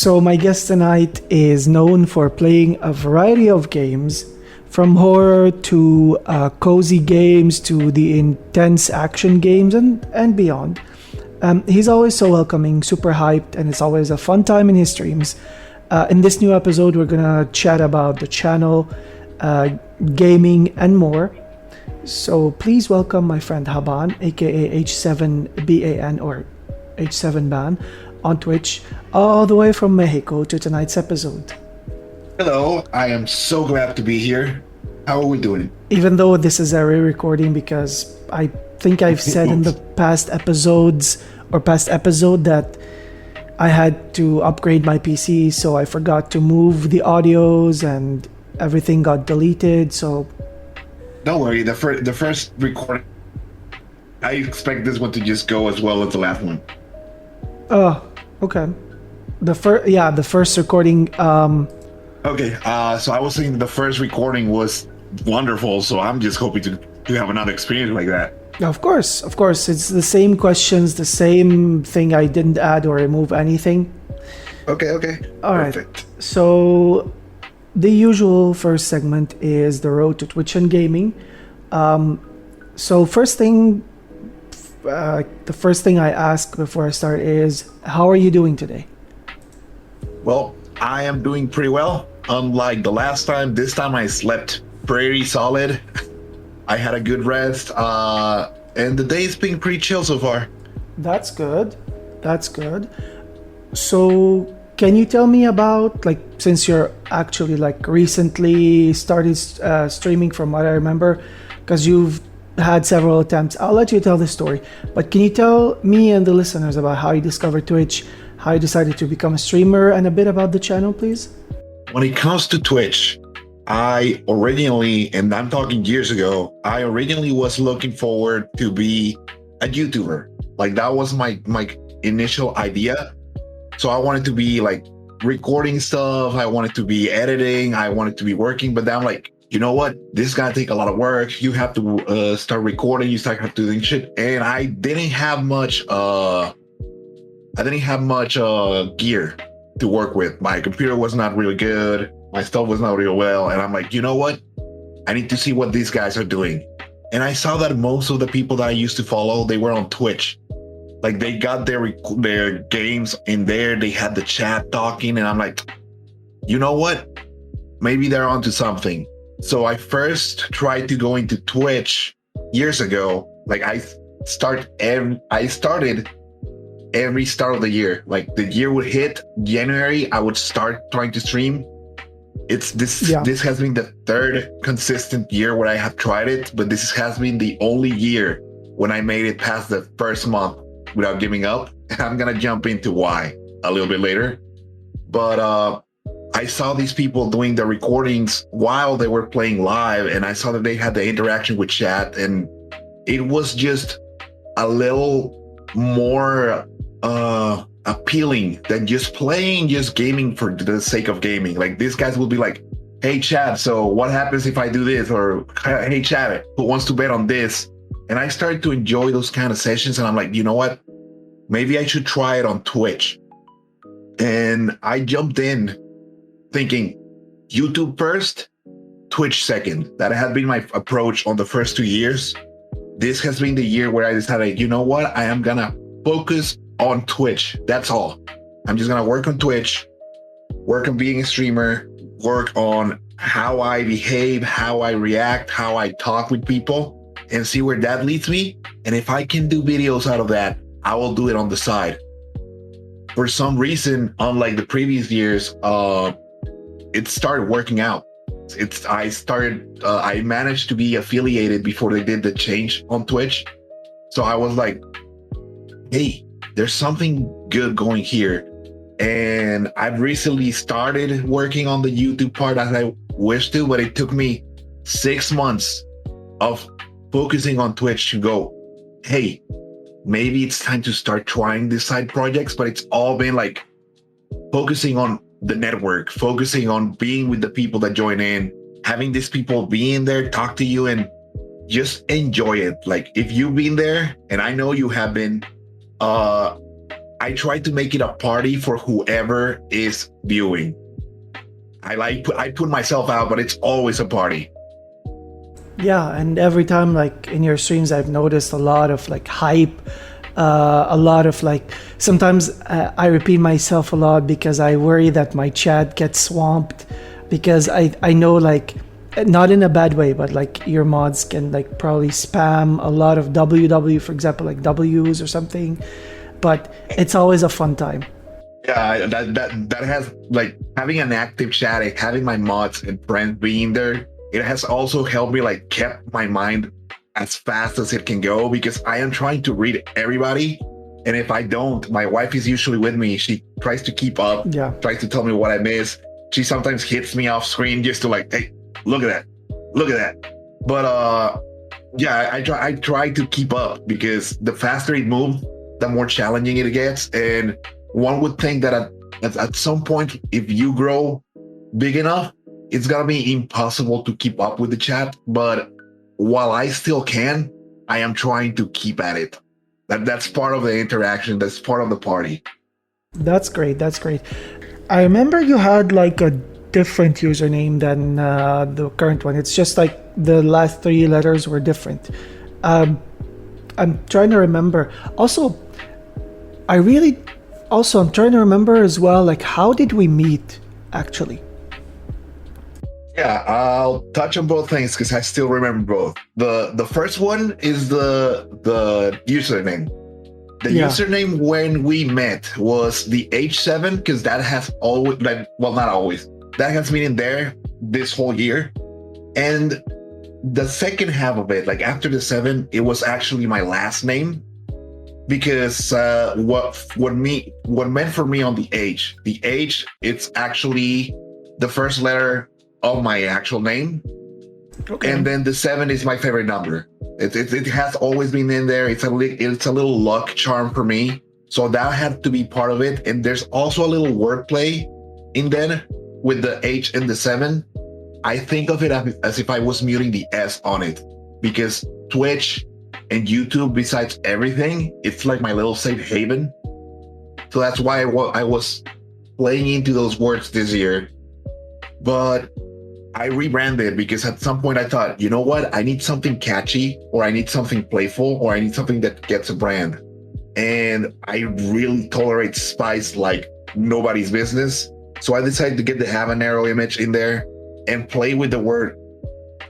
So, my guest tonight is known for playing a variety of games, from horror to cozy games to the intense action games and beyond. He's always so welcoming, super hyped, and it's always a fun time in his streams. In this new episode, we're gonna chat about the channel, gaming, and more. So please welcome my friend Haban, aka h7ban or h7ban, on Twitch, all the way from Mexico to tonight's episode. Hello, I am so glad to be here. How are we doing? Even though this is a re-recording, because I think I've said in the past episode that I had to upgrade my PC, so I forgot to move the audios and everything got deleted. So don't worry, the first recording, I expect this one to just go as well as the last one. Oh, okay. The first recording. Okay, so I was saying the first recording was wonderful, so I'm just hoping to have another experience like that. Of course. It's the same questions, the same thing. I didn't add or remove anything. Okay. All Perfect. right. So the usual first segment is the road to Twitch and gaming. So the first thing I ask before I start is, how are you doing today? Well, I am doing pretty well. Unlike the last time, this time I slept pretty solid. I had a good rest, and the day's been pretty chill so far. That's good. So can you tell me about, since you're actually recently started streaming, from what I remember, because you've had several attempts. I'll let you tell the story, but can you tell me and the listeners about how you discovered Twitch, how you decided to become a streamer, and a bit about the channel, please? When it comes to Twitch, I originally, and I'm talking years ago, I originally was looking forward to be a YouTuber. That was my initial idea. So I wanted to be recording stuff. I wanted to be editing. I wanted to be working. But then I'm like, you know what? This is gonna take a lot of work. You have to start recording. You start doing shit. And I didn't have much. Gear to work with. My computer was not really good. My stuff was not real well. And I'm like, you know what? I need to see what these guys are doing. And I saw that most of the people that I used to follow, they were on Twitch. They got their games in there. They had the chat talking. And I'm like, you know what? Maybe they're onto something. So I first tried to go into Twitch years ago. I started every start of the year. The year would hit January, I would start trying to stream. This has been the third consistent year where I have tried it, but this has been the only year when I made it past the first month without giving up. And I'm gonna jump into why a little bit later. But I saw these people doing the recordings while they were playing live, and I saw that they had the interaction with chat, and it was just a little more appealing than just gaming for the sake of gaming. These guys will be like, hey chat, so what happens if I do this? Or hey chat, who wants to bet on this? And I started to enjoy those kind of sessions, and I'm like, you know what? Maybe I should try it on Twitch. And I jumped in thinking YouTube first, Twitch second. That had been my approach on the first 2 years. This has been the year where I decided, you know what? I am gonna focus on Twitch. That's all. I'm just gonna work on Twitch, work on being a streamer, work on how I behave, how I react, how I talk with people, and see where that leads me. And if I can do videos out of that, I will do it on the side. For some reason, unlike the previous years, it started working out. I managed to be affiliated before they did the change on Twitch. So I was like, hey, there's something good going here. And I've recently started working on the YouTube part as I wish to, but it took me 6 months of focusing on Twitch to go, hey, maybe it's time to start trying these side projects. But it's all been focusing on the network, focusing on being with the people that join in, having these people be in there, talk to you, and just enjoy it. If you've been there, and I know you have been, I try to make it a party for whoever is viewing. I put myself out, but it's always a party. Yeah, and every time, like in your streams, I've noticed a lot of like hype, a lot of like. Sometimes I repeat myself a lot because I worry that my chat gets swamped, because I know, like, not in a bad way, but like your mods can like probably spam a lot of WW, for example, like W's or something. But it's always a fun time. Yeah, that has, like, having an active chat, like, having my mods and friends being there. It has also helped me, like, kept my mind as fast as it can go, because I am trying to read everybody. And if I don't, my wife is usually with me. She tries to keep up, Yeah. tries to tell me what I miss. She sometimes hits me off screen just to, like, hey, look at that, look at that. But yeah, I try to keep up, because the faster it moves, the more challenging it gets. And one would think that at some point, if you grow big enough, it's gonna be impossible to keep up with the chat. But while I still can, I am trying to keep at it. That's part of the interaction. That's part of the party. That's great. That's great. I remember you had like a different username than the current one. It's just like the last three letters were different. I'm trying to remember. I'm trying to remember as well, like, how did we meet actually? Yeah, I'll touch on both things because I still remember both. The first one is the username. The username when we met was the H7, because that has always, like, well, not always, that has been in there this whole year. And the second half of it, like after the 7, it was actually my last name, because what meant for me on the H, it's actually the first letter of my actual name. Okay. And then the 7 is my favorite number. It has always been in there. It's a little luck charm for me. So that had to be part of it. And there's also a little wordplay in there with the H and the 7. I think of it as if I was muting the S on it, because Twitch and YouTube, besides everything, it's like my little safe haven. So that's why I was playing into those words this year. But I rebranded because at some point I thought, you know what? I need something catchy, or I need something playful, or I need something that gets a brand. And I really tolerate spice like nobody's business. So I decided to get the habanero image in there and play with the word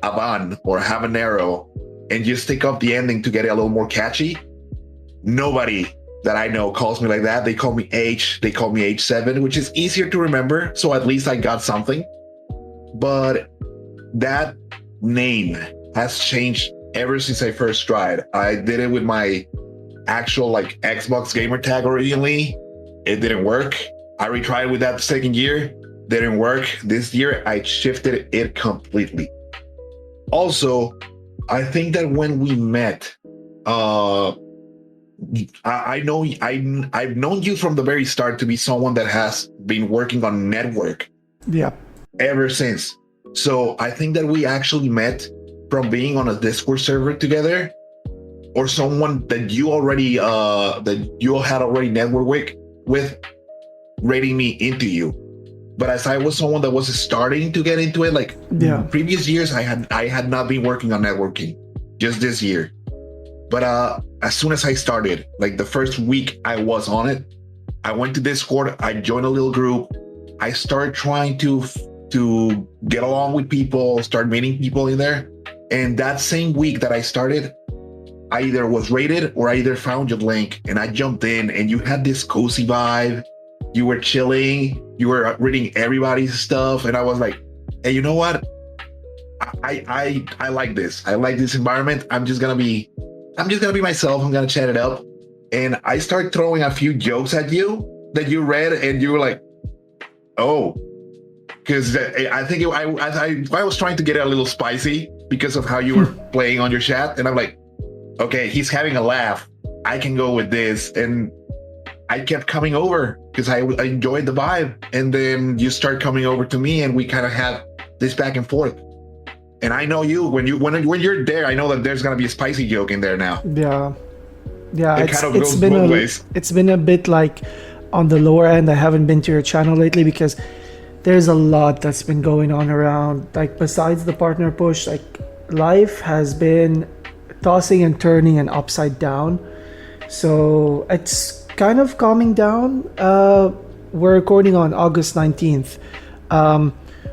Haban or habanero, and just stick up the ending to get it a little more catchy. Nobody that I know calls me like that. They call me H, they call me H7, which is easier to remember. So at least I got something. But that name has changed ever since I first tried. I did it with my actual, like, Xbox gamer tag originally. It didn't work. I retried with that the second year. Didn't work. This year I shifted it completely. Also, I think that when we met, I've known you from the very start to be someone that has been working on network. Yeah. Ever since. So I think that we actually met from being on a Discord server together, or someone that you already that you had already networked with rating me into you. But as I was someone that was starting to get into it, like, previous years, I had not been working on networking, just this year. But as soon as I started, like the first week I was on it, I went to Discord, I joined a little group, I started trying to get along with people, start meeting people in there. And that same week that I started, I either was rated or I either found your link and I jumped in, and you had this cozy vibe. You were chilling, you were reading everybody's stuff. And I was like, hey, you know what? I like this. I like this environment. I'm just gonna be myself. I'm gonna chat it up. And I started throwing a few jokes at you that you read, and you were like, oh, because I think I was trying to get it a little spicy because of how you were playing on your chat. And I'm like, okay, he's having a laugh. I can go with this. And I kept coming over because I enjoyed the vibe. And then you start coming over to me, and we kind of had this back and forth. And I know you when you're there, I know that there's gonna be a spicy joke in there now. Yeah, It kind of goes both ways. it's been a bit like on the lower end. I haven't been to your channel lately because there's a lot that's been going on around. Like besides the partner push, like life has been tossing and turning and upside down. So it's kind of calming down. We're recording on August 19th.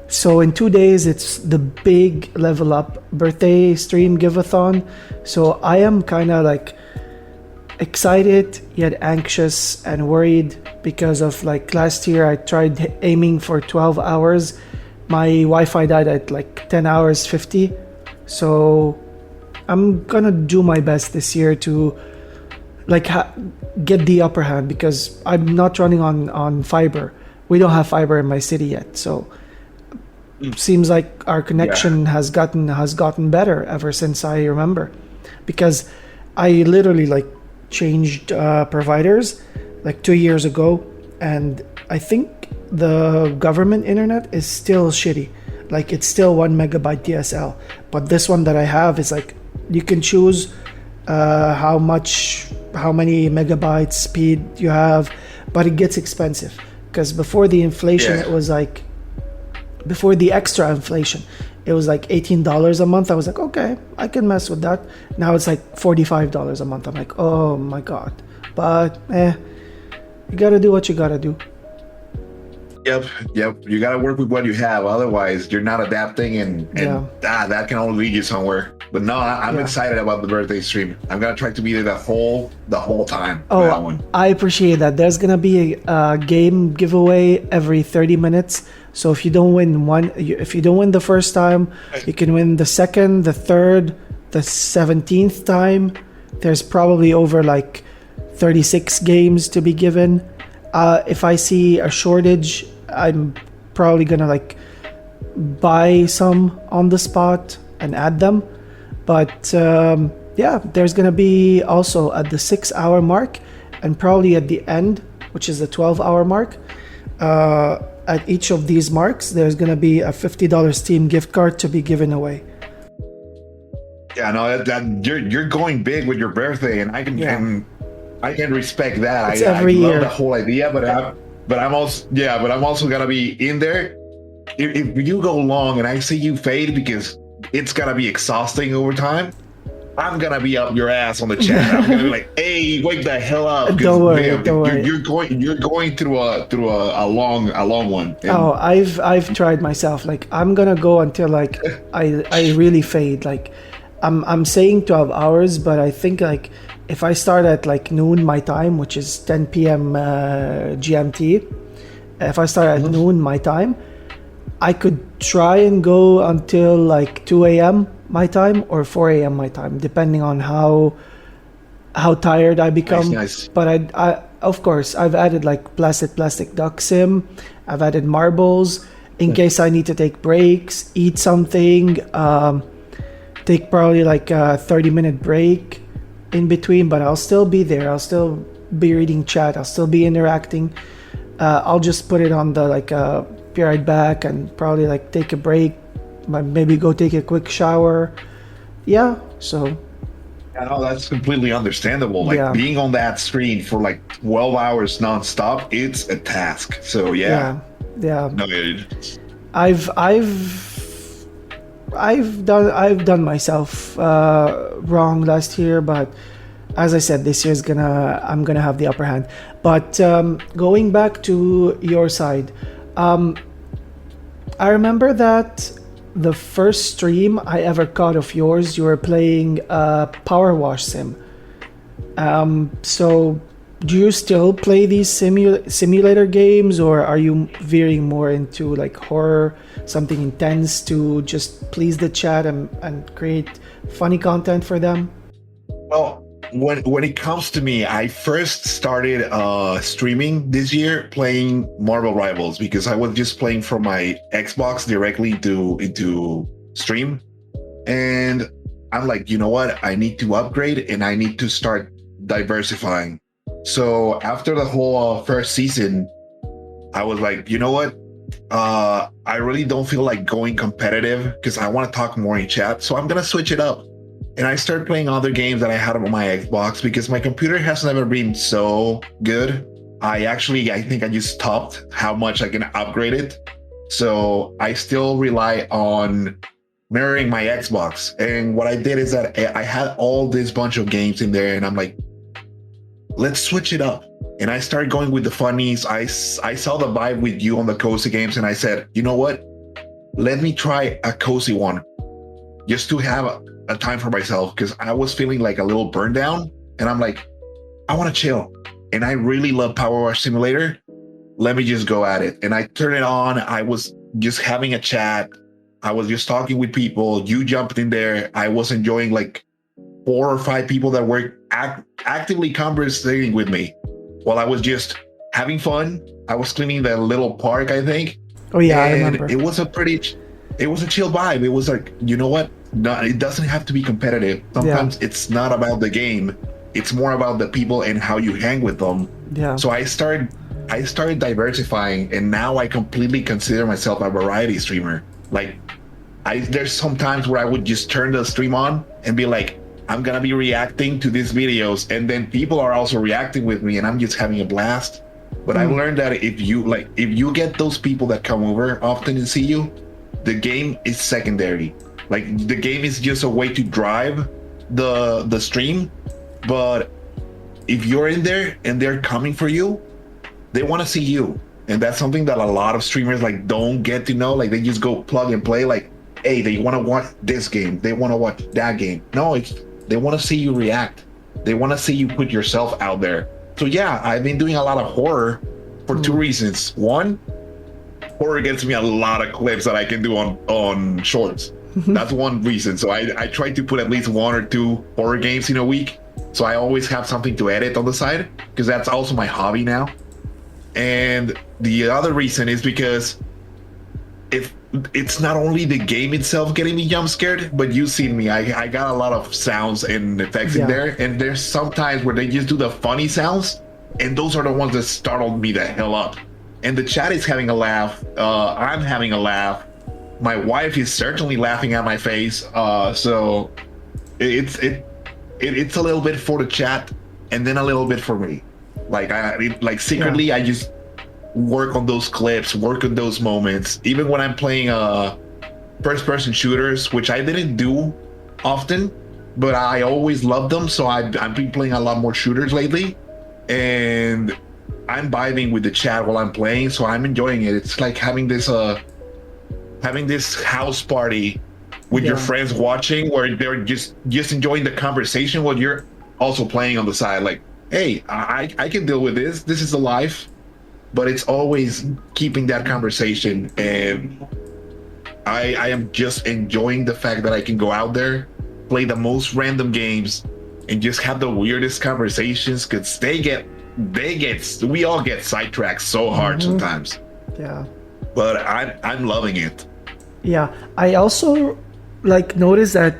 So in 2 days, it's the big level up birthday stream giveathon. So I am kind of like excited yet anxious and worried because of like last year I tried aiming for 12 hours. My Wi-Fi died at like 10 hours 50. So I'm gonna do my best this year to like get the upper hand because I'm not running on fiber. We don't have fiber in my city yet, so seems like our connection has gotten better ever since I remember, because I literally like changed providers like 2 years ago, and I think the government internet is still shitty. Like it's still 1 megabyte DSL, but this one that I have is like you can choose how many megabytes speed you have, but it gets expensive because before the inflation it was like, before the extra inflation it was like $18 a month. I was like, okay, I can mess with that. Now it's like $45 a month. I'm like, oh my god. But you gotta do what you gotta do. Yep. You gotta work with what you have, otherwise you're not adapting, and that can only lead you somewhere. But no, I'm excited about the birthday stream. I'm gonna try to be there the whole time. Oh, that one. I appreciate that. There's gonna be a game giveaway every 30 minutes. So if you don't win if you don't win the first time, you can win the second, the third, the 17th time. There's probably over like 36 games to be given. If I see a shortage, I'm probably gonna like buy some on the spot and add them. But there's gonna be also at the 6 hour mark and probably at the end, which is the 12 hour mark. At each of these marks, there's gonna be a $50 Steam gift card to be given away. Yeah, no, you're going big with your birthday, and I can respect that. It's every I love year. the whole idea, but I'm also gonna be in there. If you go long and I see you fade, because it's gonna be exhausting over time, I'm gonna be up your ass on the chat. I'm gonna be like, "Hey, wake the hell up!" Don't worry. You're going through a long one. And oh, I've tried myself. Like I'm gonna go until like I really fade. Like I'm saying 12 hours, but I think like if I start at like noon my time, which is 10 p.m. GMT, if I start at noon my time, I could try and go until like 2 a.m. my time or 4 a.m. my time, depending on how tired I become. Nice. But I of course I've added like plastic duck sim. I've added marbles in case I need to take breaks, eat something, take probably like a 30-minute break in between, but I'll still be there. I'll still be reading chat. I'll still be interacting. I'll just put it on the like be right back and probably like take a break, maybe go take a quick shower. Yeah, so I know that's completely understandable. Like being on that screen for like 12 hours nonstop, it's a task. So yeah. No, I've done myself wrong last year, but as I said, this year's I'm gonna have the upper hand. But going back to your side, I remember that the first stream I ever caught of yours, you were playing Power Wash Sim. So do you still play these simulator games, or are you veering more into like horror, something intense to just please the chat and create funny content for them? Well, when it comes to me, I first started streaming this year playing Marvel Rivals, because I was just playing from my Xbox directly into stream, and I'm like, you know what? I need to upgrade and I need to start diversifying. So after the whole first season, I was like, you know what? I really don't feel like going competitive because I want to talk more in chat. So I'm gonna switch it up. and I started playing other games that I had on my Xbox because my computer has never been so good. I think I just stopped how much I can upgrade it. So I still rely on mirroring my Xbox. And what I did is that I had all this bunch of games in there, and I'm like, let's switch it up. And I started going with the funnies. I saw the vibe with you on the cozy games, and I said, you know what? Let me try a cozy one just to have a time for myself, because I was feeling like a little burned down. And I'm like, I want to chill. And I really love Power Wash Simulator. Let me just go at it. And I turned it on. I was just having a chat. I was just talking with people. You jumped in there. I was enjoying like 4 or 5 people that were actively conversating with me while I was just having fun. I was cleaning the little park, I think. Oh yeah, and I remember. it was a chill vibe. It was like, you know what? No, it doesn't have to be competitive. Sometimes it's not about the game. It's more about the people and how you hang with them. Yeah. So I started diversifying, and now I completely consider myself a variety streamer. Like, there's some times where I would just turn the stream on and be like, I'm gonna be reacting to these videos, and then people are also reacting with me, and I'm just having a blast. But I've learned that if you get those people that come over often and see you, the game is secondary. Like, the game is just a way to drive the stream. But if you're in there and they're coming for you, they want to see you. And that's something that a lot of streamers like don't get to know. Like, they just go plug and play. Like, hey, they want to watch this game, they want to watch that game. No, they want to see you react. They want to see you put yourself out there. So yeah, I've been doing a lot of horror for 2 reasons. One, horror gets me a lot of clips that I can do on shorts. That's one reason. So I try to put at least 1 or 2 horror games in a week. So I always have something to edit on the side, because that's also my hobby now. And the other reason is because if it's not only the game itself getting me jump scared, but you've seen me. I got a lot of sounds and effects in there, and there's some times where they just do the funny sounds, and those are the ones that startled me the hell up. And the chat is having a laugh. I'm having a laugh. My wife is certainly laughing at my face. So it's a little bit for the chat, and then a little bit for me. Like secretly, I just work on those clips, work on those moments. Even when I'm playing first-person shooters, which I didn't do often, but I always loved them. So I've been playing a lot more shooters lately, and I'm vibing with the chat while I'm playing. So I'm enjoying it. It's like having this house party with your friends watching, where they're just enjoying the conversation while you're also playing on the side. Like, hey, I can deal with this. This is the life. But it's always keeping that conversation, and I am just enjoying the fact that I can go out there, play the most random games, and just have the weirdest conversations, because we all get sidetracked so hard sometimes. Yeah. But I'm loving it. Yeah. I also like notice that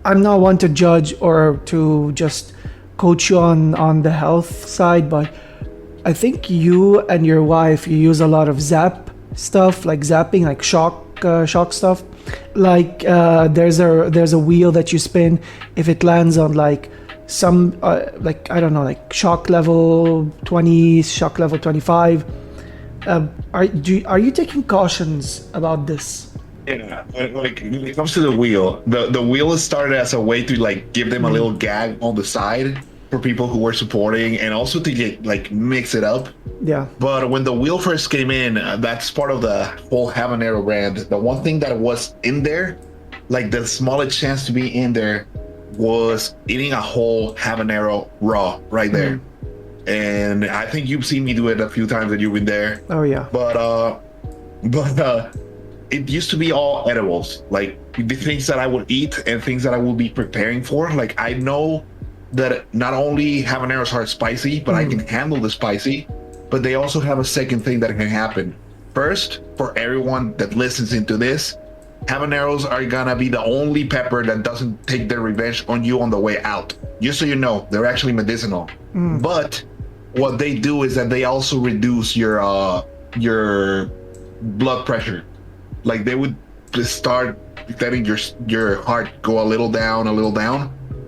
I'm not one to judge or to just coach you on the health side, but I think you and your wife, you use a lot of zap stuff, like zapping, like shock stuff. Like there's a wheel that you spin. If it lands on like some like, I don't know, like shock level 20, shock level 25, are you taking cautions about this? Yeah, like when it comes to the wheel, the wheel is started as a way to like give them a little gag on the side for people who were supporting, and also to get like mix it up. Yeah. But when the wheel first came in, that's part of the whole habanero brand. The one thing that was in there, like the smallest chance to be in there, was eating a whole habanero raw right there. And I think you've seen me do it a few times that you've been there. Oh yeah. But it used to be all edibles, like the things that I would eat and things that I will be preparing for. Like, I know that not only habaneros are spicy, but I can handle the spicy, but they also have a second thing that can happen. First, for everyone that listens into this, habaneros are gonna be the only pepper that doesn't take their revenge on you on the way out. Just so you know, they're actually medicinal. But what they do is that they also reduce your blood pressure. Like, they would start letting your heart go a little down,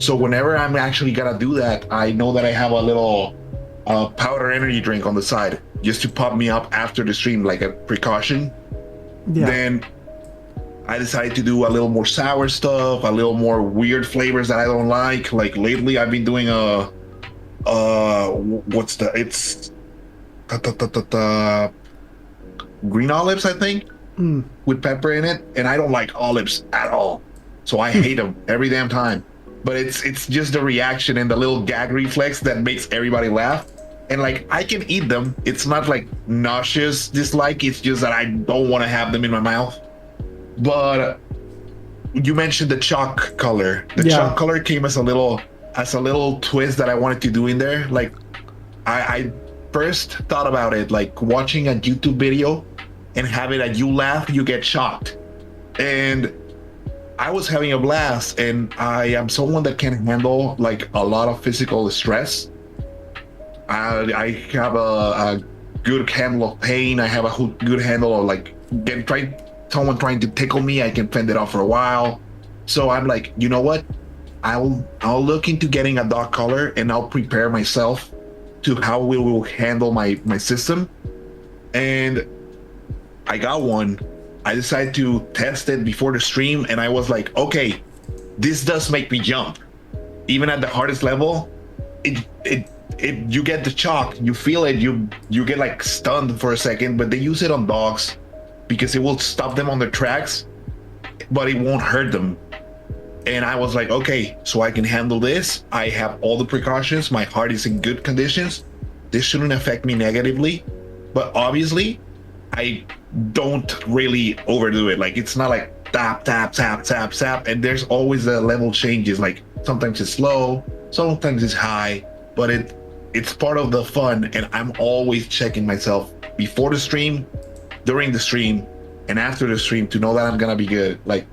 So whenever I'm actually gonna do that, I know that I have a little powder energy drink on the side just to pop me up after the stream, like a precaution. Yeah. Then I decided to do a little more sour stuff, a little more weird flavors that I don't like. Like lately, I've been doing what's the it's green olives, I think, with pepper in it, and I don't like olives at all, so I hate them every damn time. But it's just the reaction and the little gag reflex that makes everybody laugh. And like I can eat them. It's not like nauseous dislike. It's just that I don't want to have them in my mouth. But you mentioned the chalk color. The chalk color came as a little twist that I wanted to do in there. Like I first thought about it like watching a YouTube video and having a you laugh, you get shocked. And I was having a blast, and I am someone that can handle like a lot of physical stress. I have a good handle of pain. I have a good handle of like someone trying to tickle me. I can fend it off for a while. So I'm like, you know what? I'll look into getting a dog collar, and I'll prepare myself to how we will handle my system. And I got one. I decided to test it before the stream, and I was like, okay, this does make me jump. Even at the hardest level, you get the chalk, you feel it, you get like stunned for a second, but they use it on dogs because it will stop them on their tracks, but it won't hurt them. And I was like, okay, so I can handle this. I have all the precautions. My heart is in good conditions. This shouldn't affect me negatively. But obviously, I don't really overdo it. Like it's not like tap, tap, tap, tap, tap. And there's always the level changes. Like sometimes it's slow, sometimes it's high, but it's part of the fun. And I'm always checking myself before the stream, during the stream, and after the stream to know that I'm gonna be good. Like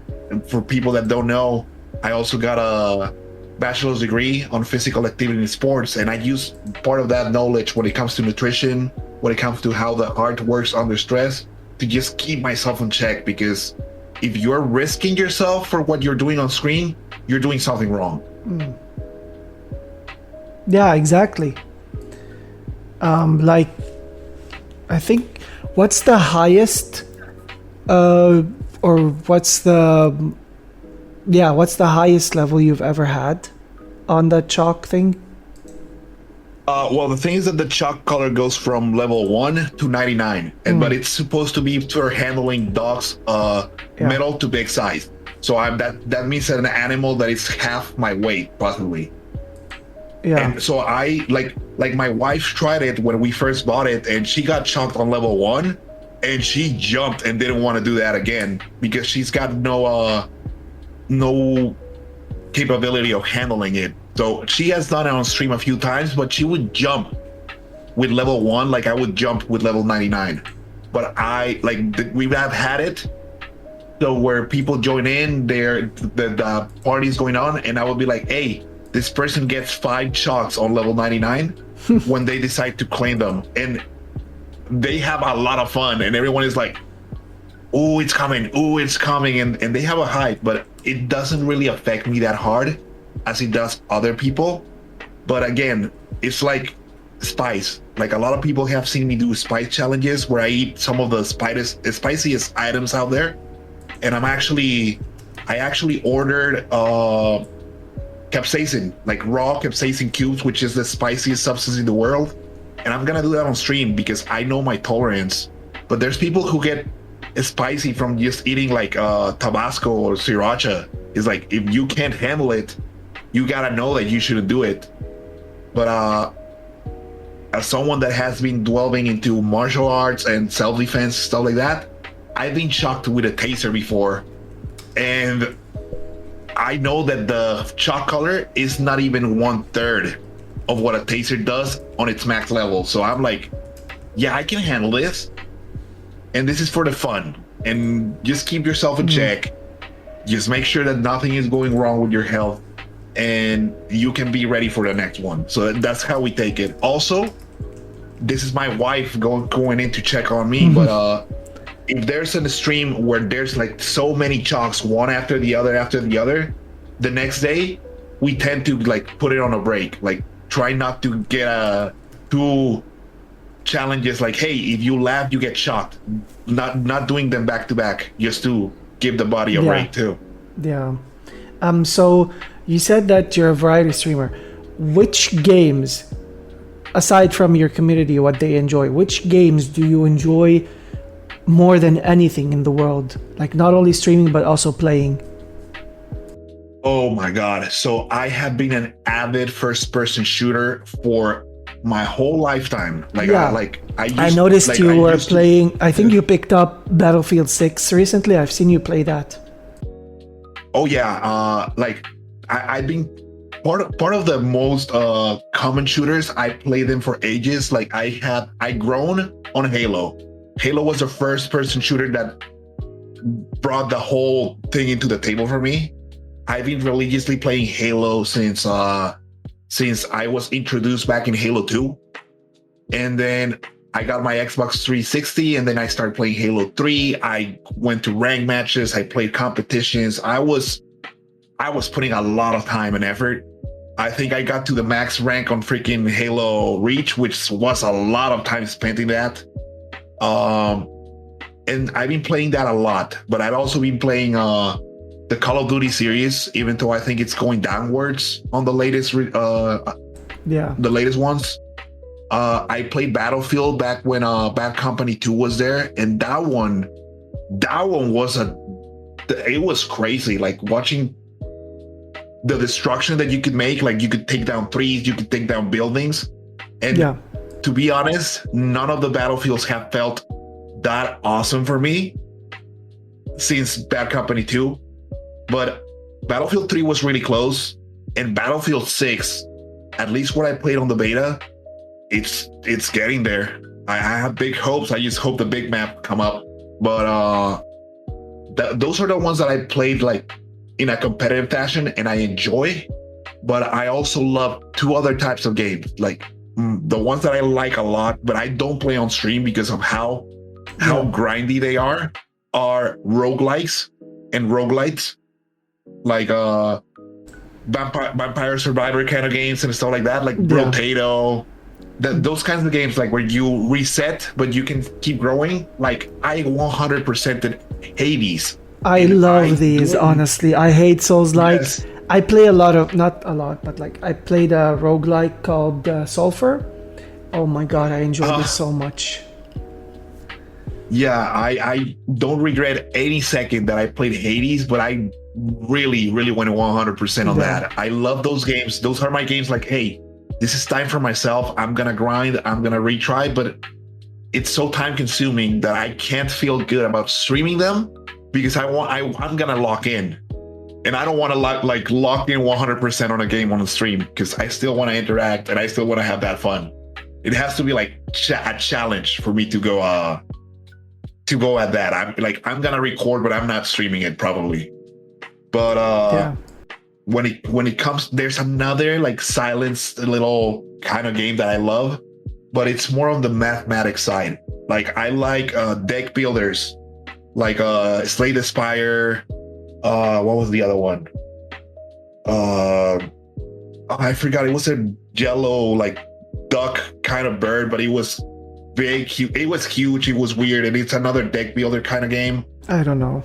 for people that don't know, I also got a bachelor's degree on physical activity in sports, and I use part of that knowledge when it comes to nutrition, when it comes to how the heart works under stress, to just keep myself in check. Because if you're risking yourself for what you're doing on screen, you're doing something wrong. Yeah, exactly. Like, I think, what's the highest, or what's the highest level you've ever had on that chalk thing? Well, the thing is that the chalk color goes from level 1 to 99, but it's supposed to be for handling dogs, middle to big size. So that means that an animal that is half my weight, possibly. Yeah. And so I like my wife tried it when we first bought it, and she got chalked on level 1, and she jumped and didn't want to do that again because she's got no capability of handling it. So she has done it on stream a few times, but she would jump with level 1 like I would jump with level 99. But we have had it so where people join in, the party's going on, and I would be like, hey, this person gets 5 chalks on level 99 when they decide to claim them. And they have a lot of fun, and everyone is like, oh, it's coming, and they have a hype, but it doesn't really affect me that hard as it does other people. But again, it's like spice. Like a lot of people have seen me do spice challenges where I eat some of the spiciest items out there, and I actually ordered capsaicin, like raw capsaicin cubes, which is the spiciest substance in the world, and I'm gonna do that on stream because I know my tolerance. But there's people who get spicy from just eating like Tabasco or sriracha. It's like, if you can't handle it, you gotta know that you shouldn't do it. But as someone that has been delving into martial arts and self-defense, stuff like that, I've been shocked with a taser before, and I know that the chalk color is not even 1/3 of what a taser does on its max level. So I'm like, yeah, I can handle this, and this is for the fun. And just keep yourself in check. Just make sure that nothing is going wrong with your health, and you can be ready for the next one. So that's how we take it. Also, this is my wife going in to check on me, but if there's a stream where there's like so many chalks, one after the other, the next day, we tend to like put it on a break, like try not to get too challenges like, hey, if you laugh you get shot, not doing them back to back, just to give the body a break too. Yeah. So you said that you're a variety streamer. Which games, aside from your community, what they enjoy, which games do you enjoy more than anything in the world? Like not only streaming but also playing. Oh my god, so I have been an avid first person shooter for my whole lifetime. Like I noticed you were playing. I think you picked up Battlefield 6 recently. I've seen you play that. Oh yeah, like I've been part of the most common shooters. I played them for ages. Like I grown on Halo. Halo was the first person shooter that brought the whole thing into the table for me. I've been religiously playing Halo since I was introduced back in Halo 2. And then I got my Xbox 360 and then I started playing Halo 3. I went to rank matches, I played competitions. I was putting a lot of time and effort. I think I got to the max rank on freaking Halo Reach, which was a lot of time spent in that. And I've been playing that a lot, but I've also been playing the Call of Duty series, even though I think it's going downwards on the latest the latest ones. I played Battlefield back when Bad Company 2 was there, and that one was it was crazy. Like watching the destruction that you could make. Like you could take down trees, you could take down buildings, and to be honest, none of the Battlefields have felt that awesome for me since Bad Company 2. But Battlefield 3 was really close, and Battlefield 6, at least what I played on the beta, it's getting there. I have big hopes. I just hope the big map come up. But those are the ones that I played like in a competitive fashion and I enjoy. But I also love two other types of games, like the ones that I like a lot, but I don't play on stream because of how grindy they are roguelikes and roguelites. Like Vampire Survivor kind of games and stuff like that, like Brotato, those kinds of games, like where you reset but you can keep growing. Like I 100%ed Hades. I love these, honestly. I hate Souls-likes. Yes. I play a lot of, not a lot, but like I played a roguelike called Sulfur. Oh my god, I enjoyed this so much. Yeah, I don't regret any second that I played Hades, but I really went 100% on that. I love those games. Those are my games like, hey, this is time for myself. I'm gonna grind, I'm gonna retry, but it's so time consuming that I can't feel good about streaming them because I'm gonna lock in. And I don't want to lock in 100% on a game on the stream because I still want to interact and I still want to have that fun. It has to be like a challenge for me to go at that. I'm gonna record, but I'm not streaming it probably. But when it comes, there's another like silence little kind of game that I love, but it's more on the mathematics side. Like I like deck builders, like Slay the Spire. What was the other one? I forgot. It was a yellow like duck kind of bird, but it was big. It was huge. It was weird, and it's another deck builder kind of game. I don't know.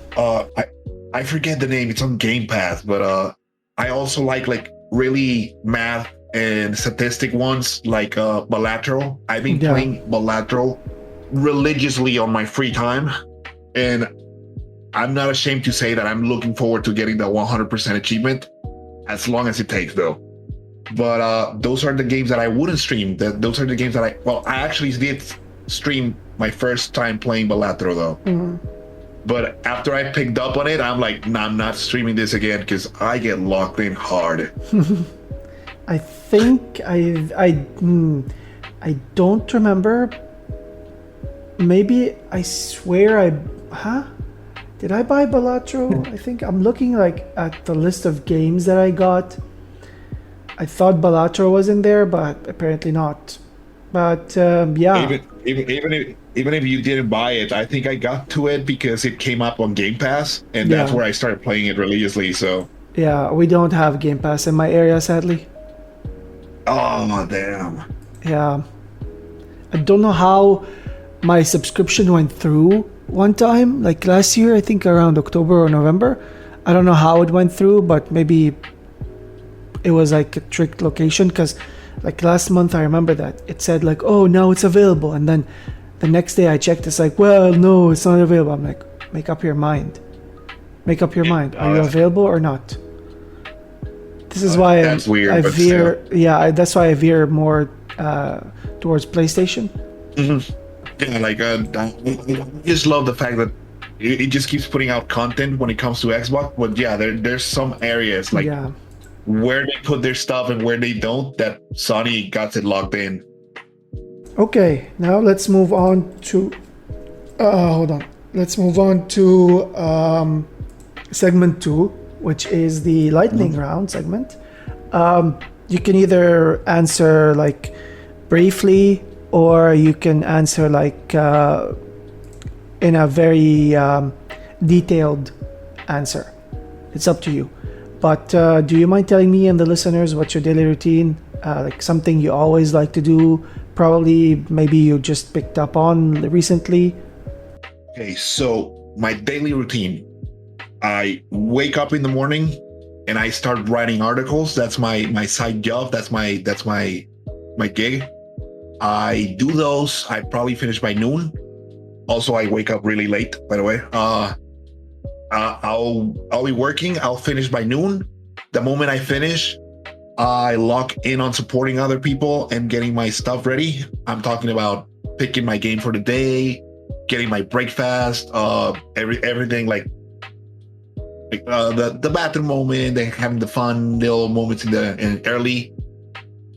I forget the name. It's on Game Pass, but I also like really math and statistic ones like Balatro. I've been playing Balatro religiously on my free time, and I'm not ashamed to say that I'm looking forward to getting the 100% achievement, as long as it takes though. But those are the games that I wouldn't stream. Those are the games that I actually did stream my first time playing Balatro though. Mm-hmm. But after I picked up on it, I'm like, nah, I'm not streaming this again because I get locked in hard. I think I don't remember. Maybe I swear did I buy Balatro? I think I'm looking like at the list of games that I got. I thought Balatro was in there, but apparently not. But yeah. Even if you didn't buy it, I think I got to it because it came up on Game Pass, and that's where I started playing it religiously. So Yeah, we don't have Game Pass in my area, sadly. Oh damn. Yeah, I don't know how my subscription went through one time, like last year, I think around October or November. I don't know how it went through, but maybe it was like a tricked location because like last month I remember that it said like, oh, now it's available, and then the next day I checked, it's like, well, no, it's not available. I'm like, make up your mind. Make up your mind. Are you available or not? This is why that's weird, I but veer. still. Yeah, that's why I veer more towards PlayStation. Yeah, like I just love the fact that it just keeps putting out content when it comes to Xbox. But yeah, there's some areas like Yeah. where they put their stuff and where they don't that Sony got it locked in. Okay, now let's move on to. Hold on. Let's move on to segment 2, which is the lightning round segment. You can either answer like briefly, or you can answer like in a very detailed answer. It's up to you. But do you mind telling me and the listeners what's your daily routine? Like something you always like to do, probably maybe you just picked up on recently. Okay, so my daily routine. I wake up in the morning and I start writing articles. That's my side job. That's my gig. I do those. I probably finish by noon. Also, I wake up really late, by the way. I'll be working. I'll finish by noon. The moment I finish, I lock in on supporting other people and getting my stuff ready. I'm talking about picking my game for the day, getting my breakfast, everything like the bathroom moment, and having the fun little moments in early.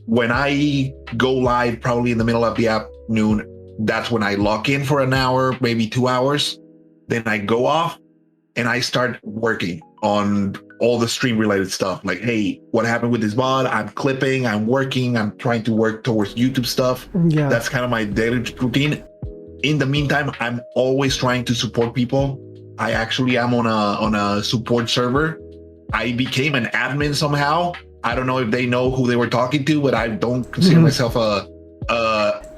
When I go live, probably in the middle of the afternoon, that's when I lock in for an hour, maybe 2 hours. Then I go off and I start working on all the stream related stuff. Like, hey, what happened with this mod? I'm clipping, I'm working, I'm trying to work towards YouTube stuff. Yeah. That's kind of my daily routine. In the meantime, I'm always trying to support people. I actually am on a support server. I became an admin somehow. I don't know if they know who they were talking to, but I don't consider myself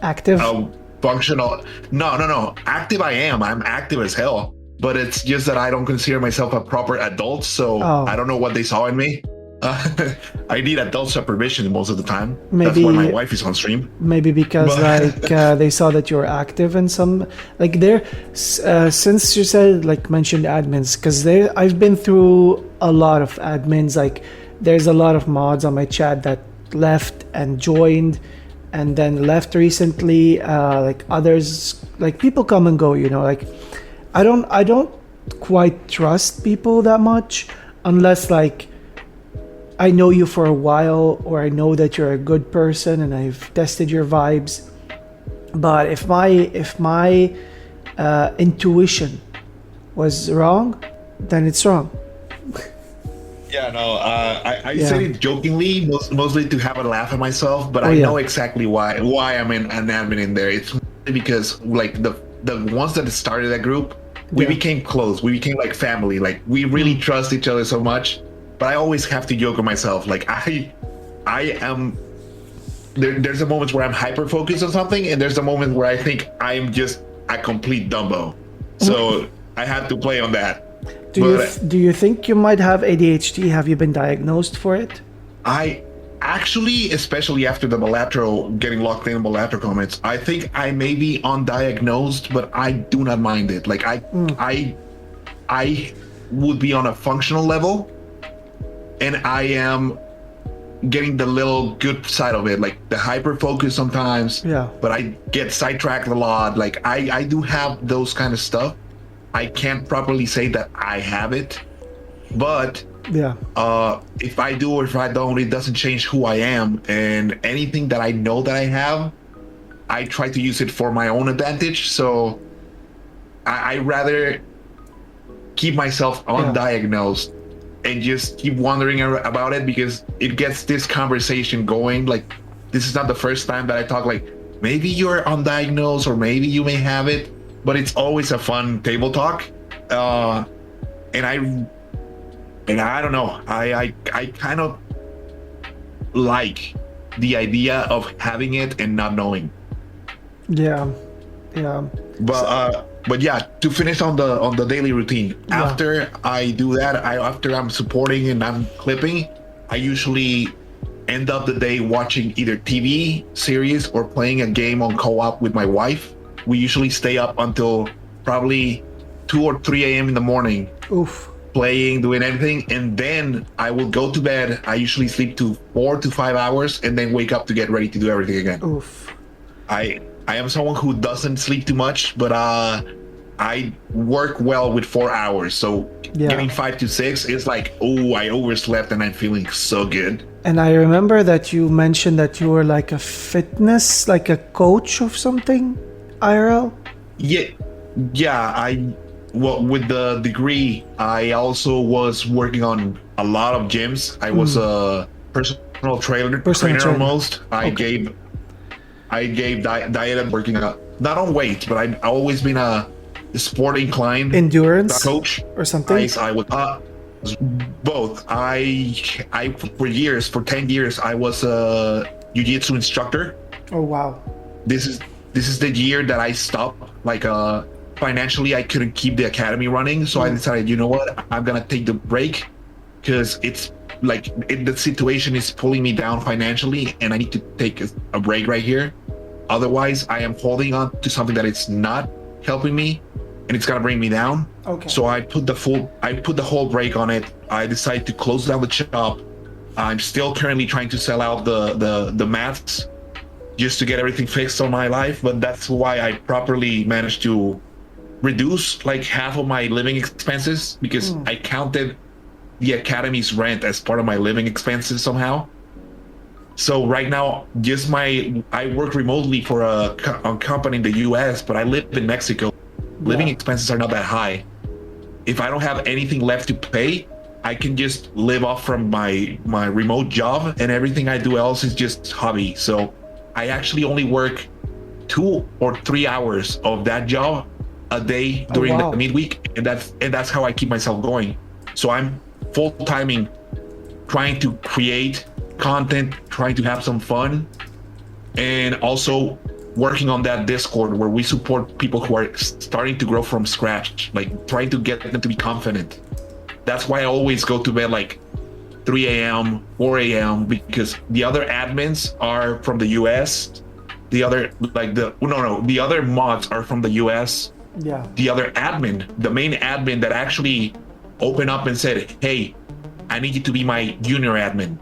active. a functional. No. Active I am. I'm active as hell. But it's just that I don't consider myself a proper adult, so I don't know what they saw in me. I need adult supervision most of the time. That's why my wife is on stream. Maybe because they saw that you're active in some like there. Since you said like mentioned admins, because I've been through a lot of admins. Like there's a lot of mods on my chat that left and joined, and then left recently. Like others, like people come and go. You know, like I don't quite trust people that much unless like I know you for a while, or I know that you're a good person and I've tested your vibes. But if my intuition was wrong, then it's wrong. Yeah, no, I said it jokingly, mostly to have a laugh at myself, but I know exactly why I'm an admin in there. It's because like the ones that started that group, we became close. We became like family. Like we really trust each other so much. But I always have to joke with myself. Like I am. There's a moment where I'm hyper focused on something, and there's a moment where I think I'm just a complete dumbo. So I have to play on that. Do you think you might have ADHD? Have you been diagnosed for it? I actually, especially after the Balatro getting locked in Balatro comments, I think I may be undiagnosed, but I do not mind it. Like I would be on a functional level. And I am getting the little good side of it, like the hyper focus sometimes. Yeah. But I get sidetracked a lot. Like I do have those kind of stuff. I can't properly say that I have it, but if I do or if I don't, it doesn't change who I am. And anything that I know that I have, I try to use it for my own advantage. So I rather keep myself undiagnosed and just keep wondering about it, because it gets this conversation going. Like this is not the first time that I talk like maybe you're undiagnosed or maybe you may have it, but it's always a fun table talk. And And I don't know. I kind of like the idea of having it and not knowing. Yeah. Yeah. But yeah, to finish on the daily routine. Yeah. After I do that, after I'm supporting and I'm clipping, I usually end up the day watching either TV series or playing a game on co-op with my wife. We usually stay up until probably 2 or 3 a.m. in the morning. Oof. Playing, doing anything, and then I will go to bed. I usually sleep to 4 to 5 hours and then wake up to get ready to do everything again. Oof. I am someone who doesn't sleep too much, but I work well with 4 hours. So getting 5 to 6 is like, oh, I overslept and I'm feeling so good. And I remember that you mentioned that you were like a fitness, like a coach of something, IRL? Yeah. Well, with the degree, I also was working on a lot of gyms. I was a personal trainer almost. I gave diet and working out, not on weight, but I've always been a sport inclined endurance coach or something. I would both. I for 10 years I was a jiu-jitsu instructor. Oh wow. This is the year that I stopped. Like financially, I couldn't keep the academy running, so I decided, you know what, I'm gonna take the break because it's like the situation is pulling me down financially, and I need to take a break right here. Otherwise, I am holding on to something that it's not helping me, and it's gonna bring me down. Okay. So I put the whole break on it. I decided to close down the shop. I'm still currently trying to sell out the mats just to get everything fixed on my life, but that's why I properly managed to reduce like half of my living expenses, because I counted the academy's rent as part of my living expenses somehow. So right now, I work remotely for a company in the US, but I live in Mexico. Living expenses are not that high. If I don't have anything left to pay, I can just live off from my remote job, and everything I do else is just hobby. So I actually only work 2 or 3 hours of that job a day during the midweek, and that's how I keep myself going. So I'm full-timing, trying to create content, trying to have some fun, and also working on that Discord where we support people who are starting to grow from scratch, like trying to get them to be confident. That's why I always go to bed like 3 a.m., 4 a.m. because the other admins are from the US. The other mods are from the US. Yeah. The other admin, the main admin that actually opened up and said, hey, I need you to be my junior admin.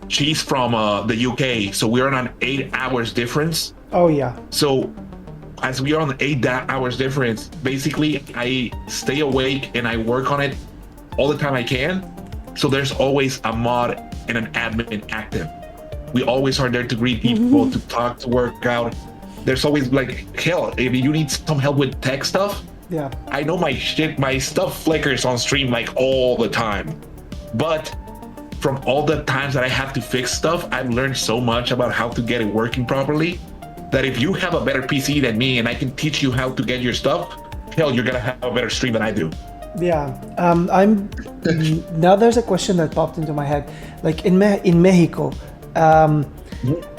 She's from the UK, so we're on an 8 hours difference. Oh yeah. So as we are on 8 hours difference, basically I stay awake and I work on it all the time I can. So there's always a mod and an admin active. We always are there to greet people, to talk, to work out. There's always like, hell, if you need some help with tech stuff, I know my stuff flickers on stream like all the time. But from all the times that I have to fix stuff, I've learned so much about how to get it working properly, that if you have a better PC than me and I can teach you how to get your stuff, hell, you're gonna have a better stream than I do. Yeah. Now there's a question that popped into my head. Like in Mexico,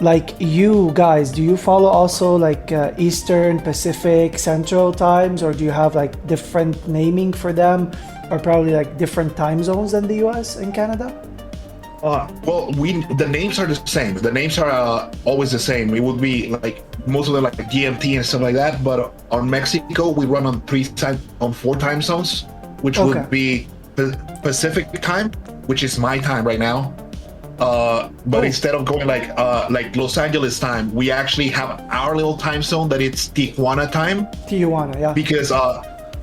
like you guys, do you follow also like Eastern, Pacific, Central times, or do you have like different naming for them, or probably like different time zones than the US and Canada? Well, the names are the same. The names are always the same. It would be like most of them like GMT and stuff like that. But on Mexico, we run on 4 time zones, which would be Pacific time, which is my time right now. But instead of going like Los Angeles time, we actually have our little time zone that it's Tijuana time. Tijuana, yeah. Because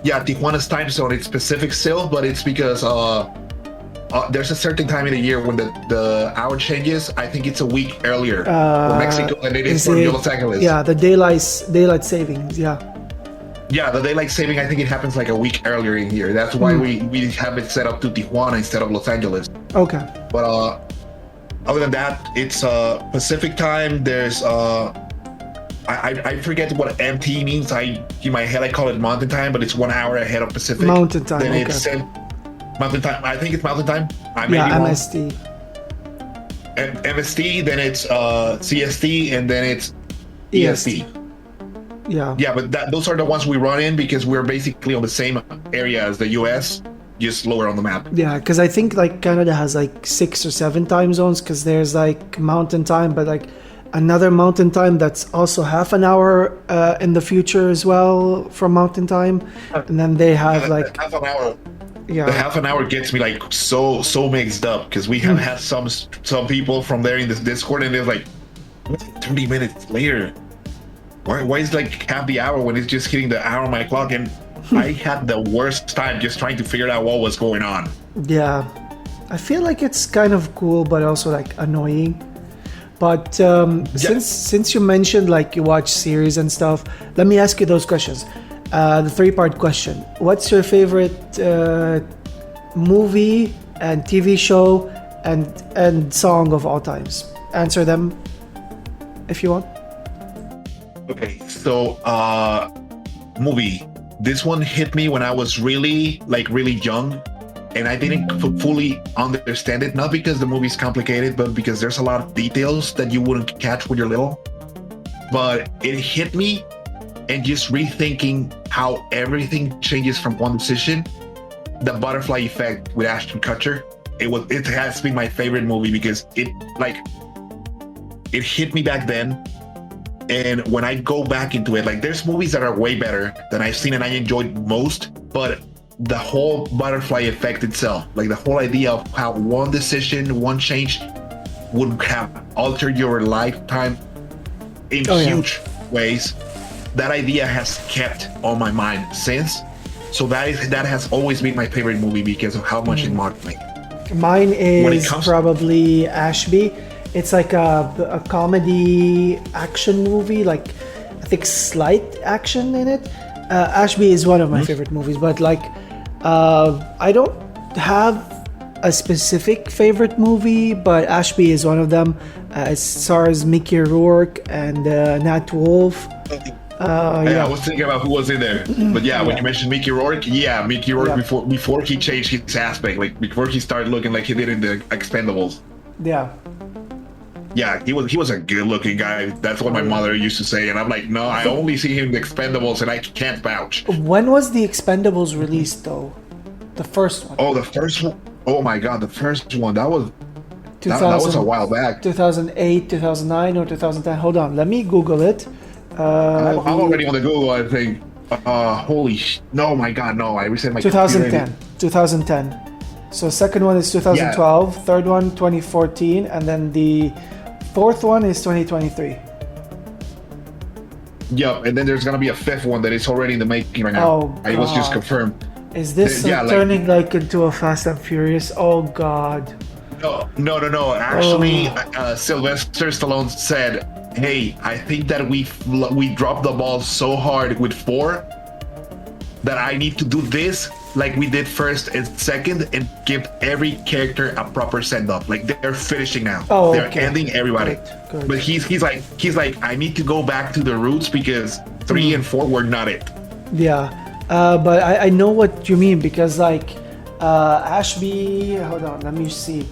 Tijuana's time zone, it's Pacific still, but it's because there's a certain time in the year when the hour changes. I think it's a week earlier for Mexico than it is for Los Angeles. Yeah, the daylight savings, yeah. Yeah, the daylight saving, I think it happens like a week earlier in here. That's why we have it set up to Tijuana instead of Los Angeles. Okay. But other than that, it's Pacific time. There's I forget what MT means. In my head I call it mountain time, but it's 1 hour ahead of Pacific. Mountain time. Then okay. it's Mountain Time. I think it's Mountain Time. I may Yeah, be wrong. MST. MST, then it's CST, and then it's EST. Yeah. Yeah, but those are the ones we run in because we're basically on the same area as the US, just lower on the map. Yeah, because I think like Canada has like 6 or 7 time zones because there's like Mountain Time, but like another Mountain Time that's also half an hour in the future as well from Mountain Time, and then they have like half an hour. Yeah. The half an hour gets me like so mixed up because we have had some people from there in this Discord, and they're like, 30 minutes later. Why is like half the hour when it's just hitting the hour on my clock? And I had the worst time just trying to figure out what was going on. Yeah, I feel like it's kind of cool, but also like annoying. But since you mentioned like you watch series and stuff, let me ask you those questions. The 3-part question: what's your favorite movie and TV show and song of all times? Answer them if you want. Okay, so movie. This one hit me when I was really young, and I didn't fully understand it. Not because the movie's complicated, but because there's a lot of details that you wouldn't catch when you're little. But it hit me, and just rethinking how everything changes from one decision. The Butterfly Effect with Ashton Kutcher. It has been my favorite movie because it hit me back then. And when I go back into it, like there's movies that are way better than I've seen and I enjoyed most, but the whole Butterfly Effect itself, like the whole idea of how one decision, one change would have altered your lifetime in huge ways, that idea has kept on my mind since. So that has always been my favorite movie because of how much it marked me. Mine is probably Ashby. It's like a comedy action movie, like I think slight action in it. Ashby is one of my favorite movies, but like I don't have a specific favorite movie, but Ashby is one of them. It stars Mickey Rourke and Nat Wolff. I was thinking about who was in there, but when you mentioned Mickey Rourke, before he changed his aspect, like before he started looking like he did in the Expendables. Yeah, he was a good-looking guy. That's what my mother used to say, and I'm like, no, I only see him in the Expendables, and I can't vouch. When was the Expendables released, though? The first one. Oh, the first one. Oh my God, the first one. That was that was a while back. 2008, 2009, or 2010. Hold on, let me Google it. I'm already on the Google, I think. No, my God, no. I reset my 2010. 2010. So second one is 2012, third one 2014, and then the fourth one is 2023. Yep, and then there's gonna be a fifth one that is already in the making right now. Oh, it was just confirmed. Is this turning like into a Fast and Furious? Oh God. No. Actually, Sylvester Stallone said, "Hey, I think that we dropped the ball so hard with 4 that I need to do this like we did first and second and give every character a proper send-off. Like they're finishing now. They're ending everybody." Good. But he's like, I need to go back to the roots because 3 and 4 were not it. Yeah, but I know what you mean because like Ashby. Hold on, let me see.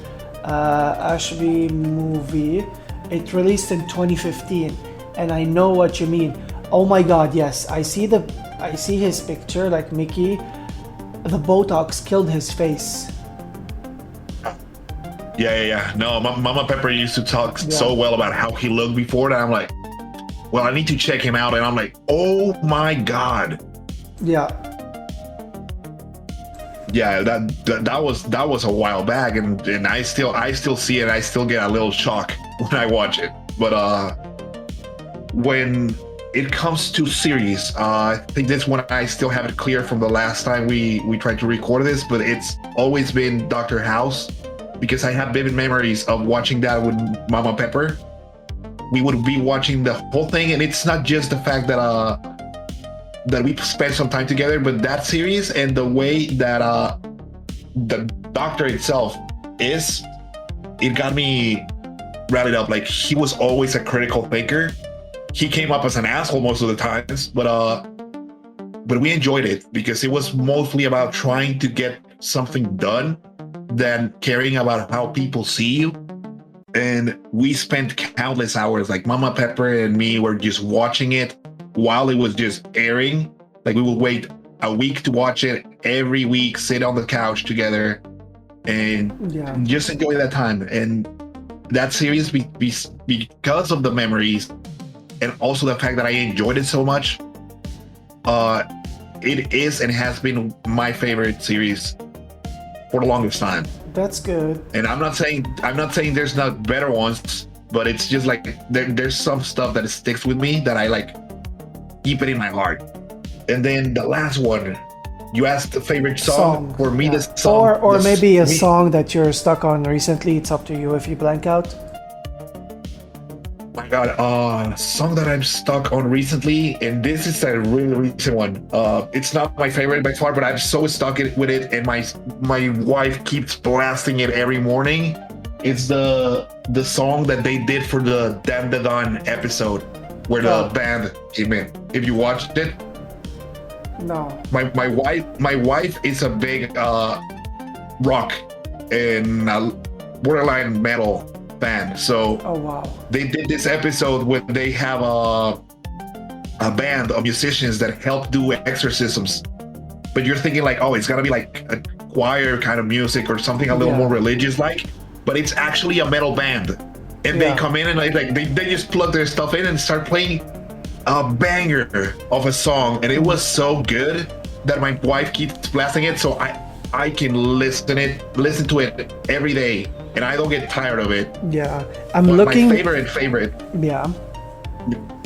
Ashby movie. It released in 2015, and I know what you mean. Oh my God, yes, I see his picture, like Mickey. The Botox killed his face. Yeah. No, Mama Pepper used to talk so well about how he looked before that. I'm like, well, I need to check him out, and I'm like, oh my God. Yeah, that was a while back, and I still see it. I still get a little shock when I watch it. But when it comes to series, I think this one I still have it clear from the last time we tried to record this, but it's always been Dr. House because I have vivid memories of watching that with Mama Pepper. We would be watching the whole thing, and it's not just the fact that we spent some time together, but that series and the way that the doctor itself is, it got me rallied up. Like he was always a critical thinker. He came up as an asshole most of the times, but we enjoyed it because it was mostly about trying to get something done than caring about how people see you. And we spent countless hours, like Mama Pepper and me were just watching it while it was just airing. Like we would wait a week to watch it every week, sit on the couch together and just enjoy that time. And that series, because of the memories and also the fact that I enjoyed it so much, it is and has been my favorite series for the longest time. That's good. And I'm not saying there's not better ones, but it's just like there's some stuff that sticks with me that I like keep it in my heart. And then the last one, you asked the favorite song. For me, the song, or maybe a song that you're stuck on recently. It's up to you if you blank out. My God, song that I'm stuck on recently, and this is a really recent one. It's not my favorite by far, but I'm so stuck with it, and my wife keeps blasting it every morning. It's the song that they did for the Damn the Dawn episode, where the band came in. If you watched it, no. My wife is a big rock and borderline metal fan. So they did this episode where they have a band of musicians that help do exorcisms. But you're thinking like, oh, it's gonna be like a choir kind of music or something a little more religious like, but it's actually a metal band. And they come in and like they just plug their stuff in and start playing a banger of a song, and it was so good that my wife keeps blasting it, so I can listen to it every day, and I don't get tired of it. Yeah, my favorite. Yeah.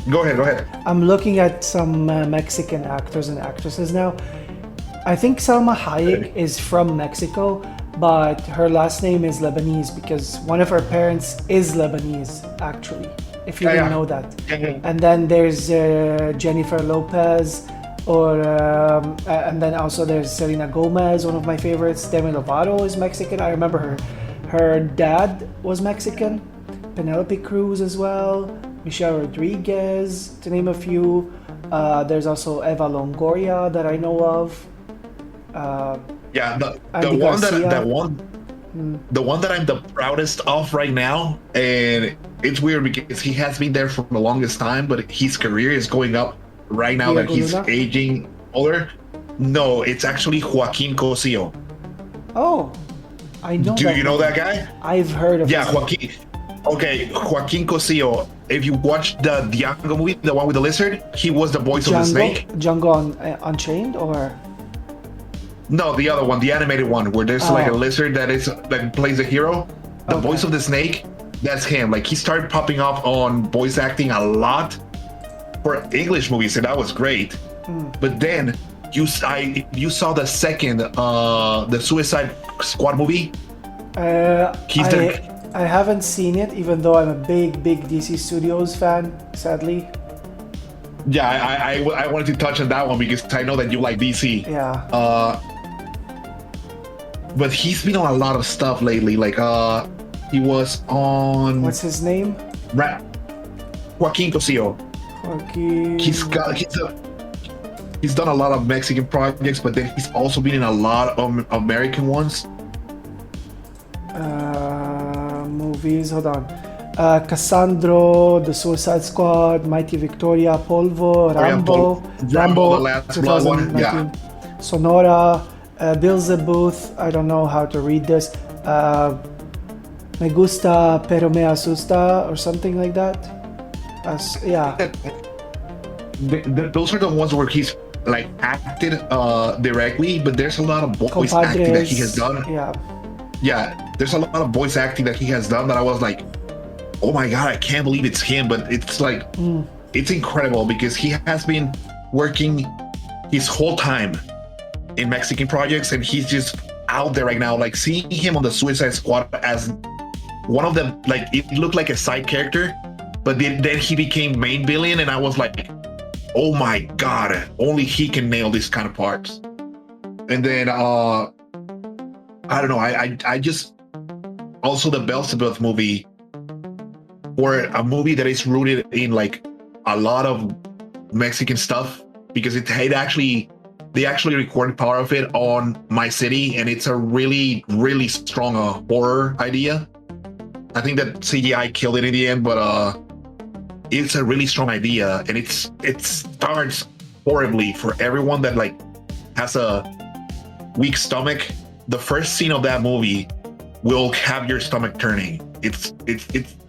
Go ahead. I'm looking at some Mexican actors and actresses now. I think Salma Hayek is from Mexico, but her last name is Lebanese because one of her parents is Lebanese, actually. If you didn't know that. And then there's Jennifer Lopez, and then also there's Selena Gomez, one of my favorites. Demi Lovato is Mexican. I remember her dad was Mexican. Penelope Cruz as well. Michelle Rodriguez, to name a few. There's also Eva Longoria that I know of. The one that I'm the proudest of right now, and it's weird because he has been there for the longest time, but his career is going up right now that he's aging older. No, it's actually Joaquin Cosio. Oh, I know. Do you know that guy? I've heard of him. Yeah, Joaquin. Okay, Joaquin Cosio. If you watch the Django movie, the one with the lizard, he was the voice of the snake. Django Unchained, or? No, the other one, the animated one, where there's like a lizard that plays the hero. The voice of the snake, that's him. Like he started popping up on voice acting a lot for English movies, and that was great. But then you saw the second, the Suicide Squad movie. I haven't seen it, even though I'm a big DC Studios fan. Sadly. Yeah, I wanted to touch on that one because I know that you like DC. Yeah. But he's been on a lot of stuff lately. Like he was on. What's his name? Joaquin Cosio. Joaquin. He's done a lot of Mexican projects, but then he's also been in a lot of American ones. Movies. Hold on. Cassandro, The Suicide Squad, Mighty Victoria, Polvo, Rambo, the Last Blood one. Yeah. Sonora, Beelzebub. I don't know how to read this. Me gusta pero me asusta or something like that. Those are the ones where he's like acted directly, but there's a lot of voice acting that he has done. Yeah, there's a lot of voice acting that he has done that I was like, oh my God, I can't believe it's him. But it's like, it's incredible because he has been working his whole time in Mexican projects, and he's just out there right now. Like seeing him on the Suicide Squad as one of them, like it looked like a side character, but then he became main villain, and I was like, oh my God, only he can nail these kind of parts. And then I don't know, I just also the Beelzebub movie, or a movie that is rooted in like a lot of Mexican stuff, because it actually they actually recorded part of it on My City, and it's a really, really strong horror idea. I think that CGI killed it in the end, but it's a really strong idea, and it starts horribly for everyone that like has a weak stomach. The first scene of that movie will have your stomach turning. It's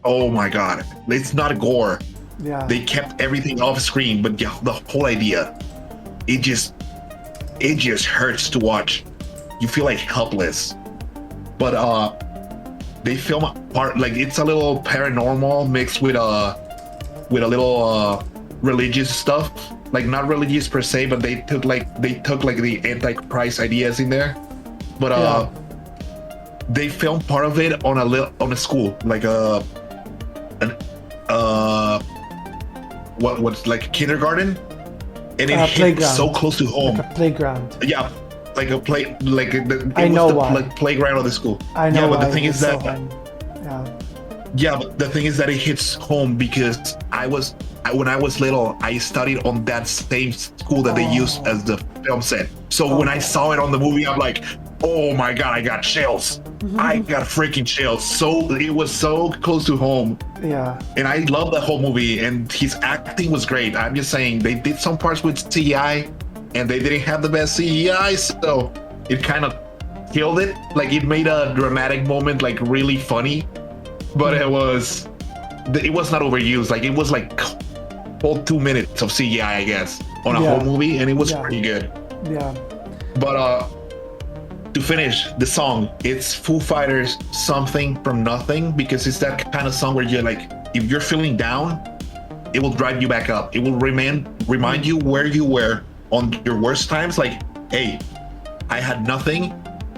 oh my god! It's not gore. Yeah. They kept everything off screen, but the whole idea, it just hurts to watch. You feel like helpless. But they film part like it's a little paranormal mixed with a little religious stuff. Like not religious per se, but they took like the Antichrist ideas in there. But they filmed part of it on a school, like what's like kindergarten, and it hit so close to home. Like a playground. Yeah, like a play, like it I know was the why. like playground of the school. I know. Yeah, but why the thing is that. Yeah. But the thing is that it hits home because when I was little, I studied on that same school that they used as the film set. So when I saw it on the movie, I'm like, oh my god, I got chills. I got freaking chills. So it was so close to home. Yeah. And I love the whole movie, and his acting was great. I'm just saying they did some parts with CGI, and they didn't have the best CGI, so it kind of killed it. Like it made a dramatic moment like really funny. But it was not overused. Like it was like whole 2 minutes of CGI, I guess, on a whole movie, and it was pretty good. Yeah. But to finish the song, it's Foo Fighters' "Something from Nothing," because it's that kind of song where you're like, if you're feeling down, it will drive you back up. It will remind you where you were on your worst times. Like, hey, I had nothing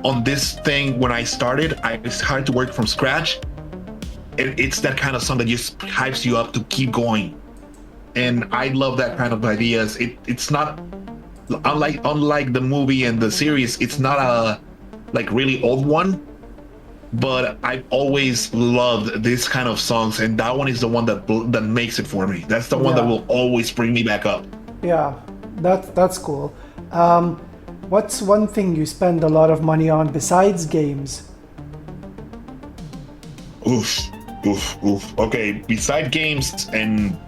on this thing when I started. It's hard to work from scratch. It's that kind of song that just hypes you up to keep going, and I love that kind of ideas. It's not unlike the movie and the series. It's not a like really old one, but I've always loved this kind of songs, and that one is the one that makes it for me. That's the one that will always bring me back up. Yeah, that's cool. What's one thing you spend a lot of money on besides games? Oof. Okay, beside games and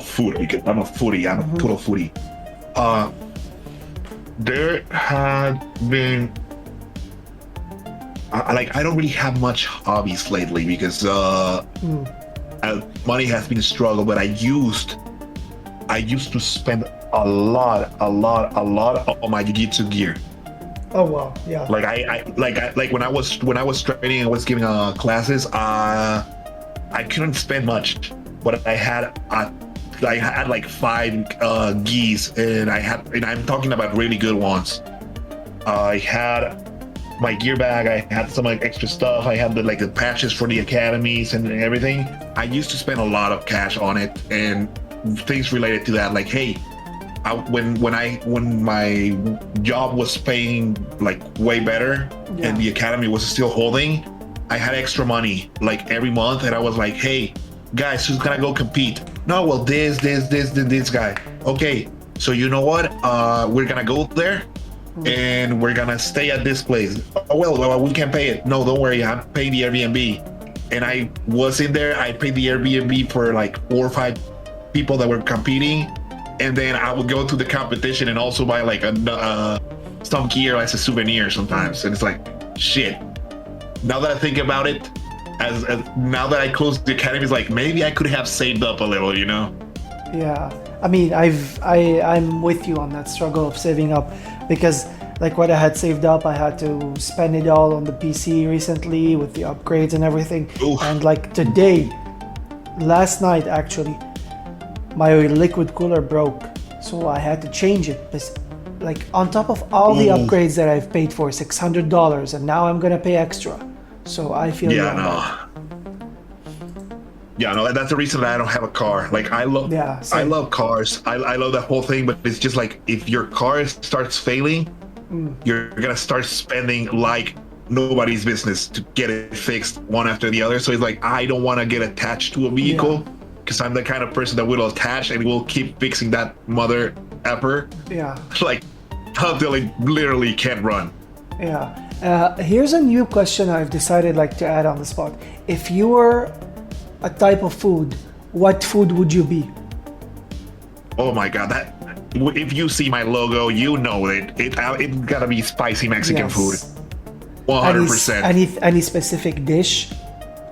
food, because I'm a foodie. I'm a total foodie. There had been I don't really have much hobbies lately because money has been a struggle. But I used to spend a lot on my jiu-jitsu gear. Oh wow, yeah. Like when I was training and was giving classes, I couldn't spend much, but I had like 5 gis, and I'm talking about really good ones. I had my gear bag. I had some like extra stuff. I had the patches for the academies and everything. I used to spend a lot of cash on it and things related to that. Like, hey, when my job was paying like way better and the academy was still holding, I had extra money like every month, and I was like, hey guys, who's gonna go compete? No, well, this guy. Okay, so you know what? We're gonna go there and we're gonna stay at this place. Oh, well, we can't pay it. No, don't worry, I'm paying the Airbnb. And I was in there. I paid the Airbnb for like 4 or 5 people that were competing. And then I would go to the competition and also buy like some gear as a souvenir sometimes. And it's like, shit. Now that I think about it, as now that I closed the academy, it's like maybe I could have saved up a little, you know? Yeah, I mean, I'm with you on that struggle of saving up, because like what I had saved up, I had to spend it all on the PC recently with the upgrades and everything. Oof. And like last night actually, my liquid cooler broke, so I had to change it. Like on top of all the upgrades that I've paid for, $600, and now I'm gonna pay extra. So I feel that's the reason that I don't have a car. Like I love cars. I love that whole thing, but it's just like if your car starts failing, you're gonna start spending like nobody's business to get it fixed one after the other. So it's like I don't want to get attached to a vehicle. Yeah. Because I'm the kind of person that will attach and will keep fixing that mother effer. Yeah. Like until it literally can't run. Yeah. Here's a new question I've decided like to add on the spot. If you were a type of food, what food would you be? Oh my god, that if you see my logo, you know it gotta be spicy Mexican food. 100%. Any specific dish,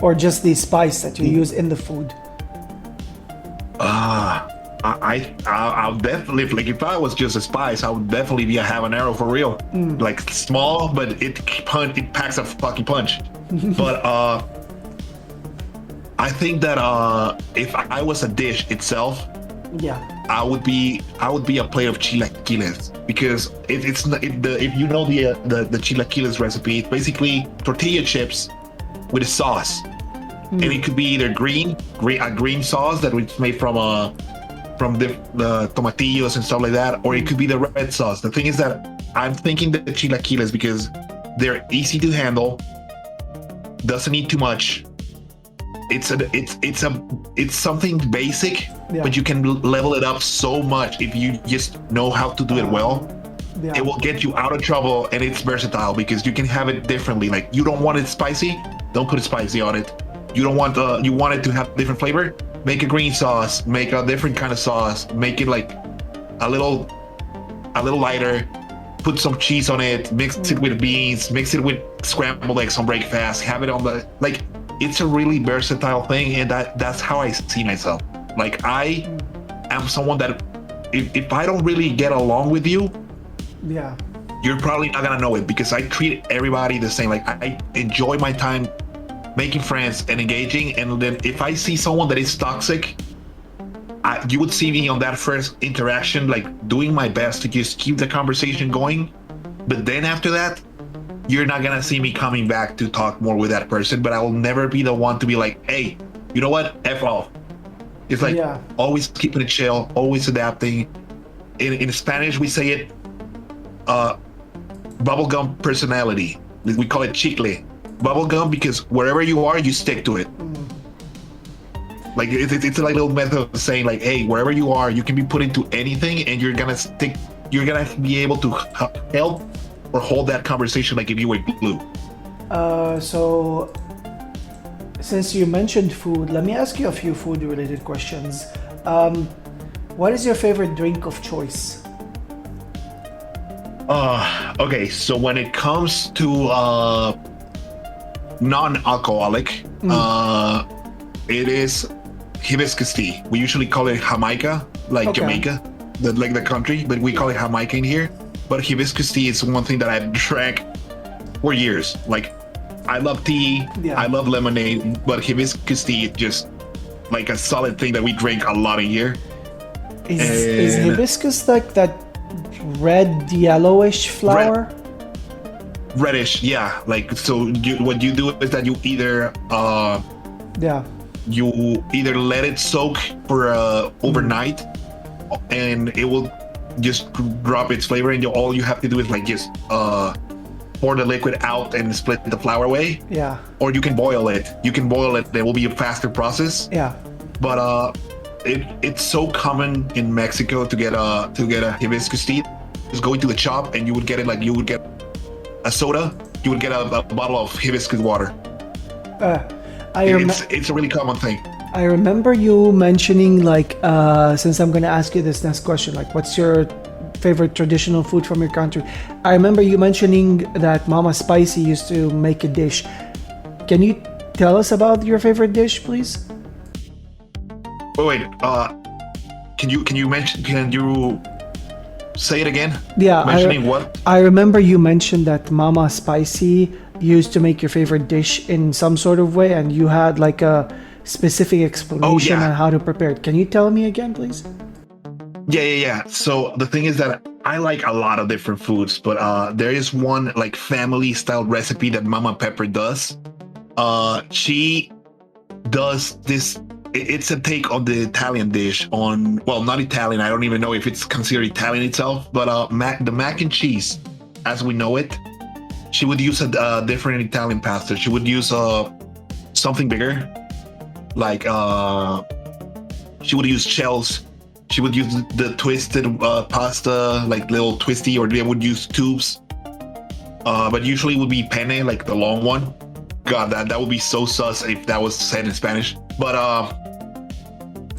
or just the spice that you use in the food? I'll definitely, like, if I was just a spice, I would definitely be a habanero for real. Like, small, but it packs a fucking punch. But I think that if I was a dish itself, yeah, I would be a plate of chilaquiles, because if you know the chilaquiles recipe, it's basically tortilla chips with a sauce, and it could be either a green sauce that was made from the tomatillos and stuff like that, or it could be the red sauce. The thing is that I'm thinking the chilaquiles because they're easy to handle, doesn't need too much. It's something basic, but you can level it up so much if you just know how to do it well. Yeah. It will get you out of trouble, and it's versatile because you can have it differently. Like, you don't want it spicy, don't put it spicy on it. You don't want you want it to have different flavor, make a green sauce, make a different kind of sauce, make it like a little lighter, put some cheese on it, mix it with beans, mix it with scrambled eggs on breakfast, have it on the, like, it's a really versatile thing, and that's how I see myself. Like, I am someone that if I don't really get along with you, yeah, you're probably not gonna know it, because I treat everybody the same. Like, I enjoy my time making friends and engaging, and then if I see someone that is toxic, you would see me on that first interaction, like, doing my best to just keep the conversation going, but then after that, you're not gonna see me coming back to talk more with that person. But I will never be the one to be like, hey, you know what, F off. It's like, always keeping it chill, always adapting. In Spanish, we say it bubblegum personality. We call it chicle. Bubblegum, because wherever you are, you stick to it. Like, it's like a little method of saying, like, hey, wherever you are, you can be put into anything, and you're gonna stick. You're gonna be able to help or hold that conversation like if you were glue. So since you mentioned food, let me ask you a few food related questions. What is your favorite drink of choice? Okay, so when it comes to non-alcoholic, it is hibiscus tea. We usually call it Jamaica, like Jamaica, like the country, but we call it Jamaica in here. But hibiscus tea is one thing that I've drank for years. Like, I love tea, I love lemonade, but hibiscus tea is just like a solid thing that we drink a lot a year. Is hibiscus like that red yellowish flower? Reddish, yeah. Like, so what you do is that you either you either let it soak for overnight, and it will just drop its flavor, and all you have to do is like just pour the liquid out and split the flour away. Yeah. Or you can boil it. It will be a faster process. Yeah. But it's so common in Mexico to get a hibiscus tea. Just go into the shop and you would get it like you would get a soda. You would get a bottle of hibiscus water. It's a really common thing. I remember you mentioning, like, since I'm going to ask you this next question, like, what's your favorite traditional food from your country? I remember you mentioning that Mama Spicy used to make a dish. Can you tell us about your favorite dish, please? Wait. Can you say it again? Yeah. Mentioning what? I remember you mentioned that Mama Spicy used to make your favorite dish in some sort of way, and you had like a specific explanation on how to prepare it. Can you tell me again, please? Yeah. So the thing is that I like a lot of different foods, but there is one like family style recipe that Mama Pepper does. She does this. It's a take on the Italian dish not Italian. I don't even know if it's considered Italian itself, but the mac and cheese, as we know it, she would use a different Italian pasta. She would use something bigger, like she would use shells She would use the twisted pasta, like little twisty, or they would use tubes. But usually it would be penne, like the long one. God, that would be so sus if that was said in Spanish. But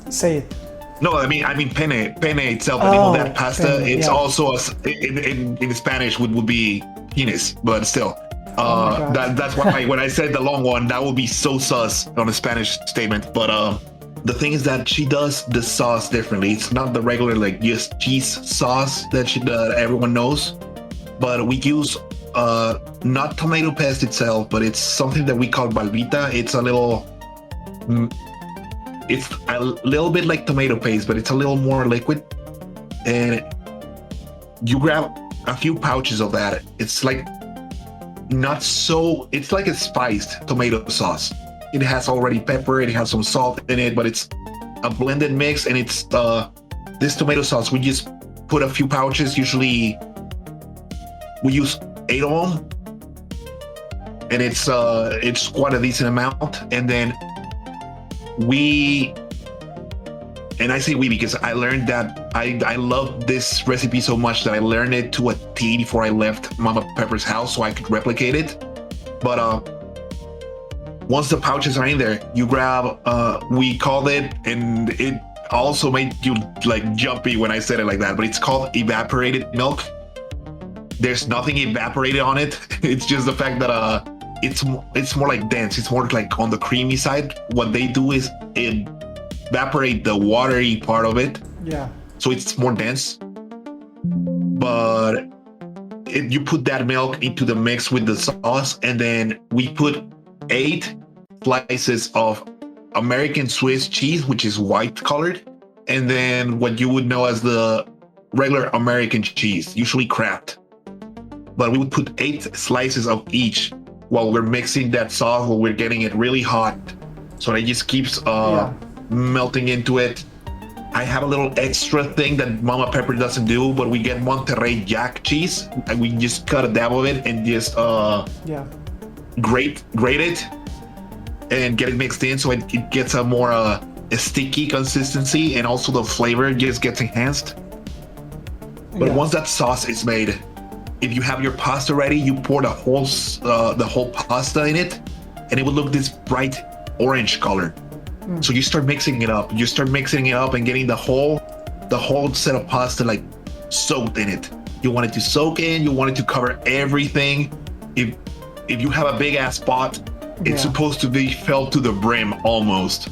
Say it. no, I mean penne itself. The name of that pasta. Penne, It's yeah. also in Spanish would be penis, but still. That's why when I said the long one, that would be so sus on a Spanish statement. But the thing is that she does the sauce differently. It's not the regular like just cheese sauce that everyone knows, but we use not tomato paste itself, but it's something that we call balbita. It's a little bit like tomato paste, but it's a little more liquid. And you grab a few pouches of that. It's like it's like a spiced tomato sauce. It has already pepper, it has some salt in it, but it's a blended mix. And it's this tomato sauce, we just put a few pouches. Usually we use 8 of them, and it's quite a decent amount. And then I say we because I learned that I love this recipe so much that I learned it to a T before I left Mama Pepper's house so I could replicate it. But once the pouches are in there, you grab, we called it, and it also made you like jumpy when I said it like that, but it's called evaporated milk. There's nothing evaporated on it. It's just the fact that it's more like dense. It's more like on the creamy side. What they do is evaporate the watery part of it. Yeah. So it's more dense. But you put that milk into the mix with the sauce, and then we put 8 slices of American Swiss cheese, which is white colored, and then what you would know as the regular American cheese, usually Kraft. But we would put 8 slices of each while we're mixing that sauce, while we're getting it really hot. So it just keeps melting into it. I have a little extra thing that Mama Pepper doesn't do, but we get Monterey Jack cheese, and we just cut a dab of it and just grate it and get it mixed in, so it gets a more a sticky consistency, and also the flavor just gets enhanced. But once that sauce is made, if you have your pasta ready, you pour the whole pasta in it, and it will look this bright orange color. So you start mixing it up. You start mixing it up and getting the whole set of pasta like soaked in it. You want it to soak in. You want it to cover everything. If you have a big ass pot, it's supposed to be filled to the brim almost.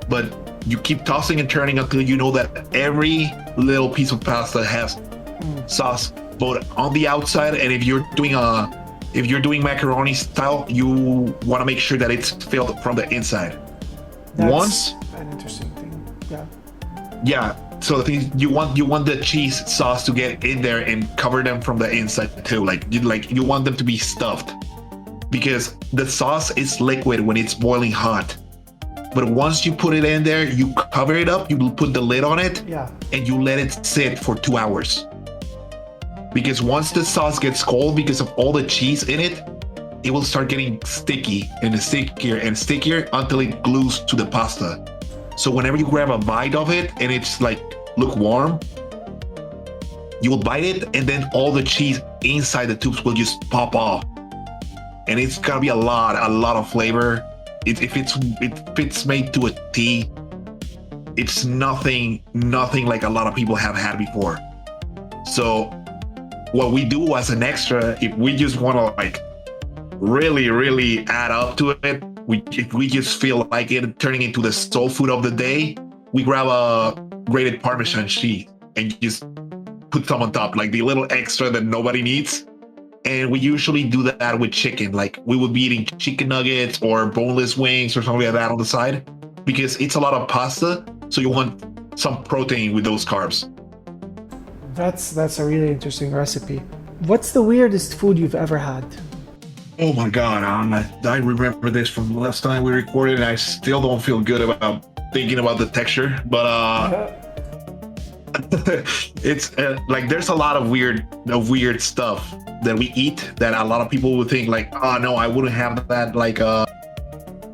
But you keep tossing and turning until you know that every little piece of pasta has sauce both on the outside, and if you're doing macaroni style, you want to make sure that it's filled from the inside. That's an interesting thing. Yeah. So the thing, you want the cheese sauce to get in there and cover them from the inside too. Like you want them to be stuffed, because the sauce is liquid when it's boiling hot. But once you put it in there, you cover it up. You put the lid on it, and you let it sit for 2 hours. Because once the sauce gets cold, because of all the cheese in it, it will start getting sticky and stickier and stickier until it glues to the pasta. So whenever you grab a bite of it and it's like lukewarm, you will bite it, and then all the cheese inside the tubes will just pop off, and it's gonna be a lot of flavor. If it's made to a T, it's nothing like a lot of people have had before. So what we do as an extra, if we just want to like really add up to it, if we just feel like it turning into the soul food of the day, we grab a grated Parmesan cheese and just put some on top, like the little extra that nobody needs. And we usually do that with chicken. Like we would be eating chicken nuggets or boneless wings or something like that on the side, because it's a lot of pasta, so you want some protein with those carbs. That's a really interesting recipe. What's the weirdest food you've ever had? Oh my God, I remember this from the last time we recorded, and I still don't feel good about thinking about the texture. But it's like there's a lot of weird stuff that we eat that a lot of people would think like, oh no, I wouldn't have that. Like,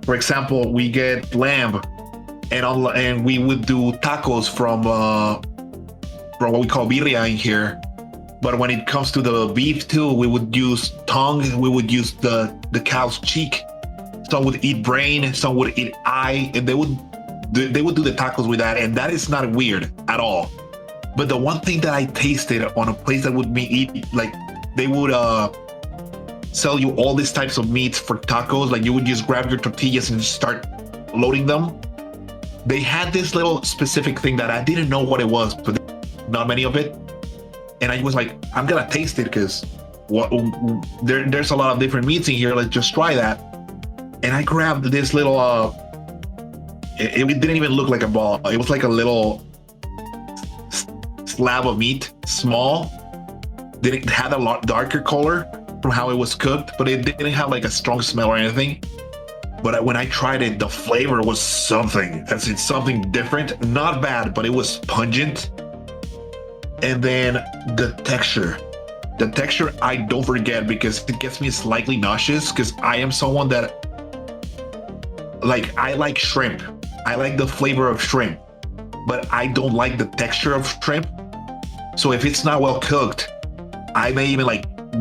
for example, we get lamb and we would do tacos from what we call birria in here. But when it comes to the beef too, we would use tongue. We would use the cow's cheek. Some would eat brain. Some would eat eye, and they would do the tacos with that. And that is not weird at all. But the one thing that I tasted on a place that would be eat, like they would sell you all these types of meats for tacos. Like you would just grab your tortillas and start loading them. They had this little specific thing that I didn't know what it was, but not many of it. And I was like, I'm gonna taste it because there's a lot of different meats in here. Let's just try that. And I grabbed this little it didn't even look like a ball. It was like a little slab of meat, small. Didn't have a lot darker color from how it was cooked, but it didn't have like a strong smell or anything. But when I tried it, the flavor was something. As in something different. Not bad, but it was pungent. And then the texture. The texture I don't forget because it gets me slightly nauseous because I am someone that I like shrimp. I like the flavor of shrimp, but I don't like the texture of shrimp. So if it's not well cooked, I may even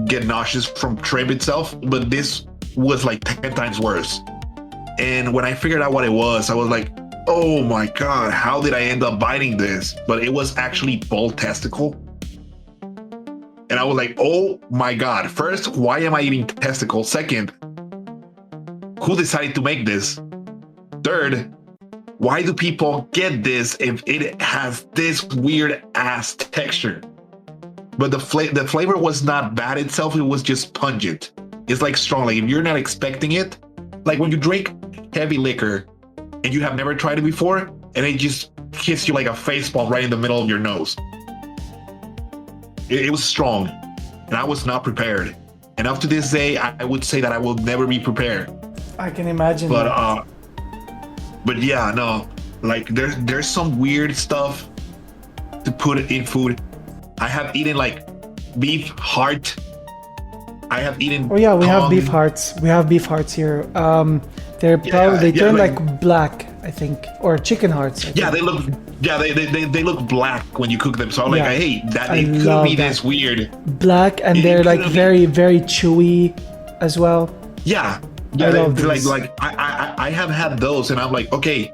get nauseous from shrimp itself, but this was 10 times worse. And when I figured out what it was, I was like, oh my God, how did I end up biting this? But it was actually bull testicle. And I was like, oh my God. First, why am I eating testicle? Second, who decided to make this? Third, why do people get this if it has this weird ass texture? But the flavor was not bad itself. It was just pungent. It's strong. If you're not expecting it, when you drink heavy liquor and you have never tried it before, and it just hits you like a face palm right in the middle of your nose. It was strong, and I was not prepared. And up to this day, I would say that I will never be prepared. I can imagine. But yeah, no, there's some weird stuff to put in food. I have eaten beef heart. I have eaten. Oh yeah, we have beef hearts. We have beef hearts here. They turn black, I think, or chicken hearts. They look black when you cook them. So I'm hey, it could be this weird. Black, and they're very, very chewy as well. Yeah, I have had those, and I'm like, okay,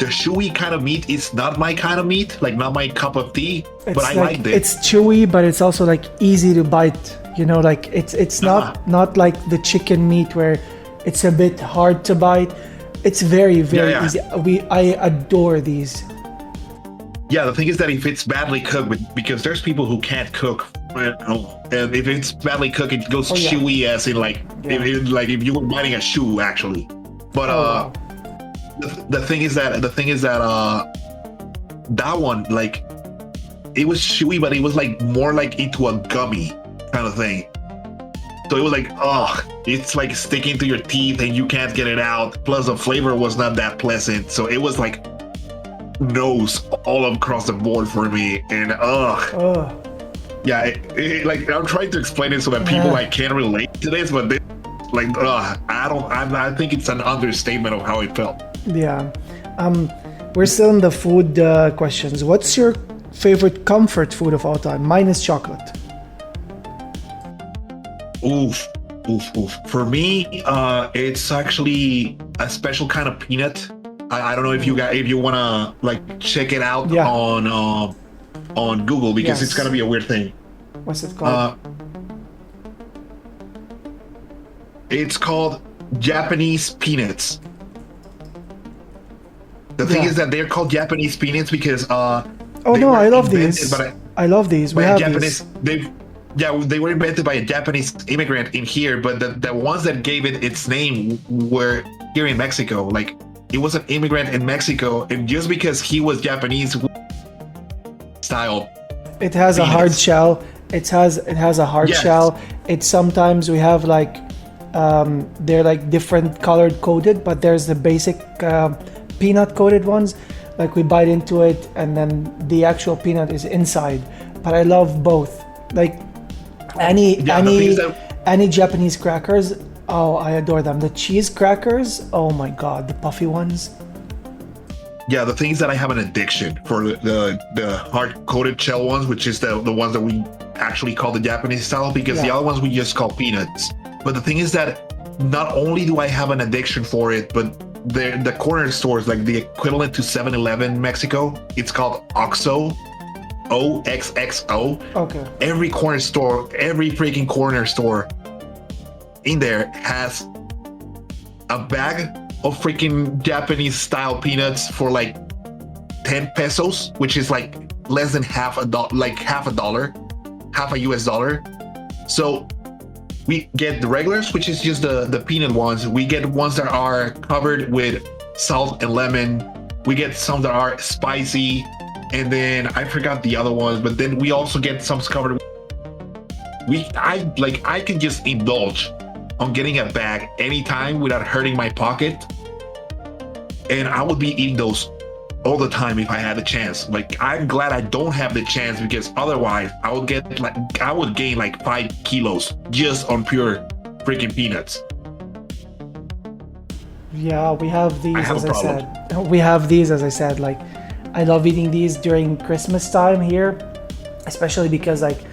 the chewy kind of meat is not my kind of meat, not my cup of tea. But I like it. It's chewy, but it's also easy to bite. It's not like the chicken meat where it's a bit hard to bite. It's very, very easy. I adore these. Yeah, the thing is that if it's badly cooked, because there's people who can't cook, and if it's badly cooked, it goes chewy as in if you were biting a shoe actually. But the thing is that that one it was chewy, but it was more into a gummy kind of thing. So it was it's sticking to your teeth and you can't get it out. Plus the flavor was not that pleasant. So it was nose all across the board for me. And yeah, I'm trying to explain it so that people can't relate to this, but I think it's an understatement of how it felt. Yeah. We're still in the food questions. What's your favorite comfort food of all time? Mine is chocolate. Oof. For me, it's actually a special kind of peanut. I don't know if you wanna check it out on Google because it's gonna be a weird thing. What's it called? It's called Japanese peanuts. The thing is that they're called Japanese peanuts because I love these. I love these. We have Japanese. These. They were invented by a Japanese immigrant in here, but the ones that gave it its name were here in Mexico. It was an immigrant in Mexico, and just because he was Japanese style. It has a hard shell. It has a hard shell. It's sometimes we have they're different colored coated, but there's the basic peanut coated ones. We bite into it and then the actual peanut is inside. But I love both. Any Japanese crackers, I adore them. The cheese crackers, oh my God, the puffy ones. Yeah, the thing is that I have an addiction for the hard coated shell ones, which is the ones that we actually call the Japanese style, because the other ones we just call peanuts. But the thing is that not only do I have an addiction for it, but the corner stores, like the equivalent to 7-Eleven Mexico, it's called OXXO, OXXO. Okay. Every corner store, every freaking corner store in there has a bag of freaking Japanese style peanuts for like 10 pesos, which is like less than half a dollar, half a US dollar. So we get the regulars, which is just the peanut ones. We get ones that are covered with salt and lemon. We get some that are spicy, and then I forgot the other ones, but then we also get some covered. I can just indulge on getting a bag anytime without hurting my pocket. And I would be eating those all the time if I had the chance. Like, I'm glad I don't have the chance, because otherwise I would gain like 5 kilos just on pure freaking peanuts. Yeah, we have these, as I said. We have these, as I said, like, I love eating these during Christmas time here, especially because, like,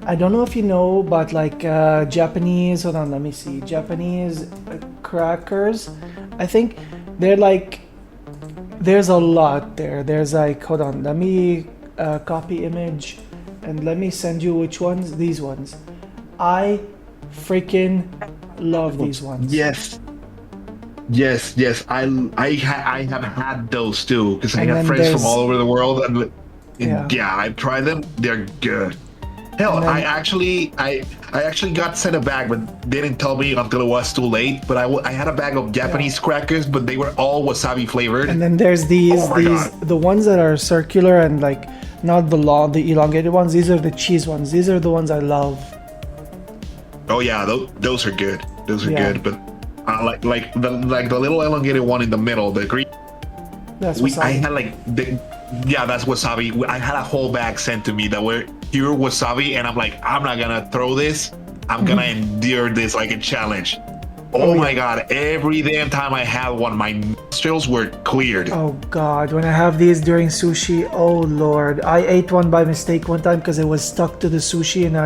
I don't know if you know, but like Japanese, hold on, let me see. Japanese crackers, I think they're like, there's a lot there. There's like, hold on, let me copy image and let me send you which ones. These ones. I freaking love these ones. Yes. I have had those too, because I have friends from all over the world, and yeah, I've tried them. They're good. Hell, I actually got sent a bag, but they didn't tell me until it was too late. But I had a bag of Japanese crackers, but they were all wasabi flavored. And then there's these the ones that are circular and like not the elongated ones. These are the cheese ones. These are the ones I love. Oh yeah, those are good. Those are good. But like the little elongated one in the middle, the green. That's wasabi. I had that's wasabi. I had a whole bag sent to me that were pure wasabi, and I'm like, I'm not gonna throw this. I'm gonna endure this like a challenge. Oh my god! Every damn time I had one, my nostrils were cleared. Oh god! When I have these during sushi, oh lord! I ate one by mistake one time because it was stuck to the sushi, and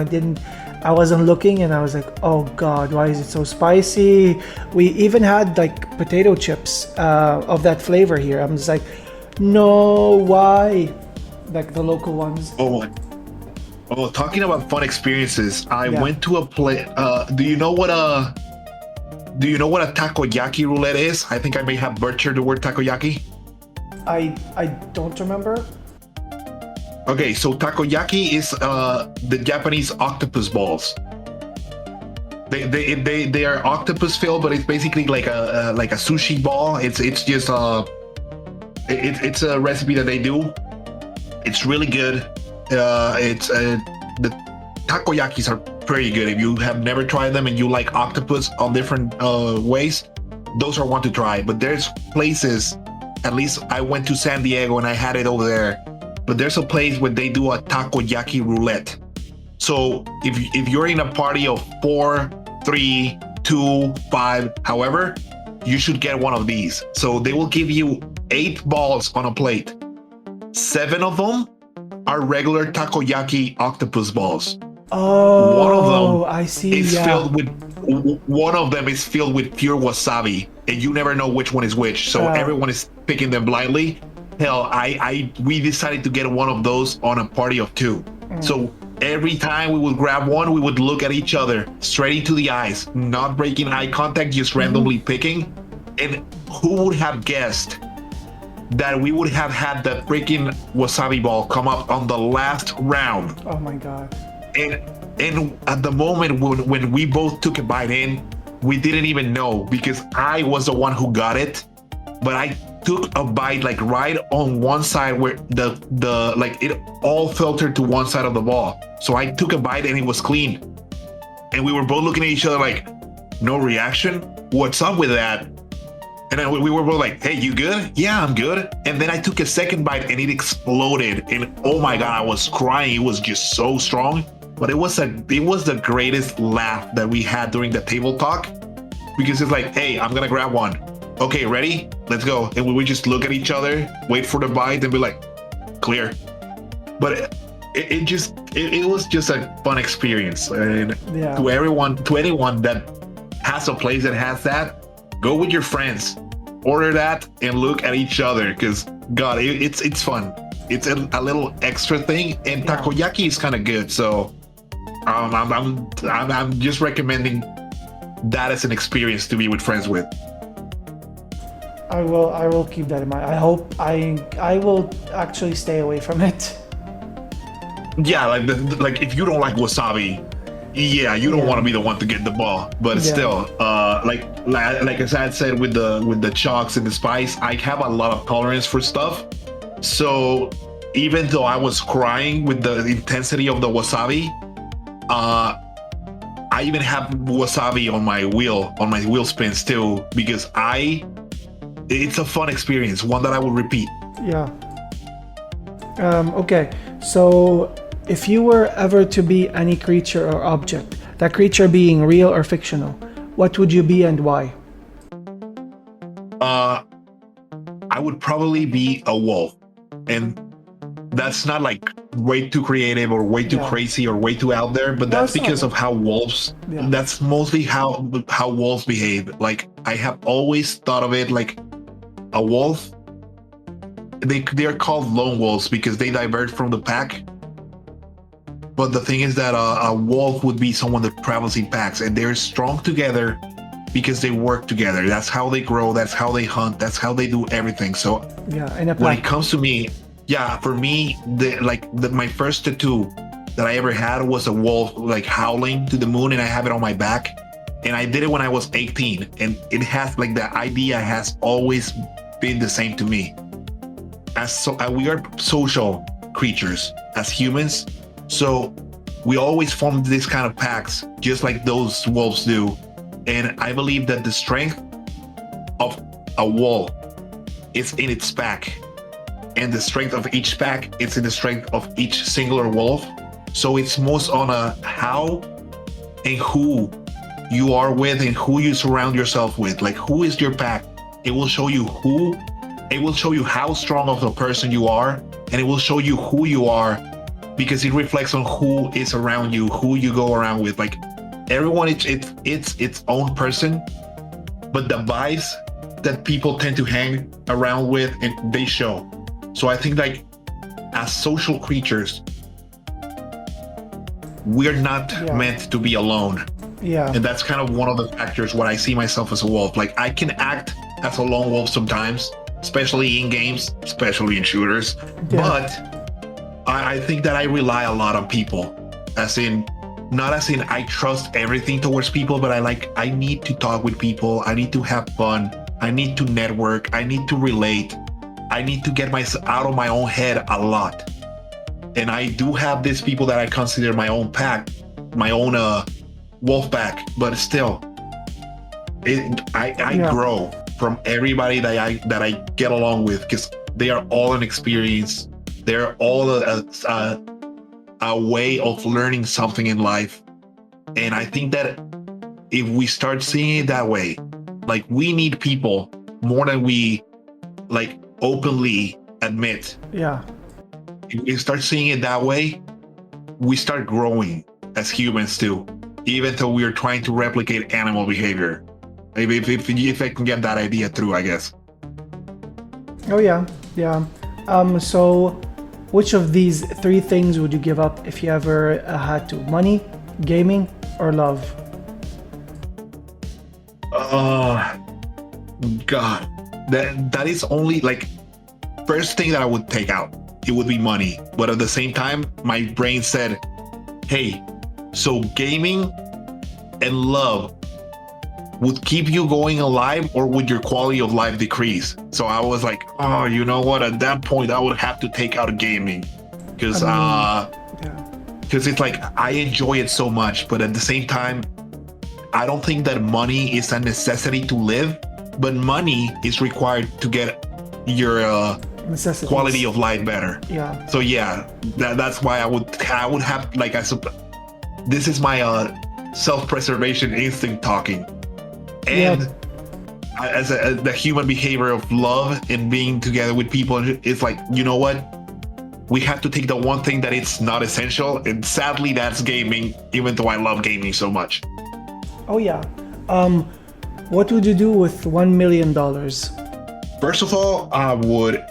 I wasn't looking, and I was like, oh god, why is it so spicy? We even had like potato chips of that flavor here. I'm just like, no, why? Like the local ones. Oh, talking about fun experiences, I went to a place. Do you know what a takoyaki roulette is? I think I may have butchered the word takoyaki. I don't remember. Okay, so takoyaki is the Japanese octopus balls. They are octopus filled, but it's basically like a sushi ball. It's just it's a recipe that they do. It's really good. The takoyakis are pretty good. If you have never tried them and you like octopus on different ways, those are one to try. But there's places, at least I went to San Diego and I had it over there, but there's a place where they do a takoyaki roulette. So if you're in a party of 4, 3, 2, 5, however, you should get one of these. So they will give you 8 balls on a plate. 7 of them are regular takoyaki octopus balls. Oh, one of them I see. Is filled with one of them is filled with pure wasabi, and you never know which one is which. So everyone is picking them blindly. Hell, we decided to get one of those on a party of 2. So every time we would grab one, we would look at each other straight into the eyes, not breaking eye contact, just randomly picking. And who would have guessed that we would have had the freaking wasabi ball come up on the last round? Oh my god. And at the moment when we both took a bite in, we didn't even know, because I was the one who got it, but I took a bite like right on one side where the like it all filtered to one side of the ball. So I took a bite and it was clean. And we were both looking at each other like, no reaction? What's up with that? And then we were both like, hey, you good? Yeah, I'm good. And then I took a second bite and it exploded. And oh my God, I was crying. It was just so strong. But it was the greatest laugh that we had during the table talk, because it's like, hey, I'm gonna grab one. okay, ready? Let's go. And we would just look at each other, wait for the bite, and be like, clear. But it was just a fun experience. And to anyone that has a place that has that, go with your friends, order that, and look at each other. Because God, it's fun. It's a little extra thing, and takoyaki is kind of good. So I'm just recommending that as an experience to be with friends with. I will keep that in mind. I hope I will actually stay away from it. Yeah, like if you don't like wasabi, you don't want to be the one to get the ball. But still, like as I said with the chalks and the spice, I have a lot of tolerance for stuff. So even though I was crying with the intensity of the wasabi, I even have wasabi on my wheel spins too, because it's a fun experience, one that I will repeat. Yeah. Okay, so if you were ever to be any creature or object, that creature being real or fictional, what would you be and why? I would probably be a wolf, and that's not like way too creative or way too crazy or way too out there, but that's because of how wolves. That's mostly how wolves behave. Like I have always thought of it like a wolf. They're called lone wolves because they divert from the pack. But the thing is that a wolf would be someone that travels in packs, and they're strong together because they work together. That's how they grow. That's how they hunt. That's how they do everything. So when it comes to me, for me, my first tattoo that I ever had was a wolf like howling to the moon, and I have it on my back. And I did it when I was 18, and it has like the idea has always been the same to me. We are social creatures as humans, so we always form this kind of packs, just like those wolves do. And I believe that the strength of a wolf is in its pack, and the strength of each pack is in the strength of each singular wolf. So it's most on how and who you are with and who you surround yourself with. Like, who is your pack? It will show you how strong of a person you are, and it will show you who you are, because it reflects on who is around you, who you go around with. Like everyone, it's its own person, but the vibes that people tend to hang around with, and they show. So I think like as social creatures, we're not meant to be alone. Yeah. And that's kind of one of the factors when I see myself as a wolf. Like I can act as a lone wolf sometimes, especially in games, especially in shooters. Yeah. But I think that I rely a lot on people, not as in I trust everything towards people, but I need to talk with people. I need to have fun. I need to network. I need to relate. I need to get myself out of my own head a lot. And I do have these people that I consider my own pack, my own wolf pack, but still, I grow from everybody that I get along with, because they are all an experience. They're all a way of learning something in life. And I think that if we start seeing it that way, like we need people more than we like openly admit. Yeah. If we start seeing it that way, we start growing as humans too, even though we are trying to replicate animal behavior. Maybe if I can get that idea through, I guess. Oh yeah. So which of these three things would you give up if you ever had to? Money, gaming, or love? God, that is only like first thing that I would take out. It would be money, but at the same time, my brain said, "Hey, so gaming and love would keep you going alive, or would your quality of life decrease?" So I was like, "Oh, you know what? At that point, I would have to take out gaming, because it's like I enjoy it so much, but at the same time, I don't think that money is a necessity to live, but money is required to get your quality of life better." Yeah. So that's why I would have like this is my self-preservation instinct talking. And the human behavior of love and being together with people. It's like, you know what? We have to take the one thing that it's not essential, and sadly, that's gaming. Even though I love gaming so much. Oh yeah. What would you do with $1 million? First of all, I would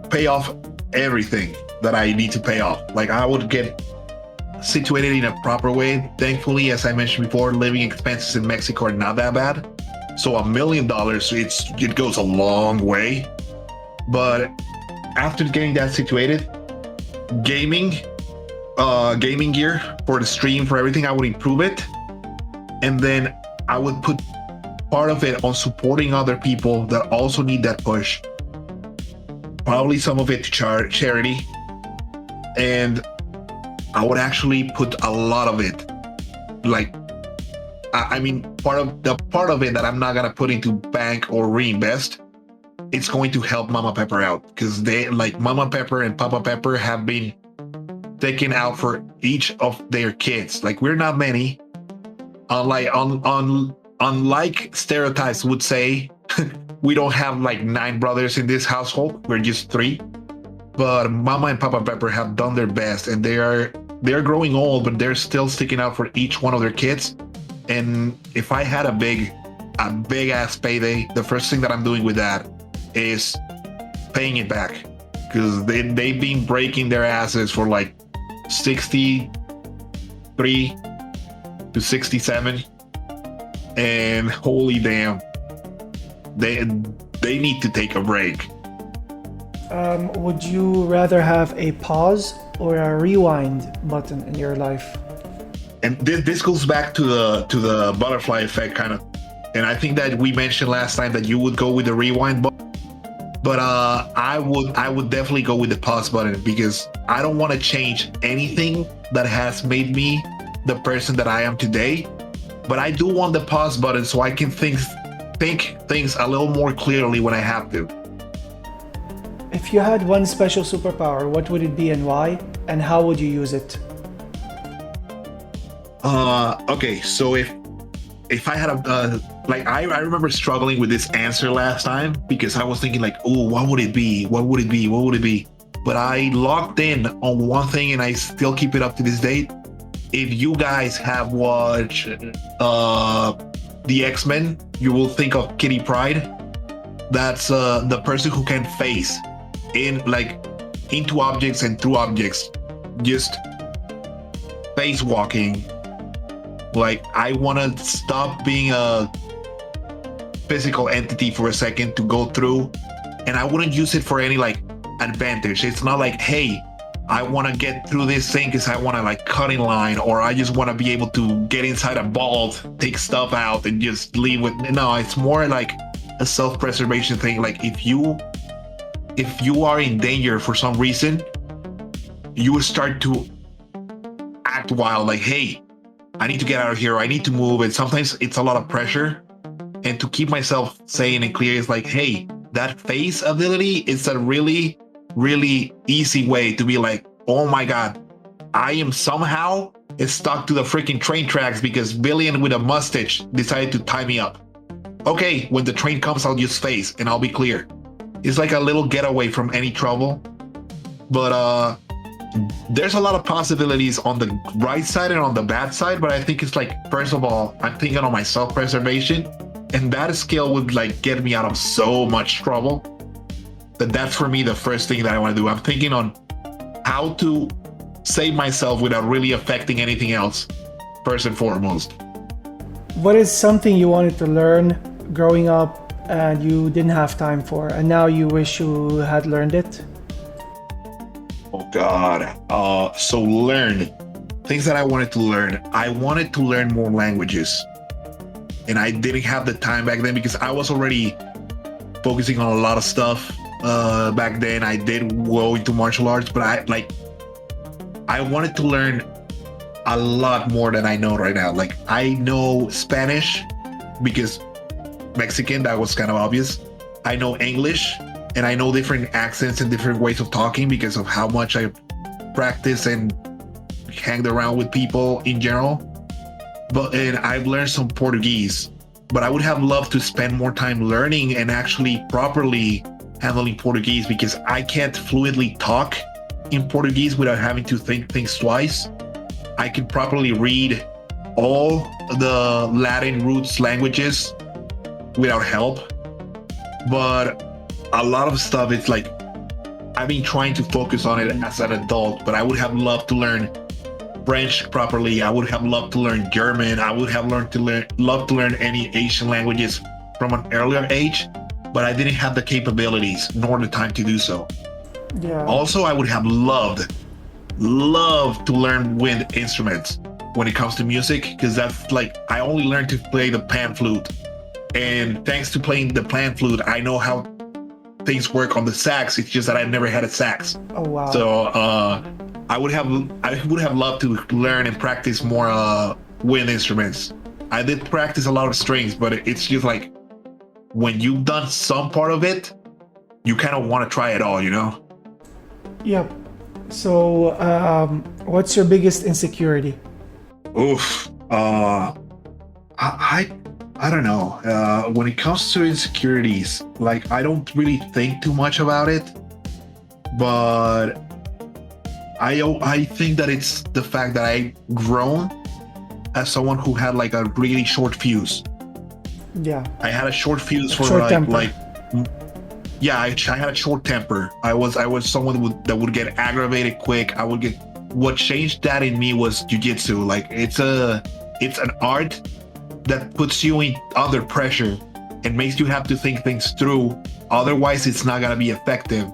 pay off everything that I need to pay off. Like, I would get situated in a proper way. Thankfully, as I mentioned before, living expenses in Mexico are not that bad. So $1 million, it goes a long way. But after getting that situated, gaming gear for the stream, for everything, I would improve it. And then I would put part of it on supporting other people that also need that push. Probably some of it to charity. And I would actually put a lot of it, like, I mean, part of it that I'm not gonna put into bank or reinvest, it's going to help Mama Pepper out, because they, like, Mama Pepper and Papa Pepper have been taken out for each of their kids. Like, we're not many. Unlike stereotypes would say, we don't have like 9 brothers in this household. We're just 3. But Mama and Papa Pepper have done their best, and they're growing old, but they're still sticking out for each one of their kids. And if I had a big ass payday, the first thing that I'm doing with that is paying it back, because they've been breaking their asses for like 63 to 67, and holy damn, they need to take a break. Would you rather have a pause or a rewind button in your life? And this goes back to the butterfly effect, kind of. And I think that we mentioned last time that you would go with the rewind button, but I would definitely go with the pause button, because I don't want to change anything that has made me the person that I am today. But I do want the pause button so I can think things a little more clearly when I have to. If you had one special superpower, what would it be and why? And how would you use it? Okay, so if I had I remember struggling with this answer last time, because I was thinking like, oh, what would it be? What would it be? What would it be? But I locked in on one thing, and I still keep it up to this date. If you guys have watched the X-Men, you will think of Kitty Pryde. That's the person who can face into objects and through objects, just face walking. Like, I want to stop being a physical entity for a second to go through, and I wouldn't use it for any like advantage. It's not like, hey, I want to get through this thing because I want to like cut in line, or I just want to be able to get inside a vault, take stuff out, and just leave with. No, it's more like a self-preservation thing. Like, if you are in danger for some reason, you would start to act wild. Like, hey, I need to get out of here. I need to move. And sometimes it's a lot of pressure. And to keep myself sane and clear is like, hey, that face ability is a really, really easy way to be like, oh my God, I am somehow stuck to the freaking train tracks because Billion with a mustache decided to tie me up. Okay, when the train comes, I'll just face and I'll be clear. It's like a little getaway from any trouble. But there's a lot of possibilities on the right side and on the bad side, but I think it's like, first of all, I'm thinking on my self-preservation, and that skill would like get me out of so much trouble that's for me the first thing that I want to do. I'm thinking on how to save myself without really affecting anything else, first and foremost. What is something you wanted to learn growing up and you didn't have time for, and now you wish you had learned it? Oh God. So learn things that I wanted to learn. I wanted to learn more languages, and I didn't have the time back then because I was already focusing on a lot of stuff back then. I did go into martial arts, but I wanted to learn a lot more than I know right now. Like, I know Spanish because Mexican, that was kind of obvious. I know English, and I know different accents and different ways of talking because of how much I practice and hanged around with people in general. And I've learned some Portuguese, but I would have loved to spend more time learning and actually properly handling Portuguese, because I can't fluidly talk in Portuguese without having to think things twice. I can properly read all the Latin roots languages without help, but a lot of stuff, it's like I've been trying to focus on it as an adult, but I would have loved to learn French properly. I would have loved to learn German. I would have loved to learn any Asian languages from an earlier age, but I didn't have the capabilities nor the time to do so. Yeah. Also, I would have loved to learn wind instruments when it comes to music, because that's like, I only learned to play the pan flute, and thanks to playing the pan flute, I know how things work on the sax. It's just that I've never had a sax. Oh wow. So I would have loved to learn and practice more wind instruments. I did practice a lot of strings, but it's just like when you've done some part of it, you kind of want to try it all, you know? Yep. So what's your biggest insecurity? Oof. I don't know. When it comes to insecurities, like, I don't really think too much about it, but I think that it's the fact that I've grown as someone who had like a really short fuse. Yeah. I had a short fuse for Short temper. I had a short temper. I was someone that would get aggravated quick. What changed that in me was jujitsu. Like, it's an art that puts you in under pressure and makes you have to think things through. Otherwise, it's not gonna be effective.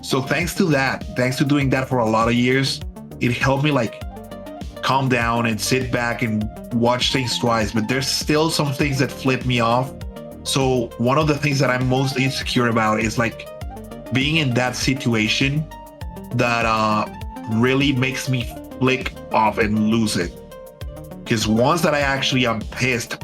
So thanks to doing that for a lot of years, it helped me like calm down and sit back and watch things twice. But there's still some things that flip me off. So one of the things that I'm most insecure about is like being in that situation that really makes me flick off and lose it. Because once that I actually am pissed,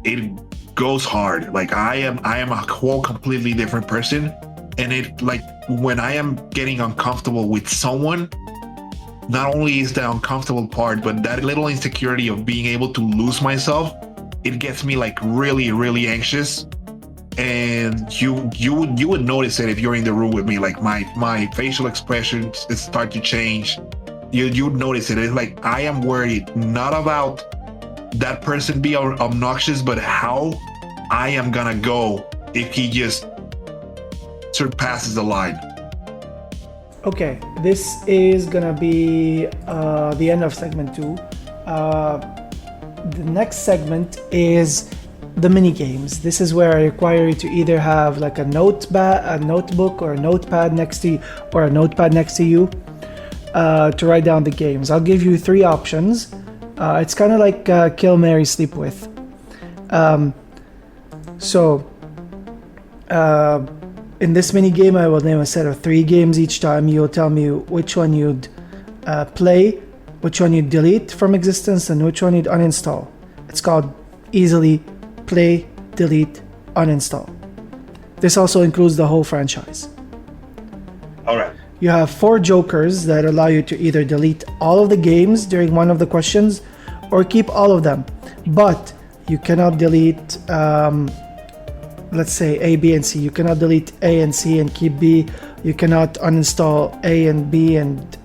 it goes hard. Like, I am a whole completely different person. And it, like, when I am getting uncomfortable with someone, not only is the uncomfortable part, but that little insecurity of being able to lose myself, it gets me like really, really anxious. And you would notice it if you're in the room with me. Like, my facial expressions start to change. You'd notice it. It's like I am worried not about that person being obnoxious, but how I am gonna go if he just surpasses the line. Okay, this is gonna be the end of segment 2. The next segment is the mini games. This is where I require you to either have like a notebook or a notepad next to you, or a notepad next to you, to write down the games. I'll give you 3 options. It's kind of like Kill, Marry, Sleep With. In this mini game, I will name a set of 3 games each time. You'll tell me which one you'd play, which one you'd delete from existence, and which one you'd uninstall. It's called Easily Play, Delete, Uninstall. This also includes the whole franchise. All right. You have 4 jokers that allow you to either delete all of the games during one of the questions or keep all of them. But you cannot delete, let's say A, B, and C. You cannot delete A and C and keep B. You cannot uninstall A and B and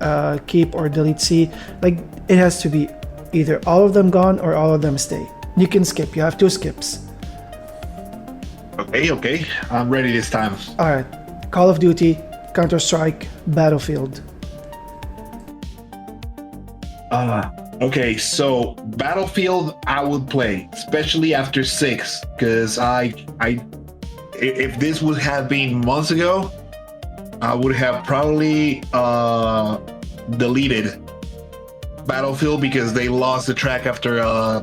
keep or delete C. Like, it has to be either all of them gone or all of them stay. You can skip. You have 2 skips. Okay. I'm ready this time. All right. Call of Duty, Counter-Strike, Battlefield. Okay, so Battlefield I would play, especially after 6, because if this would have been months ago, I would have probably deleted Battlefield because they lost the track after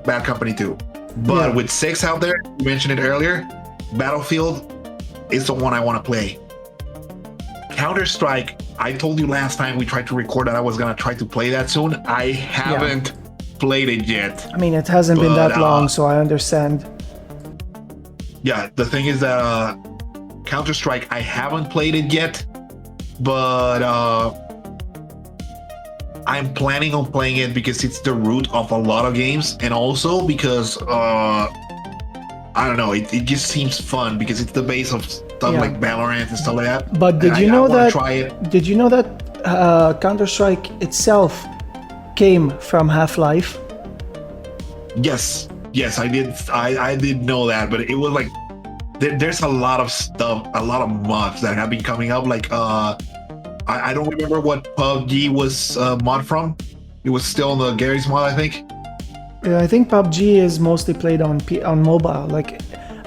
Bad Company 2. But with 6 out there, you mentioned it earlier, Battlefield is the one I want to play. Counter-Strike, I told you last time we tried to record that I was going to try to play that soon. I haven't played it yet. I mean, it hasn't been that long, so I understand. Yeah, the thing is that Counter-Strike, I haven't played it yet, but I'm planning on playing it because it's the root of a lot of games, and also because I don't know. It just seems fun because it's the base of stuff Yeah. like Valorant and stuff like that. But did And you I know wanna that? try it. Did you know that Counter-Strike itself came from Half-Life? Yes, yes, I did. I did know that, but it was like there's a lot of stuff, a lot of mods that have been coming up. Like I don't remember what PUBG was mod from. It was still in the Gary's mod, I think. Yeah, I think PUBG is mostly played on mobile. Like,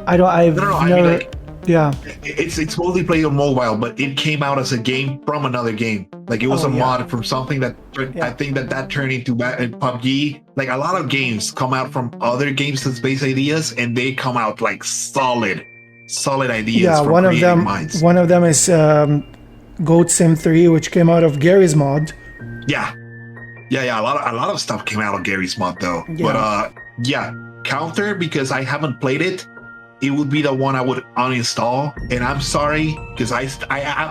I've No, I never. mean, like, Yeah. it's mostly played on mobile, but it came out as a game from another game. Like it was a Yeah. mod from something that I think that turned into PUBG. Like a lot of games come out from other games that's base ideas, and they come out like solid ideas Yeah, from creative minds. one of them is Goat Sim 3, which came out of Gary's mod. Yeah, yeah. A lot of stuff came out of Gary's mod though. Yeah. But yeah, Counter, because I haven't played it. It would be the one I would uninstall, and I'm sorry because I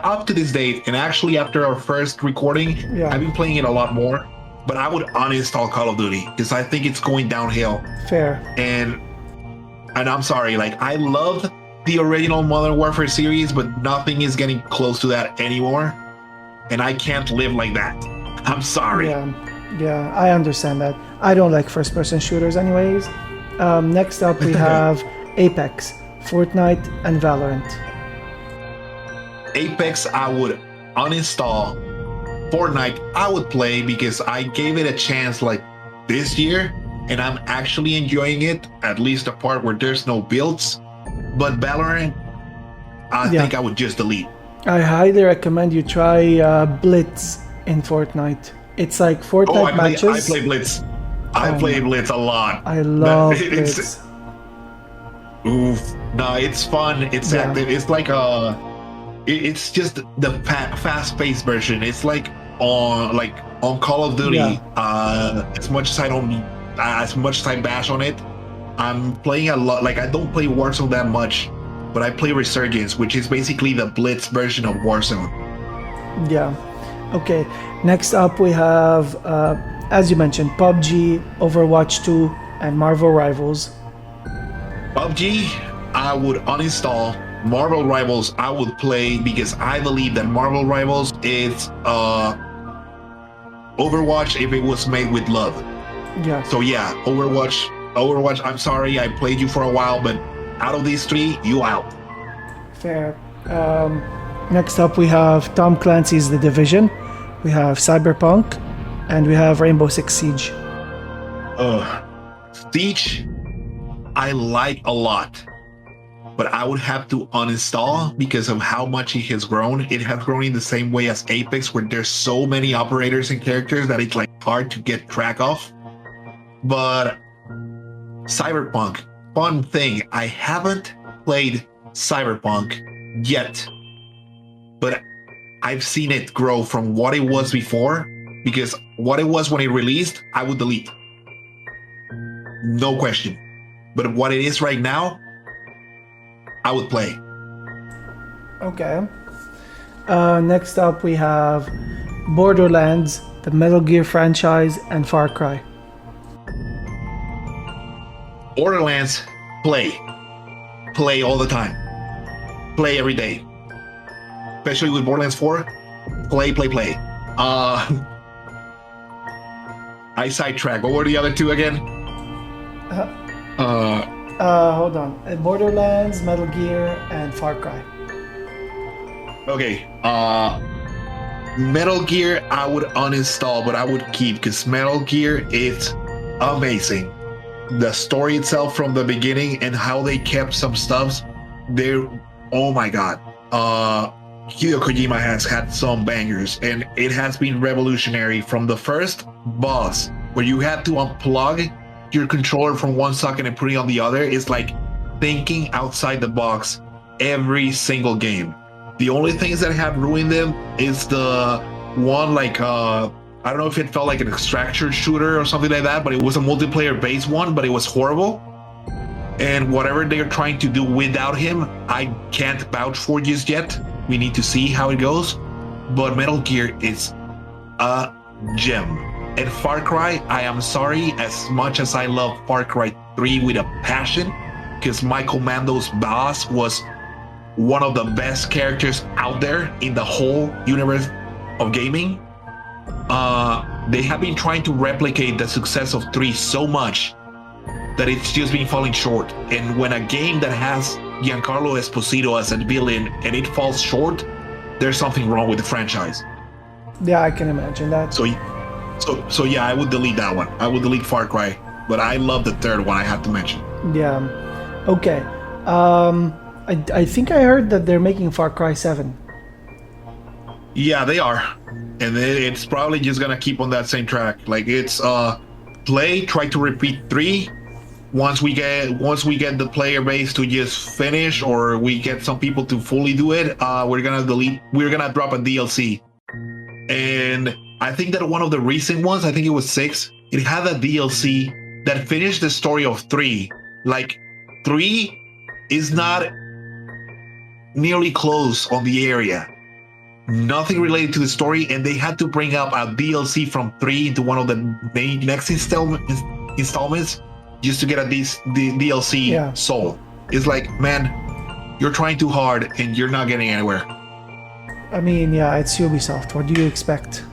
up to this date, and actually after our first recording, Yeah. I've been playing it a lot more. But I would uninstall Call of Duty because I think it's going downhill. Fair. And I'm sorry, like I love the original Modern Warfare series, but nothing is getting close to that anymore, and I can't live like that. I'm sorry. Yeah, I understand that. I don't like first-person shooters, anyways. Next up, we have Apex, Fortnite, and Valorant. Apex, I would uninstall. Fortnite, I would play because I gave it a chance like this year, and I'm actually enjoying it, at least the part where there's no builds. But Valorant, I think I would just delete. I highly recommend you try Blitz in Fortnite. It's like Fortnite matches. I play Blitz. I play Blitz a lot. I love Blitz. Oof. No, it's fun. It's active. It's like it's just the fast-paced version. It's like on Call of Duty. As much as I bash on it, I'm playing a lot. Like I don't play Warzone that much, but I play Resurgence, which is basically the Blitz version of Warzone. Yeah. Okay. Next up, we have, as you mentioned, PUBG, Overwatch 2, and Marvel Rivals. PUBG, I would uninstall. Marvel Rivals, I would play because I believe that Marvel Rivals is Overwatch if it was made with love. Yeah. So yeah, Overwatch. I'm sorry, I played you for a while, but out of these three, you out. Fair. Next up, we have Tom Clancy's The Division. We have Cyberpunk, and we have Rainbow Six Siege. Siege, I like a lot, but I would have to uninstall because of how much it has grown. It has grown in the same way as Apex, where there's so many operators and characters that it's like hard to get track of. But Cyberpunk, fun thing, I haven't played Cyberpunk yet, but I've seen it grow from what it was before, because what it was when it released, I would delete. No question. But what it is right now, I would play. Okay. Next up, we have Borderlands, the Metal Gear franchise, and Far Cry. Borderlands, play all the time, play every day, especially with Borderlands 4. Play. I sidetrack. What were the other two again? Hold on. Borderlands, Metal Gear, and Far Cry. Okay. Metal Gear, I would uninstall, but I would keep because Metal Gear is amazing. The story itself from the beginning and how they kept some stuff, oh my god. Hideo Kojima has had some bangers, and it has been revolutionary from the first boss where you had to unplug your controller from one socket and put it on the other. It's like thinking outside the box every single game. The only things that have ruined them is the one like I don't know if it felt like an extraction shooter or something like that, but it was a multiplayer based one, but it was horrible. And whatever they're trying to do without him, I can't vouch for just yet. We need to see how it goes. But Metal Gear is a gem. And Far Cry, I am sorry, as much as I love Far Cry 3 with a passion, because Michael Mando's boss was one of the best characters out there in the whole universe of gaming. They have been trying to replicate the success of 3 so much that it's just been falling short. And when a game that has Giancarlo Esposito as a villain and it falls short, there's something wrong with the franchise. Yeah, I can imagine that. So yeah, I would delete that one. I would delete Far Cry, but I love the third one. I have to mention. Yeah. Okay. I think I heard that they're making Far Cry 7. Yeah, they are, and it's probably just gonna keep on that same track. Like it's try to repeat 3. Once we get the player base to just finish, or we get some people to fully do it, we're gonna drop a DLC. And I think that one of the recent ones, I think it was 6, it had a DLC that finished the story of 3. Like 3 is not nearly close on the area. Nothing related to the story, and they had to bring up a DLC from 3 into one of the next installments just to get the DLC sold. It's like, man, you're trying too hard and you're not getting anywhere. I mean, yeah, it's Ubisoft. What do you expect?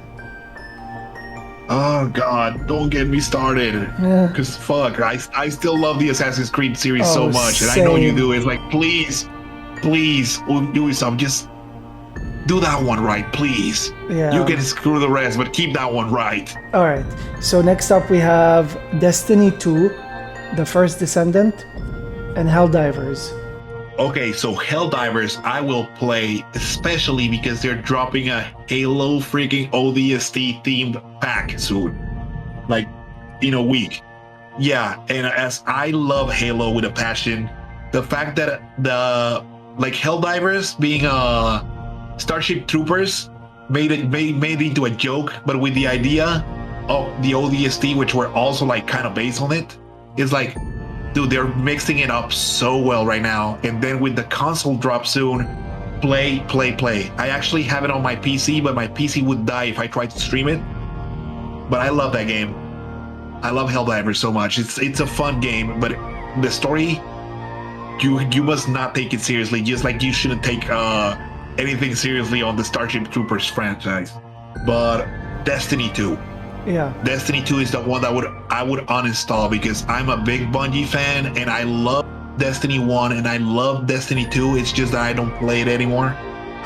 Oh God, don't get me started. Because fuck, I still love the Assassin's Creed series so much, and I know you do. It's like, please, Ubisoft, just do that one right, please. Yeah. You can screw the rest, but keep that one right. All right. So next up we have Destiny 2, The First Descendant, and Helldivers. Okay, so Helldivers I will play, especially because they're dropping a Halo freaking ODST themed pack soon. Like, in a week. Yeah, and as I love Halo with a passion, the fact that Helldivers being Starship Troopers made it into a joke, but with the idea of the ODST, which were also like kind of based on it, is like, dude, they're mixing it up so well right now. And then with the console drop soon, play. I actually have it on my PC, but my PC would die if I tried to stream it. But I love that game. I love Helldivers so much. It's a fun game, but the story, you must not take it seriously. Just like you shouldn't take anything seriously on the Starship Troopers franchise. But Destiny 2. Yeah. Destiny 2 is the one that I would uninstall, because I'm a big Bungie fan and I love Destiny 1 and I love Destiny 2. It's just that I don't play it anymore.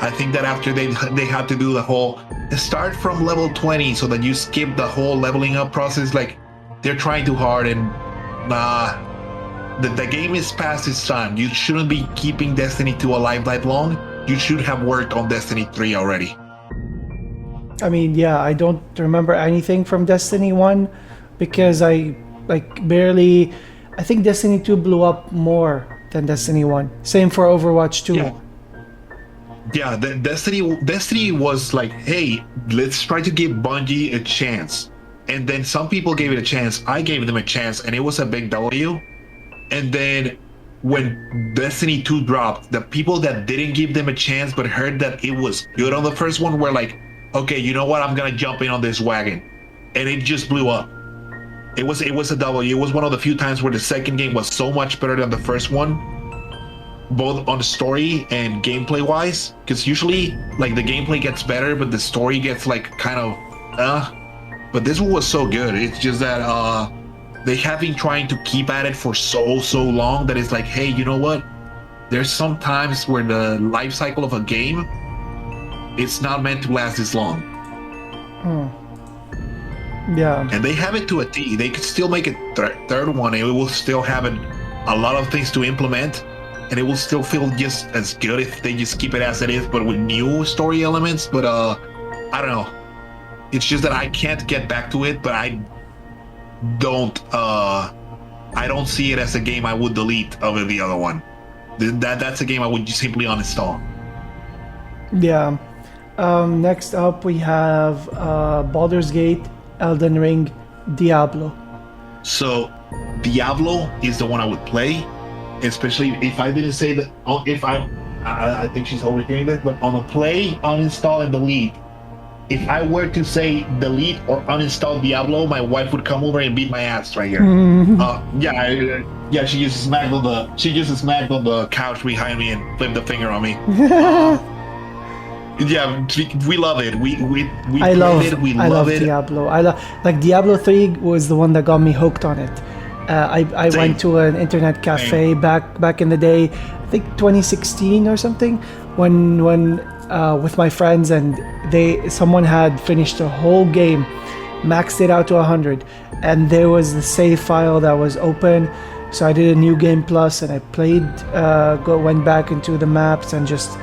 I think that after they have to do the whole start from level 20 so that you skip the whole leveling up process, like they're trying too hard, and the game is past its time. You shouldn't be keeping Destiny 2 alive that long. You should have worked on Destiny 3 already. I mean, yeah, I don't remember anything from Destiny 1 because I barely. I think Destiny 2 blew up more than Destiny 1. Same for Overwatch 2. Yeah, Destiny was like, hey, let's try to give Bungie a chance. And then some people gave it a chance. I gave them a chance, and it was a big W. And then when Destiny 2 dropped, the people that didn't give them a chance but heard that it was good on the first one were like, okay, you know what? I'm gonna jump in on this wagon, and it just blew up. It was a W. It was one of the few times where the second game was so much better than the first one, both on the story and gameplay wise. Because usually, like, the gameplay gets better, but the story gets like kind of, But this one was so good. It's just that they have been trying to keep at it for so long that it's like, hey, you know what? There's some times where the life cycle of a game, it's not meant to last this long. Yeah. And they have it to a T. They could still make a third one, and it will still have a lot of things to implement, and it will still feel just as good if they just keep it as it is, but with new story elements. But I don't know. It's just that I can't get back to it, but I don't see it as a game I would delete over the other one. That's a game I would just simply uninstall. Yeah. Next up we have Baldur's Gate, Elden Ring, Diablo. So Diablo is the one I would play, especially if I didn't say that. I think she's overhearing this, but on a play, uninstall, and delete, if I were to say delete or uninstall Diablo, my wife would come over and beat my ass right here. Yeah, she just smacked on the couch behind me and flipped the finger on me. Yeah, we love it. I love it. Diablo. I love like Diablo 3 was the one that got me hooked on it. I went to an internet cafe back in the day, I think 2016 or something, when with my friends, and someone had finished the whole game, maxed it out to 100, and there was the save file that was open. So I did a new game plus, and I played, went back into the maps and just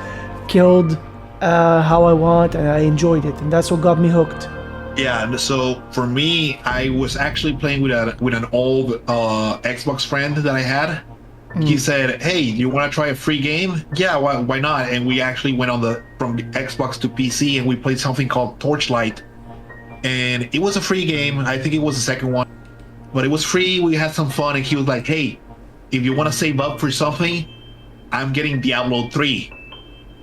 killed how I want, and I enjoyed it, and that's what got me hooked. Yeah, and so for me, I was actually playing with an old Xbox friend that I had. He said, "Hey, you want to try a free game?" Yeah, why not? And we actually went from the Xbox to PC, and we played something called Torchlight, and it was a free game. I think it was the second one, but it was free. We had some fun, and he was like, "Hey, if you want to save up for something, I'm getting Diablo 3."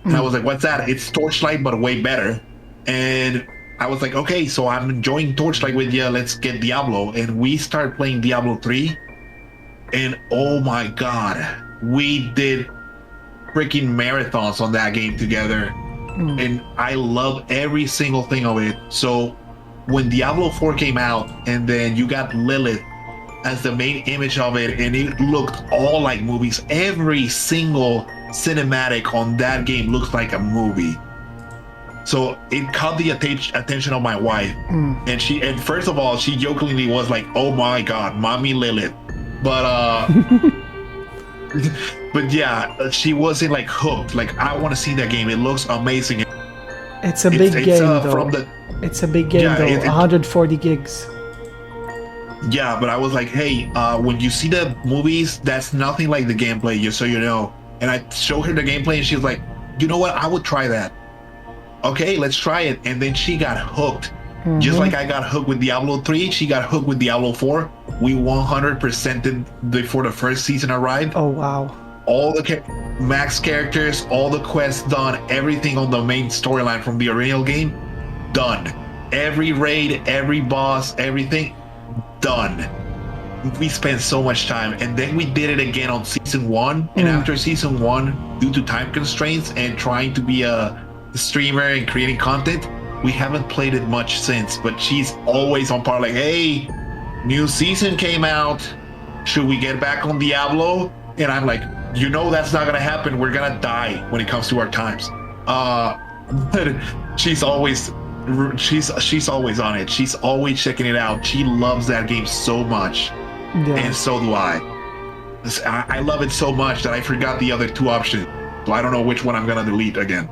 And I was like, "What's that?" "It's Torchlight, but way better." And I was like, "Okay, so I'm enjoying Torchlight with you. Let's get Diablo." And we started playing Diablo 3. And oh my God, we did freaking marathons on that game together. And I love every single thing of it. So when Diablo 4 came out, and then you got Lilith as the main image of it, and it looked all like movies. Every single cinematic on that game looks like a movie. So it caught the attention of my wife, and first of all, she jokingly was like, "Oh my God, mommy Lilith," but but yeah, she wasn't like hooked. Like, I want to see that game. It looks amazing. It's a big game, though. It's a big game, though. 140 gigs. Yeah, but I was like, "Hey, when you see the movies, that's nothing like the gameplay, just so you know." And I showed her the gameplay, and she was like, "You know what? I would try that." Okay, let's try it. And then she got hooked. Just like I got hooked with Diablo 3, she got hooked with Diablo 4. We 100%ed before the first season arrived. Oh, wow. All the max characters, all the quests done, everything on the main storyline from the original game, done. Every raid, every boss, everything, done. We spent so much time. And then we did it again on season 1. And after season 1, due to time constraints and trying to be a streamer and creating content, we haven't played it much since. But she's always on par, like, "Hey, new season came out, should we get back on Diablo?" And I'm like, "You know that's not gonna happen. We're gonna die when it comes to our times." But she's always on it. She's always checking it out. She loves that game so much. And so do I. I love it so much that I forgot the other two options, so I don't know which one I'm gonna delete again.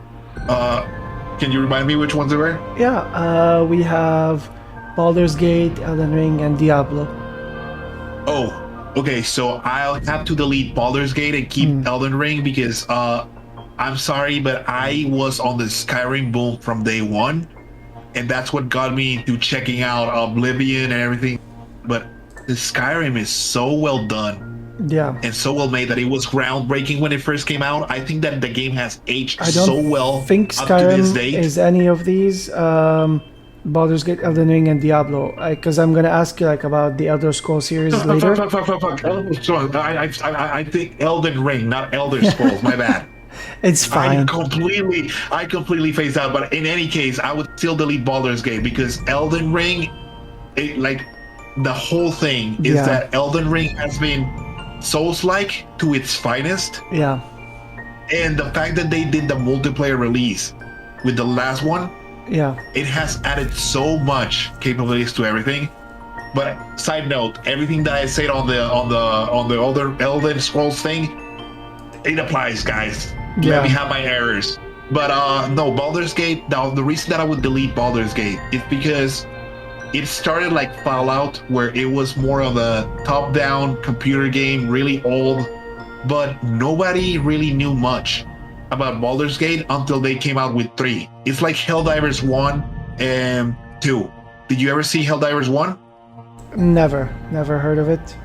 Can you remind me which ones there were? Yeah, we have Baldur's Gate, Elden Ring, and Diablo. Oh, okay. So I'll have to delete Baldur's Gate and keep Elden Ring, because I'm sorry, but I was on the Skyrim boom from day one, and that's what got me into checking out Oblivion and everything. But the Skyrim is so well done. Yeah. And so well made that it was groundbreaking when it first came out. I think that the game has aged I don't so well think up to this Skyrim date. is any of these. Baldur's Gate, Elden Ring, and Diablo. Because I'm gonna ask you like about the Elder Scrolls series later. I think Elden Ring, not Elder Scrolls. My bad. It's fine. I completely phased out. But in any case, I would still delete Baldur's Gate, because Elden Ring, the whole thing is that Elden Ring has been Souls-like to its finest. Yeah. And the fact that they did the multiplayer release with the last one, it has added so much capabilities to everything. But side note, everything that I said on the older Elden Scrolls thing, it applies, guys. Let me have my errors. But no, Baldur's Gate. Now, the reason that I would delete Baldur's Gate is because it started like Fallout, where it was more of a top-down computer game, really old, but nobody really knew much about Baldur's Gate until they came out with 3. It's like Helldivers 1 and 2. Did you ever see Helldivers 1? Never heard of it.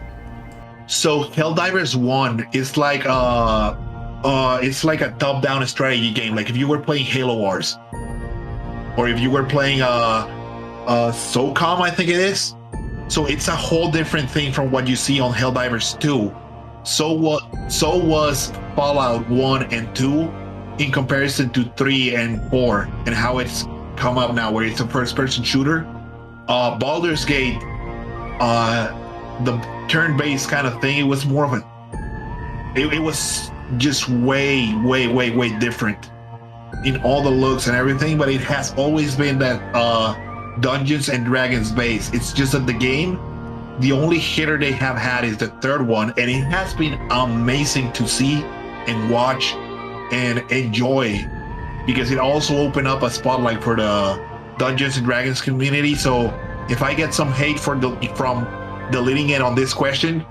So Helldivers 1 is like it's like a top-down strategy game, like if you were playing Halo Wars. or if you were playing SOCOM, I think it is. So it's a whole different thing from what you see on Helldivers 2. So was Fallout 1 and 2 in comparison to 3 and 4, and how it's come up now where it's a first-person shooter. Baldur's Gate, the turn-based kind of thing, it was more of a... It was just way different in all the looks and everything, but it has always been that Dungeons and Dragons base. It's just that the game, the only hitter they have had is the third one, and it has been amazing to see and watch and enjoy, because it also opened up a spotlight for the Dungeons and Dragons community. So if I get some hate from deleting it on this question,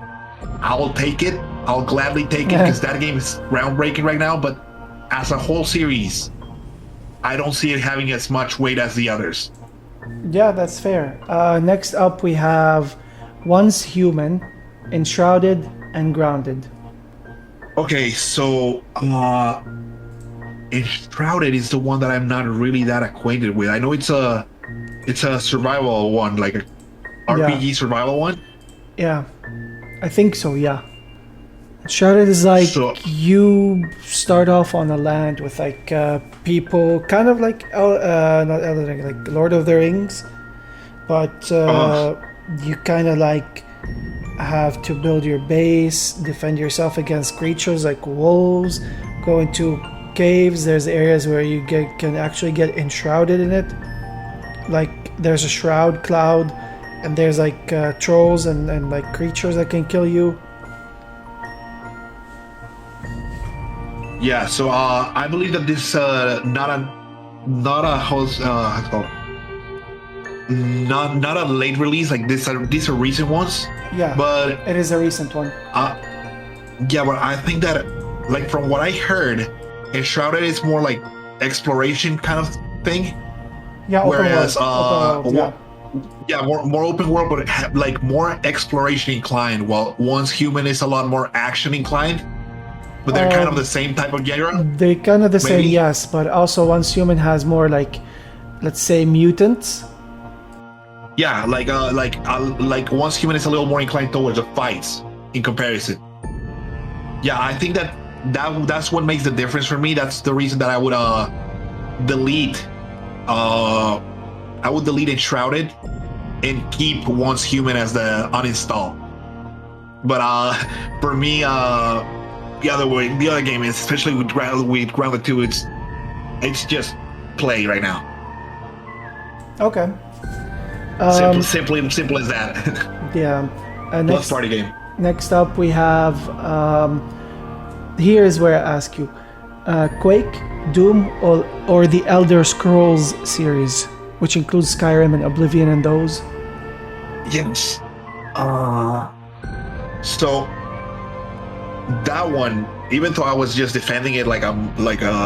I'll take it. I'll gladly take it, because that game is groundbreaking right now. But as a whole series, I don't see it having as much weight as the others. Yeah, that's fair. Next up, we have Once Human, Enshrouded, and Grounded. Okay, so Enshrouded is the one that I'm not really that acquainted with. I know it's a survival one, like a RPG survival one. Yeah, I think so. Yeah. Enshrouded is like, you start off on a land with like people, kind of like not Elden Ring, like Lord of the Rings, but you kind of like have to build your base, defend yourself against creatures like wolves, go into caves. There's areas where you can actually get enshrouded in it, like there's a shroud cloud, and there's like trolls and like creatures that can kill you. Yeah, so I believe that this not a host not a late release, like these are recent ones. Yeah, but it is a recent one. Yeah, but I think that, like, from what I heard, Enshrouded is more like exploration kind of thing. Yeah, whereas open world, yeah, more open world, but like more exploration inclined, while Once Human is a lot more action inclined. But they're kind of the same type of genre? They're kind of the same, yes. But also Once Human has more, like, let's say, mutants. Yeah, like Once Human is a little more inclined towards the fights in comparison. Yeah, I think that's what makes the difference for me. That's the reason that I would delete Enshrouded and keep Once Human as the uninstall. But for me, the other game is, especially with Grounded 2, it's just play right now. Okay. Simple as that. Yeah. Plus party game. Next up, we have. Here is where I ask you: Quake, Doom, or the Elder Scrolls series, which includes Skyrim and Oblivion and those. Yes. So that one, even though I was just defending it like a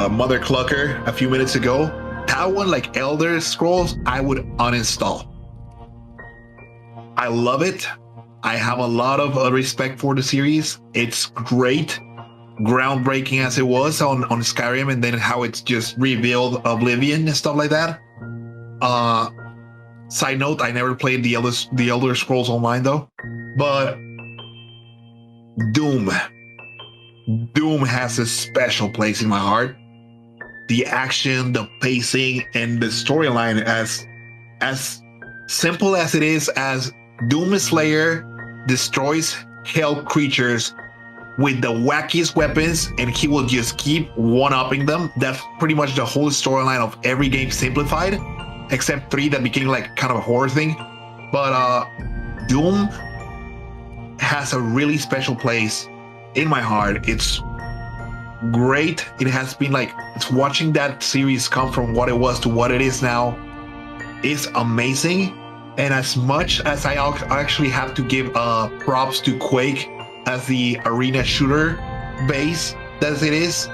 mother clucker a few minutes ago, that one, like Elder Scrolls, I would uninstall. I love it. I have a lot of respect for the series. It's great, groundbreaking as it was on Skyrim, and then how it's just revealed Oblivion and stuff like that. Side note, I never played the Elder Scrolls Online though, but Doom has a special place in my heart. The action, the pacing, and the storyline, as simple as it is, as Doom Slayer destroys hell creatures with the wackiest weapons, and he will just keep one-upping them. That's pretty much the whole storyline of every game simplified, except 3 that became like kind of a horror thing. But Doom has a really special place in my heart. It's great. It has been like, it's watching that series come from what it was to what it is now is amazing. And as much as I actually have to give props to Quake as the arena shooter base as it is,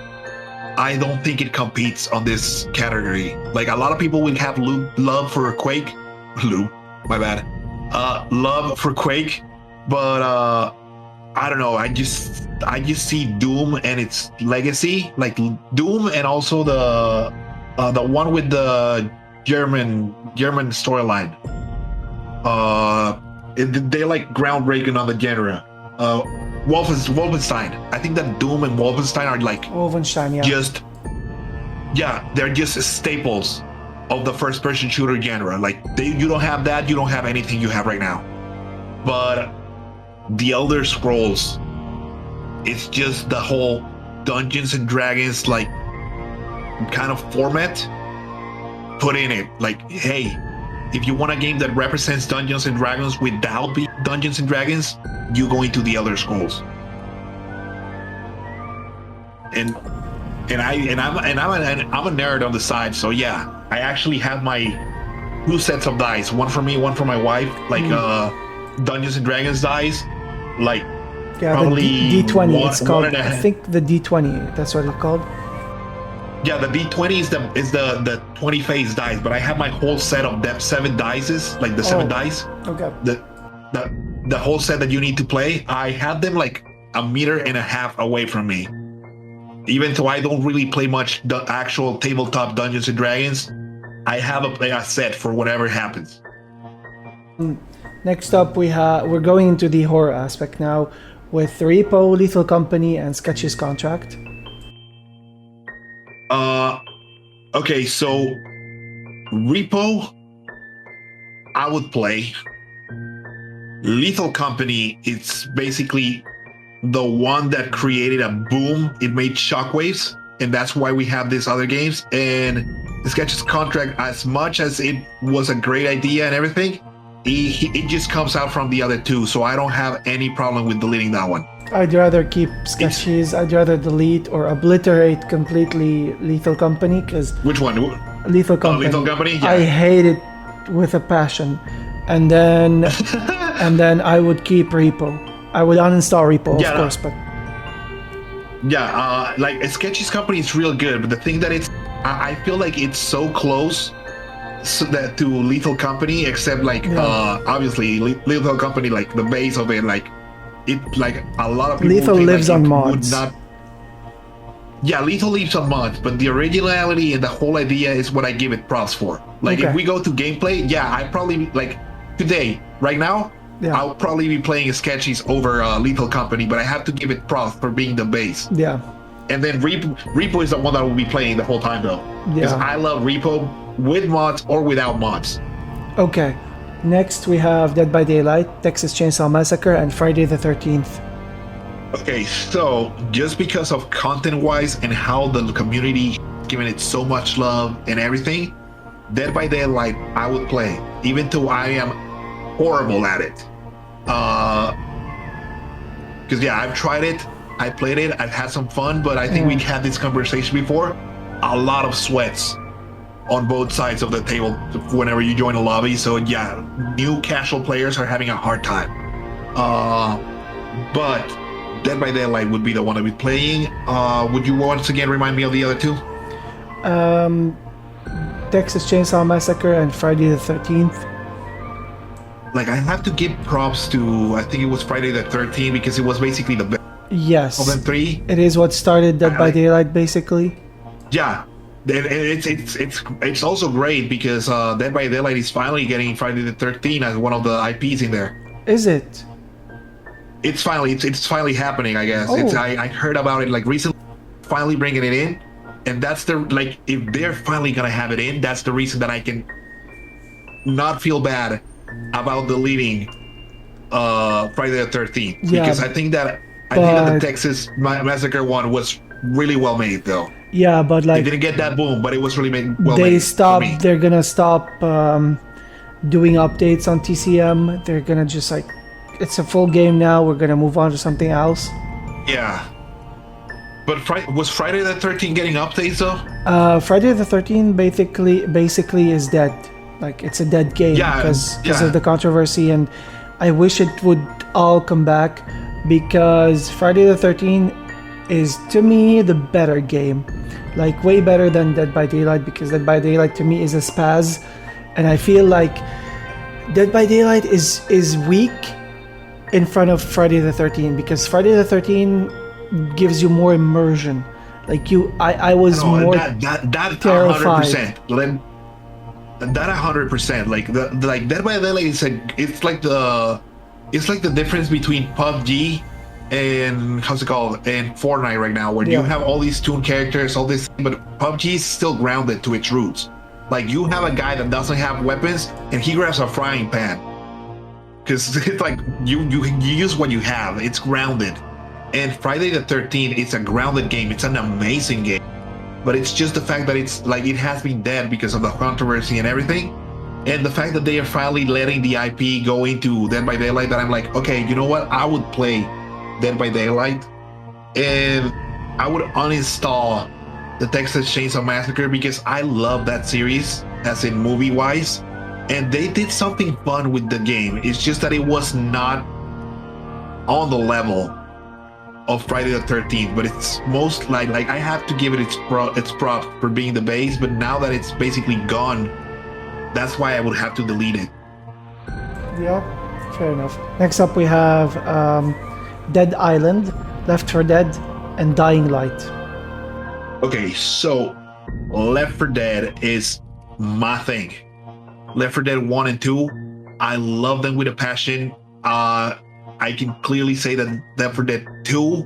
I don't think it competes on this category. Like, a lot of people will have love for Quake. Love for Quake, but I don't know. I just see Doom and its legacy, like Doom, and also the one with the German storyline. They like groundbreaking on the genre. Wolfenstein. I think that Doom and Wolfenstein are like Wolfenstein, they're just staples of the first-person shooter genre. Like you don't have that, you don't have anything you have right now. But the Elder Scrolls, it's just the whole Dungeons and Dragons like kind of format put in it. Like, hey, if you want a game that represents Dungeons and Dragons without being Dungeons and Dragons, you go into the Elder Scrolls. And I'm a nerd on the side, so yeah, I actually have my 2 sets of dice, one for me, one for my wife, like Dungeons and Dragons dice, like probably the D20. It's called. I think the D20. That's what it's called. Yeah, the D20 is the 20 phase dice, but I have my whole set of that 7 dice, like the 7 dice. Okay. The whole set that you need to play, I have them like 1.5 meters away from me. Even though I don't really play much the actual tabletop Dungeons and Dragons, I have a set for whatever happens. Next up, we're going into the horror aspect now with Repo, Lethal Company, and Sketch's Contract. Okay, so Repo, I would play. Lethal Company, it's basically the one that created a boom. It made shockwaves, and that's why we have these other games. And the Sketch's Contract, as much as it was a great idea and everything, it just comes out from the other 2, so I don't have any problem with deleting that one. I'd rather keep Sketches. I'd rather delete or obliterate completely Lethal Company, because... Which one? Lethal Company. Lethal Company? Yeah. I hate it with a passion. And then I would keep Repo. I would uninstall Repo, of course, but... Yeah, like Sketch's Company is real good, but the thing that I feel like it's so close to Lethal Company, except like obviously Lethal Company, like the base of it, like a lot of people Lethal lives on mods. Lethal lives on mods, but the originality and the whole idea is what I give it props for. Like if we go to gameplay, I probably like today, right now, I'll probably be playing Sketches over Lethal Company, but I have to give it props for being the base. Yeah. And then Repo is the one that I will be playing the whole time though, because I love Repo with mods or without mods. Okay. Next, we have Dead by Daylight, Texas Chainsaw Massacre, and Friday the 13th. Okay, so just because of content-wise and how the community giving it so much love and everything, Dead by Daylight I would play, even though I am horrible at it. Because I've tried it, I played it, I've had some fun, but I think we had this conversation before. A lot of sweats on both sides of the table whenever you join a lobby, so new casual players are having a hard time. But Dead by Daylight would be the one I'd be playing. Would you once again remind me of the other 2? Texas Chainsaw Massacre and Friday the 13th. Like, I have to give props to, I think it was Friday the 13th, because it was basically the best of them 3. It is what started Dead by Daylight, basically. Yeah. It's also great because Dead by Daylight is finally getting Friday the 13th as one of the IPs in there. Is it? It's finally happening, I guess. I heard about it like recently, finally bringing it in, and that's if they're finally gonna have it in, that's the reason that I can not feel bad about deleting Friday the 13th, because I think that the Texas Massacre one was really well made though. Yeah, but like they didn't get that boom, but it was really made. They're gonna stop doing updates on TCM. They're gonna just it's a full game now. We're gonna move on to something else. Yeah. But was Friday the 13th getting updates though? Friday the 13th basically is dead. Like, it's a dead game because of the controversy, and I wish it would all come back, because Friday the 13th is, to me, the better game. Like, way better than Dead by Daylight, because Dead by Daylight to me is a spaz, and I feel like Dead by Daylight is weak in front of Friday the 13th, because Friday the 13th gives you more immersion. Like, I was more that terrified. 100%. That 100%. Like like Dead by Daylight is it's like the difference between PUBG and how's it called, and Fortnite right now, where you have all these toon characters, all this, but PUBG is still grounded to its roots. Like you have a guy that doesn't have weapons and he grabs a frying pan because it's like you use what you have. It's grounded. And Friday the 13th, it's a grounded game. It's an amazing game. But it's just the fact that it's like it has been dead because of the controversy and everything. And the fact that they are finally letting the IP go into Dead by Daylight, that I'm like, okay, you know what? I would play Dead by Daylight and I would uninstall the Texas Chainsaw Massacre because I love that series, as in movie wise. And they did something fun with the game. It's just that it was not on the level of Friday the 13th, but it's most like I have to give it its props for being the base. But now that it's basically gone, that's why I would have to delete it. Yeah, fair enough. Next up we have Dead Island, Left 4 Dead, and Dying Light. Okay, so Left 4 Dead is my thing. Left 4 Dead 1 and 2, I love them with a passion. I can clearly say that Left 4 Dead 2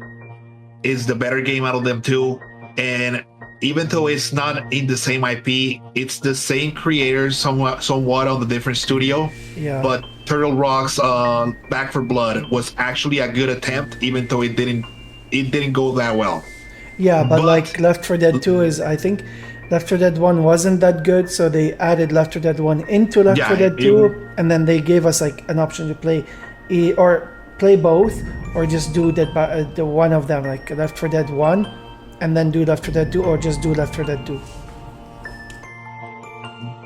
is the better game out of them two. And even though it's not in the same IP, it's the same creators somewhat on the different studio. Yeah. But Turtle Rock's Back 4 Blood was actually a good attempt, even though it didn't go that well. Yeah, but like Left 4 Dead 2 is, I think Left 4 Dead 1 wasn't that good, so they added Left 4 Dead 1 into Left 4 Dead 2, and then they gave us like an option to play play both, or just do the one of them, like Left 4 Dead 1, and then do Left 4 Dead 2, or just do Left 4 Dead 2.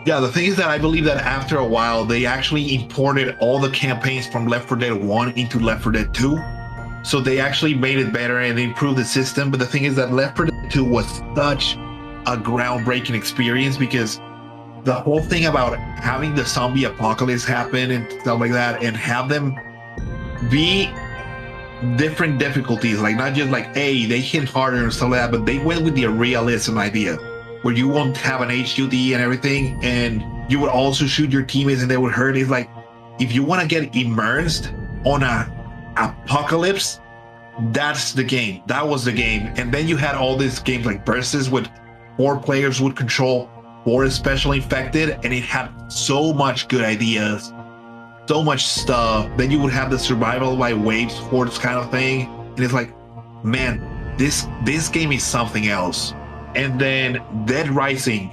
Yeah, the thing is that I believe that after a while, they actually imported all the campaigns from Left 4 Dead 1 into Left 4 Dead 2. So they actually made it better and improved the system. But the thing is that Left 4 Dead 2 was such a groundbreaking experience, because the whole thing about having the zombie apocalypse happen and stuff like that, and have them be different difficulties, like not just like, hey, they hit harder and stuff like that, but they went with the realism idea where you won't have an HUD and everything, and you would also shoot your teammates and they would hurt. It's like, if you want to get immersed on a apocalypse, that's the game. That was the game. And then you had all these games like Versus, with 4 players would control 4 special infected, and it had so much good ideas, so much stuff. Then you would have the survival by waves hordes kind of thing, and it's like, man, this game is something else. And then Dead Rising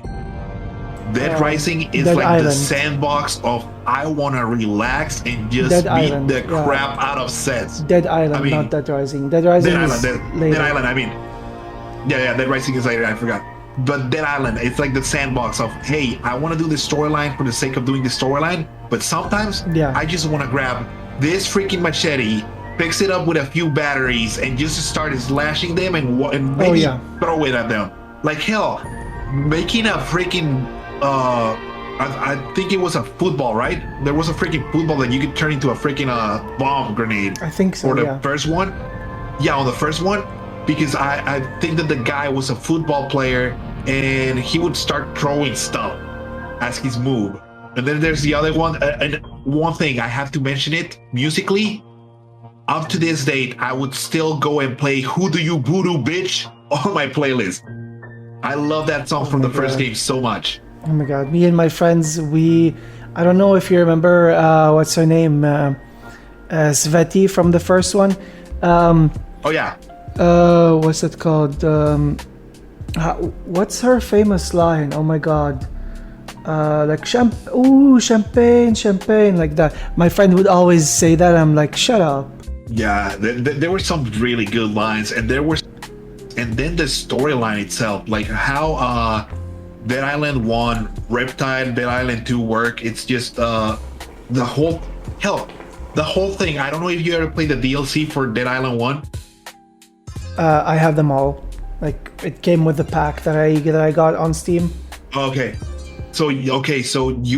is Dead like Island. the sandbox of I want to relax and just beat the crap out of sets. Dead Island, not Dead Rising. Dead Rising is later. Dead Island, I mean, yeah, Dead Rising is later, I forgot. But Dead Island, it's like the sandbox of, hey, I want to do this storyline for the sake of doing the storyline, but sometimes I just want to grab this freaking machete, fix it up with a few batteries, and just start slashing them and maybe throw it at them. Like, hell, making a freaking I think it was a football, right? There was a freaking football that you could turn into a freaking bomb grenade. I think so. For the first one, on the first one, because I think that the guy was a football player and he would start throwing stuff as his move. And then there's the other one. And one thing I have to mention it musically. Up to this date, I would still go and play "Who Do You Voodoo Bitch" on my playlist. I love that song from the first game so much. Oh my god, me and my friends, I don't know if you remember, what's her name? Sveti from the first one. Oh yeah. What's it called? What's her famous line? Oh my god. Like, champagne, like that. My friend would always say that. I'm like, shut up. Yeah, there were some really good lines, and then the storyline itself, like how Dead Island 1, Riptide, Dead Island 2 work. It's just the whole thing. I don't know if you ever played the DLC for Dead Island 1. I have them all. Like, it came with the pack that I got on Steam. Okay. So you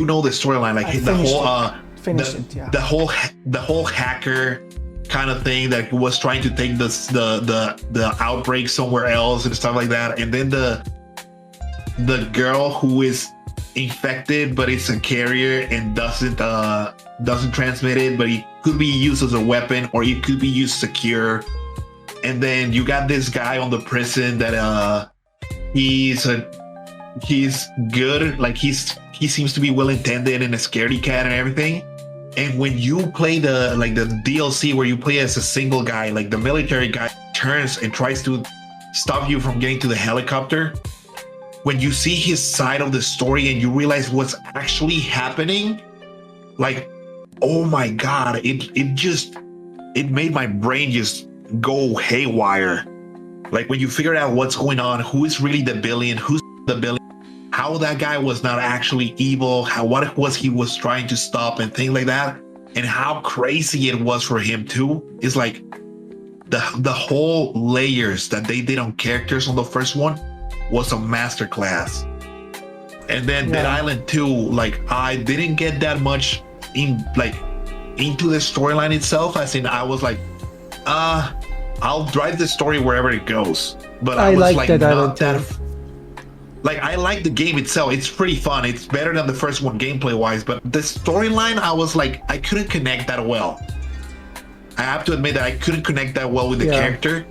know the storyline, like the whole hacker kind of thing that was trying to take the outbreak somewhere else and stuff like that, and then the girl who is infected, but it's a carrier and doesn't transmit it, but it could be used as a weapon or it could be used secure. And then you got this guy on the prison that he's good, like he seems to be well intended and a scaredy cat and everything. And when you play the DLC where you play as a single guy, like the military guy turns and tries to stop you from getting to the helicopter, when you see his side of the story and you realize what's actually happening, like, oh my God, it made my brain just go haywire. Like when you figure out what's going on, who is really the villain, who's the villain, how that guy was not actually evil, what it was he was trying to stop and things like that, and how crazy it was for him too. Is like the whole layers that they did on characters on the first one was a masterclass. And then Dead Island 2, like I didn't get that much into the storyline itself. As in, I was like, I'll drive the story wherever it goes. But I was like Dead not Island that. Like I like the game itself. It's pretty fun. It's better than the first one gameplay wise. But the storyline, I was like, I couldn't connect that well. I have to admit that I couldn't connect that well with the character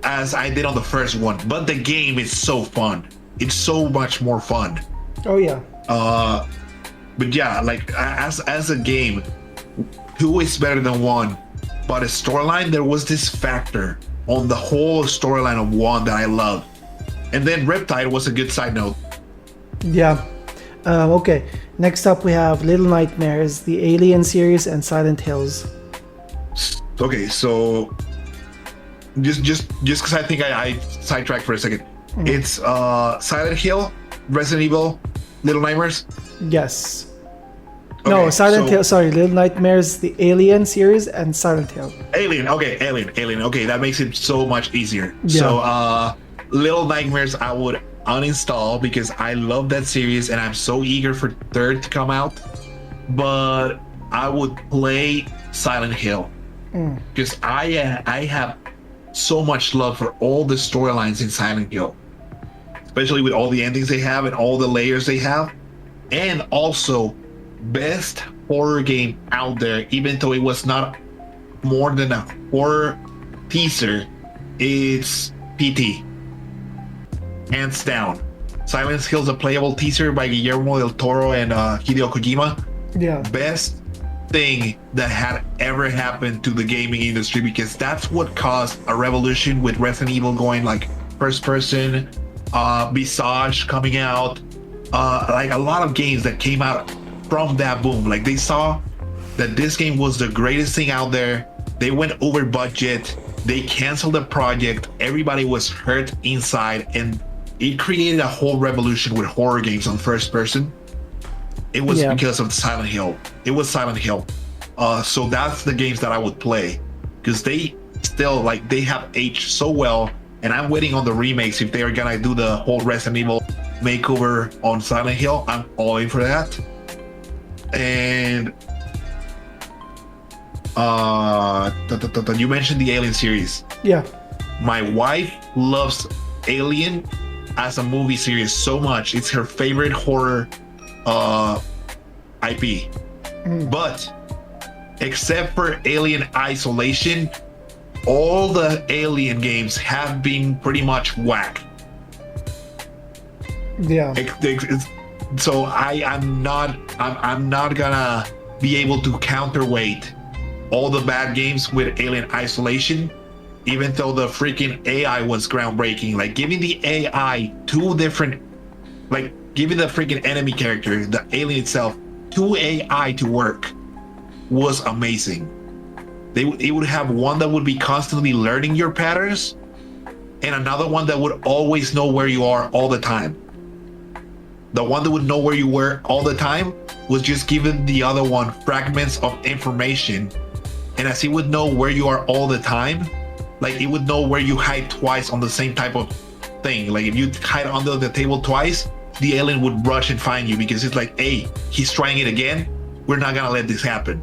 as I did on the first one. But the game is so fun. It's so much more fun. Oh yeah. But yeah, like as a game, 2 is better than 1. But a storyline, there was this factor on the whole storyline of 1 that I loved. And then Riptide was a good side note. Yeah. Okay. Next up, we have Little Nightmares, the Alien series, and Silent Hills. Okay, so just because I think I sidetracked for a second. It's Silent Hill, Resident Evil, Little Nightmares. Yes. Okay, no, Silent Hill. Sorry, Little Nightmares, the Alien series, and Silent Hill. Alien. Okay, Alien. Okay, that makes it so much easier. Yeah. So, Little Nightmares, I would uninstall because I love that series and I'm so eager for 3rd to come out. But I would play Silent Hill because I have so much love for all the storylines in Silent Hill, especially with all the endings they have and all the layers they have. And also, best horror game out there, even though it was not more than a horror teaser, it's PT. Hands down. Silent Hill's a playable teaser by Guillermo del Toro and Hideo Kojima. Yeah. Best thing that had ever happened to the gaming industry, because that's what caused a revolution with Resident Evil going like first person, Visage coming out, like a lot of games that came out from that boom. Like they saw that this game was the greatest thing out there. They went over budget. They canceled the project. Everybody was hurt inside, and it created a whole revolution with horror games on first person. It was because of Silent Hill. It was Silent Hill. So that's the games that I would play, because they still they have aged so well. And I'm waiting on the remakes. If they are gonna do the whole Resident Evil makeover on Silent Hill, I'm all in for that. And you mentioned the Alien series. Yeah. My wife loves Alien as a movie series so much. It's her favorite horror IP. But except for Alien Isolation, all the Alien games have been pretty much whack. Yeah. So I'm not gonna be able to counterweight all the bad games with Alien Isolation, even though the freaking AI was groundbreaking. Like giving the AI 2 different, like giving the freaking enemy character, the alien itself, 2 AI to work was amazing. It would have one that would be constantly learning your patterns, and another one that would always know where you are all the time. The one that would know where you were all the time was just giving the other one fragments of information, and as it would know where you are all the time, like it would know where you hide twice on the same type of thing. Like if you hide under the table twice, the alien would rush and find you, because it's like, hey, he's trying it again. We're not gonna let this happen.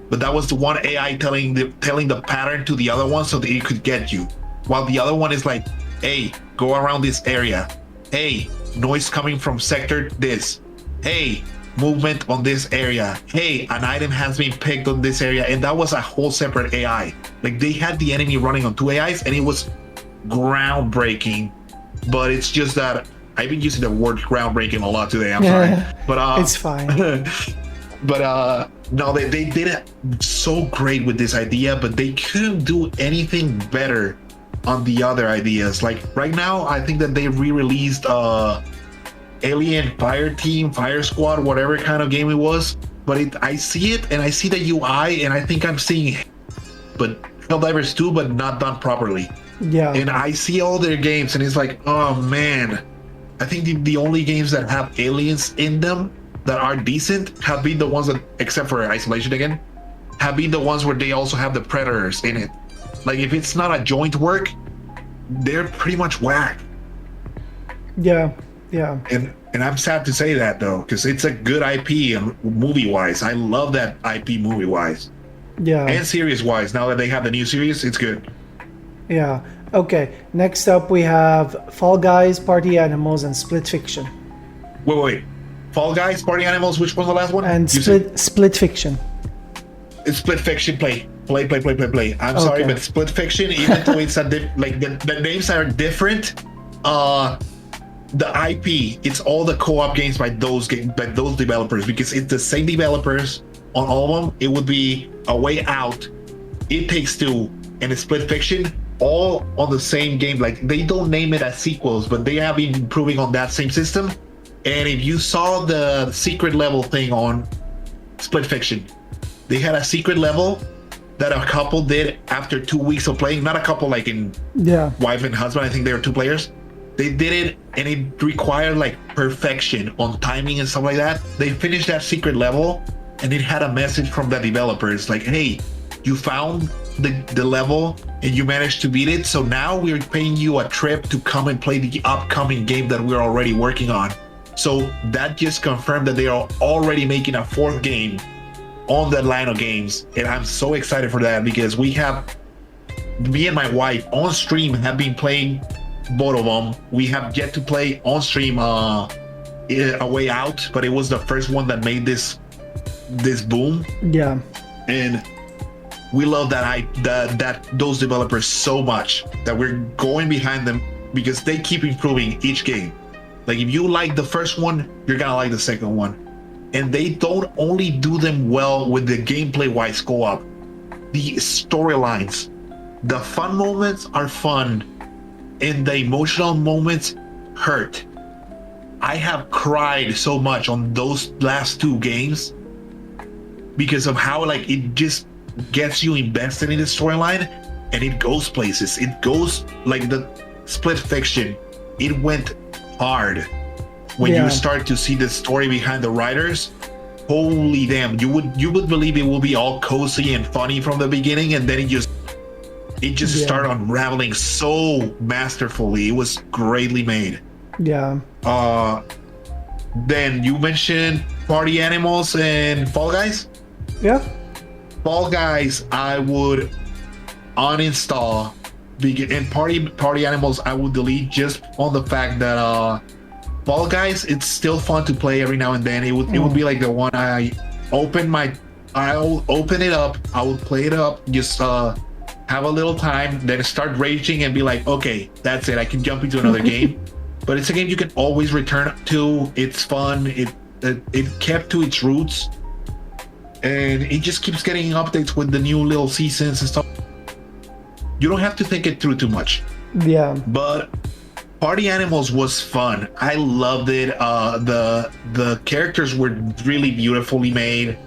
But that was the one AI telling the pattern to the other one so that it could get you, while the other one is like, hey, go around this area. Hey, noise coming from sector this. Hey, movement on this area. Hey, an item has been picked on this area. And that was a whole separate AI. Like they had the enemy running on two AIs and it was groundbreaking. But it's just that I've been using the word groundbreaking a lot today. I'm sorry. But it's fine. But no, they did it so great with this idea, but they couldn't do anything better on the other ideas. Like right now, I think that they re-released Alien Fire Team, Fire Squad, whatever kind of game it was. But I see it and I see the UI and I think I'm seeing but Helldivers 2, but not done properly. Yeah. And I see all their games and it's like, oh man, I think the only games that have aliens in them that are decent have been the ones that, except for Isolation again, have been the ones where they also have the Predators in it. Like if it's not a joint work, they're pretty much whack. Yeah. And I'm sad to say that though, because it's a good IP movie-wise. I love that IP movie-wise. Yeah. And series-wise. Now that they have the new series, it's good. Yeah. Okay. Next up, we have Fall Guys, Party Animals, and Split Fiction. Wait. Fall Guys, Party Animals. Which one's the last one? And Split Fiction. It's Split Fiction. Play. I'm sorry, but Split Fiction, even though it's like the names are different, the IP, it's all the co-op games by those developers, because it's the same developers on all of them. It would be A Way Out, It Takes Two, and a Split Fiction, all on the same game. Like they don't name it as sequels, but they have been improving on that same system. And if you saw the secret level thing on Split Fiction, they had a secret level that a couple did after 2 weeks of playing. Not a couple like in wife and husband. I think they were two players. They did it and it required like perfection on timing and stuff like that. They finished that secret level and it had a message from the developers like, hey, you found the level and you managed to beat it. So now we're paying you a trip to come and play the upcoming game that we're already working on. So that just confirmed that they are already making a fourth game on that line of games. And I'm so excited for that because me and my wife on stream have been playing both of them. We have yet to play on stream A Way Out, but it was the first one that made this boom. Yeah. And we love that those developers so much that we're going behind them because they keep improving each game. Like if you like the first one, you're gonna like the second one. And they don't only do them well with the gameplay wise co-op, the storylines, the fun moments are fun and the emotional moments hurt. I have cried so much on those last two games because of how like it just gets you invested in the storyline and it goes places. It goes like the Split Fiction. It went hard when you start to see the story behind the writers. Holy damn, you would believe it will be all cozy and funny from the beginning, and then it just started unraveling so masterfully. It was greatly made. Yeah. Then you mentioned Party Animals and Fall Guys. Yeah. Fall Guys, I would uninstall. And Party Animals, I would delete just on the fact that Fall Guys, it's still fun to play every now and then. It would be like the one I'll open it up, I would play it up, just have a little time, then start raging and be like, okay, that's it, I can jump into another game. But it's a game you can always return to. It's fun. It kept to its roots, and it just keeps getting updates with the new little seasons and stuff. You don't have to think it through too much. Yeah. But Party Animals was fun. I loved it. The characters were really beautifully made.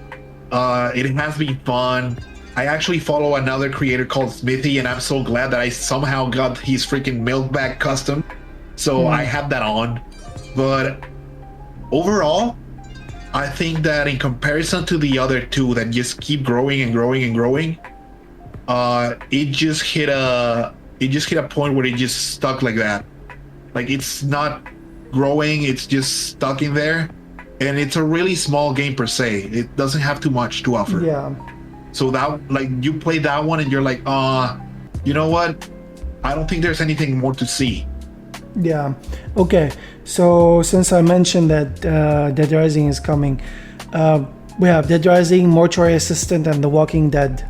It has been fun. I actually follow another creator called Smithy, and I'm so glad that I somehow got his freaking milk bag custom. So I have that on. But overall, I think that in comparison to the other two that just keep growing and growing and growing, it just hit a point where it just stuck like that. Like it's not growing, it's just stuck in there. And it's a really small game per se. It doesn't have too much to offer. Yeah. So that, like, you play that one and you're like, you know what? I don't think there's anything more to see. Yeah. Okay. So since I mentioned that Dead Rising is coming, we have Dead Rising, Mortuary Assistant, and The Walking Dead.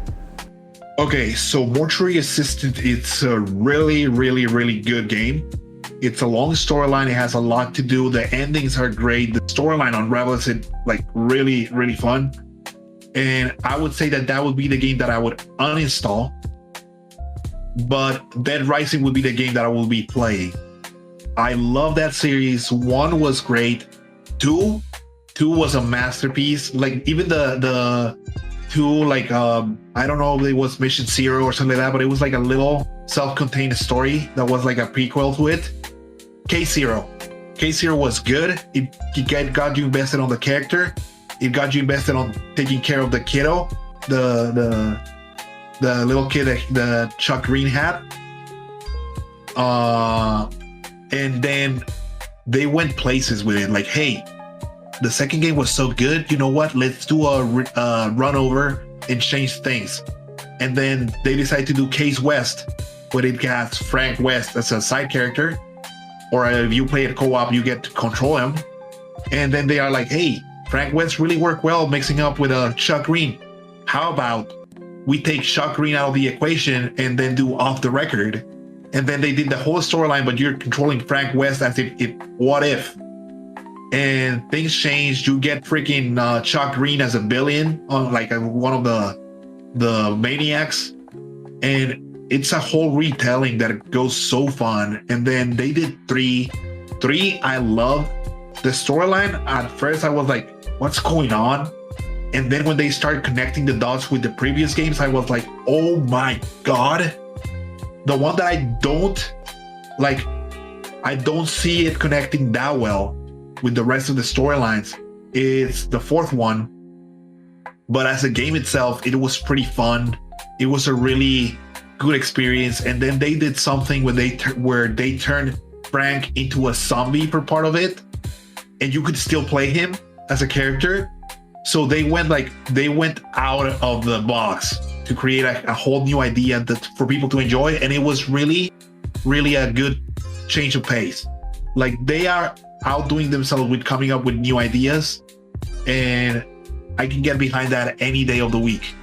Okay, so Mortuary Assistant, it's a really, really, really good game. It's a long storyline. It has a lot to do. The endings are great. The storyline unravels it like really, really fun. And I would say that that would be the game that I would uninstall. But Dead Rising would be the game that I will be playing. I love that series. 1 was great. 2 was a masterpiece. Like even the 2, like I don't know if it was Mission Zero or something like that, but it was like a little self-contained story that was like a prequel to it. K0 was good. It got you invested on the character. It got you invested on taking care of the kiddo, the little kid that the Chuck Green had. And then they went places with it. Like, hey, the second game was so good. You know what? Let's do a run over and change things. And then they decided to do Case West, where it has Frank West as a side character. Or if you play it co-op, you get to control him. And then they are like, hey, Frank West really worked well mixing up with Chuck Green. How about we take Chuck Green out of the equation and then do Off the Record? And then they did the whole storyline, but you're controlling Frank West as if what if? And things changed. You get freaking Chuck Green as a villain, on like one of the maniacs. And it's a whole retelling that goes so fun. And then they did 3. I love the storyline. At first I was like, what's going on? And then when they started connecting the dots with the previous games, I was like, oh my God. The one that I don't see it connecting that well with the rest of the storylines is the 4th one. But as a game itself, it was pretty fun. It was a really good experience. And then they did something where they turned Frank into a zombie for part of it, and you could still play him as a character. So they went out of the box to create a whole new idea that for people to enjoy, and it was really, really a good change of pace. Like they are outdoing themselves with coming up with new ideas, and I can get behind that any day of the week.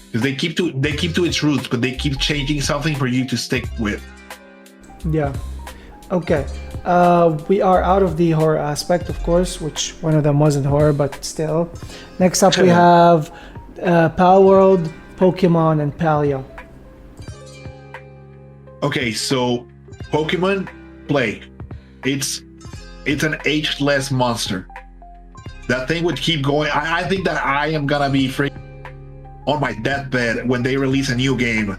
Because they keep to its roots, but they keep changing something for you to stick with. Yeah. Okay. We are out of the horror aspect, of course, which one of them wasn't horror, but still. Next up, we have Pal World, Pokemon, and Paleo. Okay, so Pokemon Plague. It's an ageless monster. That thing would keep going. I think that I am gonna be free on my deathbed when they release a new game,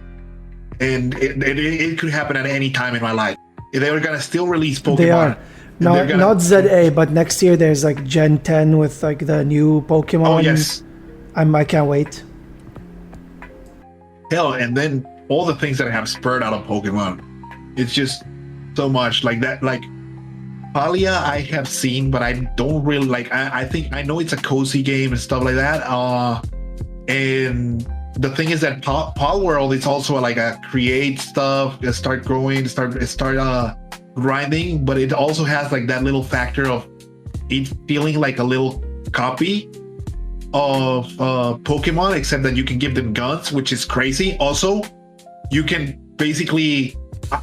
and it could happen at any time in my life. If they were gonna still release Pokemon. They are. Not ZA, but next year there's like Gen 10 with like the new Pokemon. Oh yes. I can't wait. Hell, and then all the things that have spurred out of Pokemon. It's just so much like that. Like Palia I have seen, but I don't really like. I think I know it's a cozy game and stuff like that. And the thing is that Pal World is also like a create stuff, start growing, start grinding, but it also has like that little factor of it feeling like a little copy of Pokemon, except that you can give them guns, which is crazy. Also, you can basically,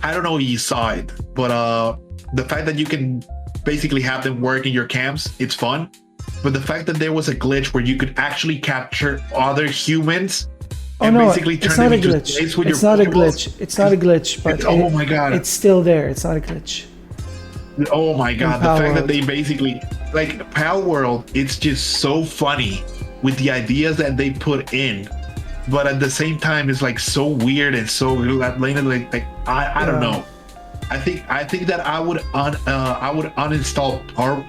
I don't know if you saw it, but the fact that you can basically have them work in your camps, it's fun. But the fact that there was a glitch where you could actually capture other humans and basically turn them into slaves with your Pokeballs. It's not a glitch, but oh my God, it's still there. It's not a glitch. Oh my God, the fact that they basically, like Pal World, it's just so funny with the ideas that they put in, but at the same time it's like so weird and so like I don't know. I think that I would uninstall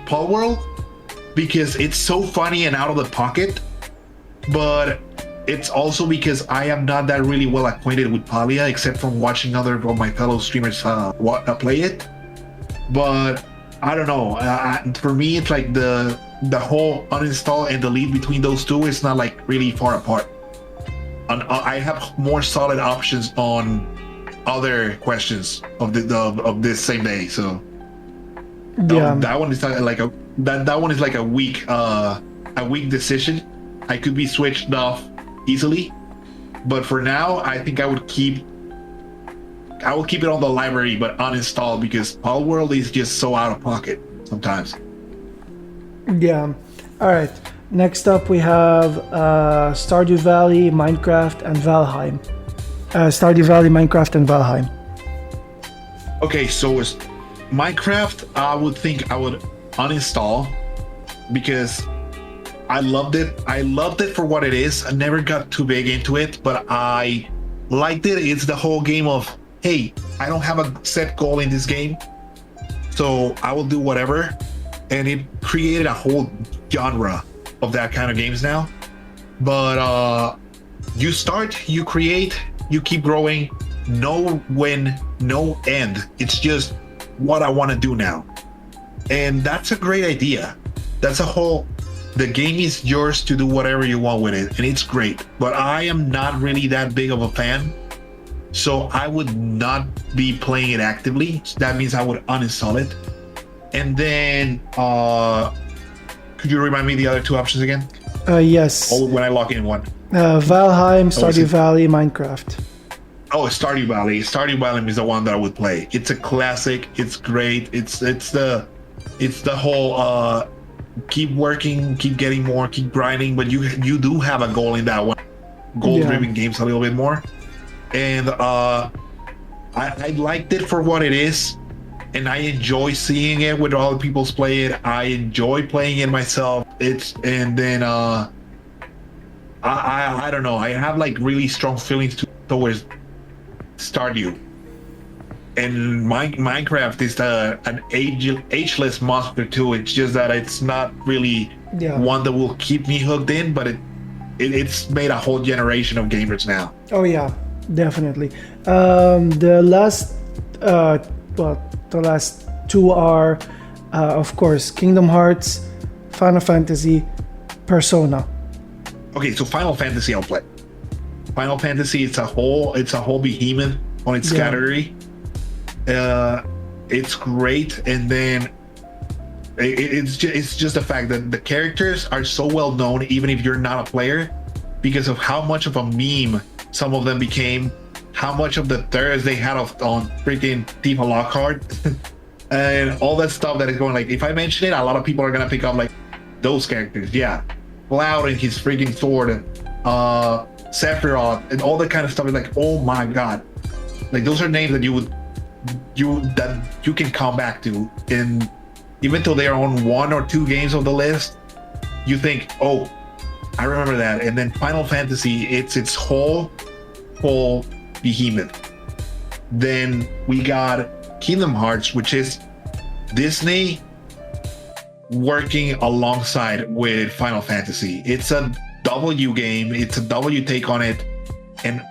Pal World because it's so funny and out of the pocket, but it's also because I am not that really well acquainted with Palia, except from watching other of my fellow streamers play it. But I don't know. For me, it's like the whole uninstall and delete between those two is not like really far apart. I have more solid options on other questions of this same day. So that one is like that one is like a weak decision. I could be switched off easily, but for now, I think I will keep it on the library but uninstall, because Palworld is just so out of pocket sometimes. Yeah. All right. Next up, we have Stardew Valley, Minecraft, and Valheim. Stardew Valley, Minecraft, and Valheim. Okay, so it's Minecraft. I would think I would uninstall because I loved it. I loved it for what it is. I never got too big into it, but I liked it. It's the whole game of, hey, I don't have a set goal in this game, so I will do whatever. And it created a whole genre of that kind of games now. But you start, you create, you keep growing, no win, no end. It's just what I want to do now. And that's a great idea. That's a whole, the game is yours to do whatever you want with it, and it's great. But I am not really that big of a fan, so I would not be playing it actively. So that means I would uninstall it. And then, could you remind me the other two options again? Yes. Oh, when I log in one. Valheim, Stardew Valley, Minecraft. Oh, Stardew Valley. Stardew Valley is the one that I would play. It's a classic. It's great. It's the whole keep working, keep getting more, keep grinding. But you do have a goal in that one. Goal-driven games a little bit more. And I liked it for what it is. And I enjoy seeing it with other people's play it. I enjoy playing it myself. I don't know. I have like really strong feelings towards Stardew. And Minecraft is an ageless monster too. It's just that it's not really one that will keep me hooked in, but it's made a whole generation of gamers now. Oh yeah, definitely. The last two are, of course, Kingdom Hearts, Final Fantasy, Persona. Okay, so Final Fantasy I'll play. Final Fantasy, it's a whole behemoth on its category. It's great, and then it's just the fact that the characters are so well known, even if you're not a player, because of how much of a meme some of them became. How much of the thirds they had on freaking Tifa Lockhart and all that stuff that is going, like, if I mention it, a lot of people are gonna pick up like those characters. Yeah, Cloud and his freaking sword, and Sephiroth and all that kind of stuff. Is like, oh my god, like those are names that you can come back to, and even though they are on one or two games of the list, you think, oh, I remember that. And then Final Fantasy, it's its whole behemoth. Then we got Kingdom Hearts, which is Disney working alongside with Final Fantasy. It's a W game, it's a W take on it, and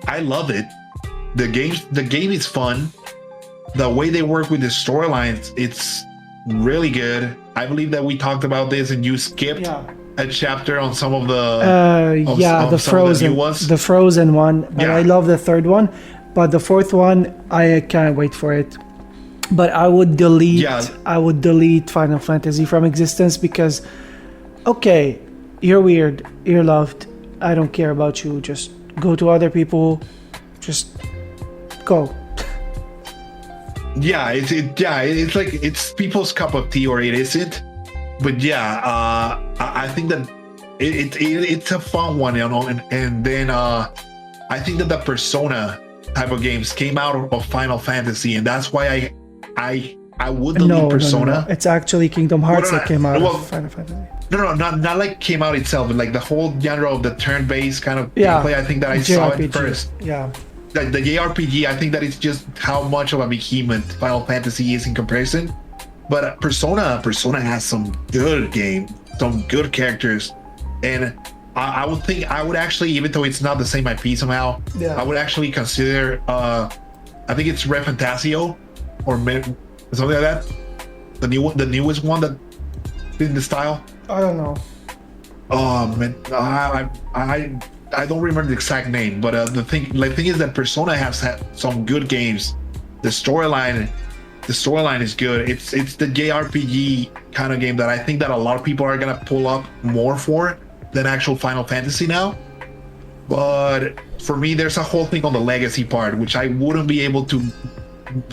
I love it. The game is fun. The way they work with the storylines, it's really good. I believe that we talked about this and you skipped a chapter on some of the the Frozen one, but I love the third one. But the fourth one, I can't wait for it. But I would delete Final Fantasy from existence because, okay, you're weird, you're loved, I don't care about you, just go to other people, just go. It's like it's people's cup of tea, or it isn't. But I think that it's a fun one, you know. And then I think that the Persona type of games came out of Final Fantasy, and that's why I would delete Persona. No. It's actually Kingdom Hearts that came out of Final Fantasy. No, not like came out itself, but like the whole genre of the turn-based kind of gameplay. I think that I saw it first. Yeah. Like the JRPG, I think that it's just how much of a behemoth Final Fantasy is in comparison. But Persona has some good game, some good characters, and I would actually, even though it's not the same IP somehow, I would actually consider. I think it's Re Fantasio or something like that. The newest one that in the style. I don't know. Oh man, I I don't remember the exact name, but the thing is that Persona has had some good games. The storyline is good. It's the JRPG kind of game that I think that a lot of people are gonna pull up more for than actual Final Fantasy now. But for me, there's a whole thing on the legacy part, which I wouldn't be able to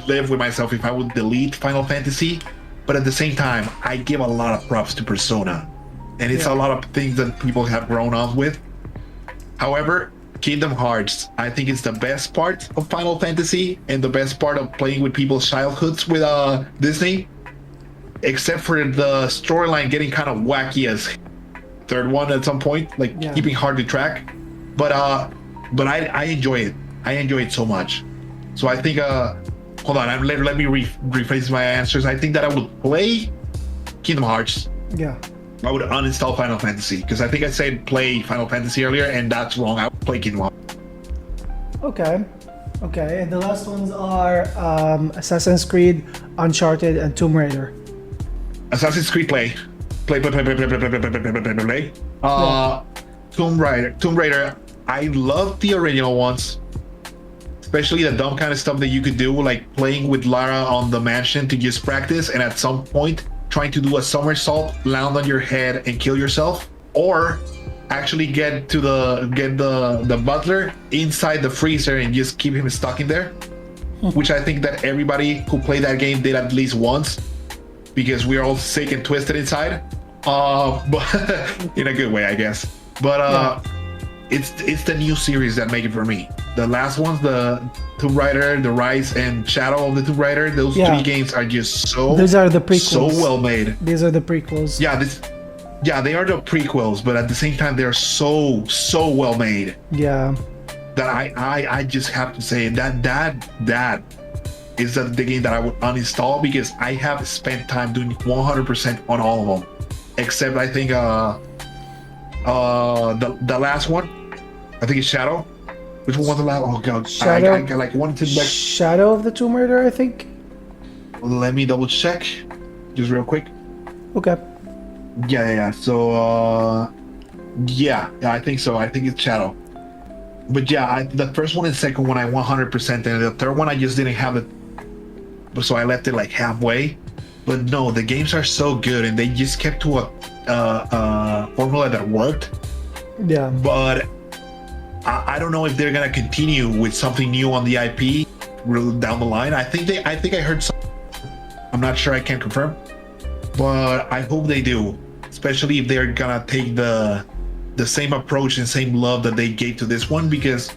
live with myself if I would delete Final Fantasy. But at the same time, I give a lot of props to Persona, and it's a lot of things that people have grown up with. However, Kingdom Hearts, I think it's the best part of Final Fantasy and the best part of playing with people's childhoods with Disney, except for the storyline getting kind of wacky as third one at some point, like keeping hard to track. But I enjoy it. I enjoy it so much. So I think hold on, let me rephrase my answers. I think that I would play Kingdom Hearts. Yeah. I would uninstall Final Fantasy because I think I said play Final Fantasy earlier, and that's wrong. I would play Kingdom Hearts. Okay. And the last ones are Assassin's Creed, Uncharted, and Tomb Raider. Assassin's Creed play. Tomb Raider. I love the original ones, especially the dumb kind of stuff that you could do, like playing with Lara on the mansion to just practice, and at some point trying to do a somersault, land on your head, and kill yourself, or actually get the butler inside the freezer and just keep him stuck in there, which I think that everybody who played that game did at least once, because we're all sick and twisted inside, but in a good way, I guess. But it's the new series that make it for me. The last ones, the Tomb Raider, the Rise and Shadow of the Tomb Raider, those three games are just These are the prequels. So well made. These are the prequels. Yeah, they are the prequels, but at the same time, they're so well made. Yeah. That I just have to say that is the game that I would uninstall, because I have spent time doing 100% on all of them, except I think the last one, I think it's Shadow. Which one was the last? Oh god, Shadow. I like wanted to Shadow of the Tomb Raider, I think. Let me double check, just real quick. Okay. Yeah. So yeah, I think so. I think it's Shadow. But yeah, the first one and second one I 100%, and the third one I just didn't have it, so I left it like halfway. But no, the games are so good, and they just kept to a formula that worked. Yeah. But I don't know if they're gonna continue with something new on the IP down the line. I think I heard something. I'm not sure. I can't confirm, but I hope they do. Especially if they're gonna take the same approach and same love that they gave to this one, because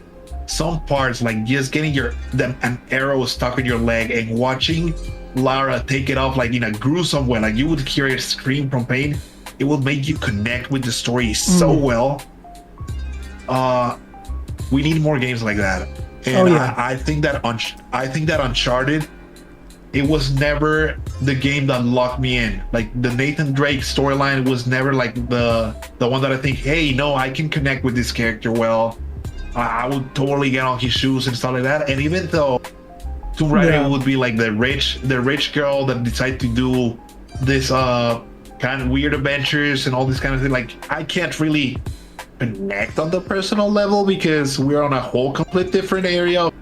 some parts, like just getting an arrow stuck in your leg and watching Lara take it off like in a gruesome way, like you would hear it scream from pain, it will make you connect with the story so well. We need more games like that. And I think that Uncharted, it was never the game that locked me in. Like the Nathan Drake storyline was never like the one that I think, hey, no, I can connect with this character well. I would totally get on his shoes and stuff like that. And even though Tomb Raider would be like the rich girl that decided to do this kind of weird adventures and all this kind of thing, like I can't really connect on the personal level because we're on a whole complete different area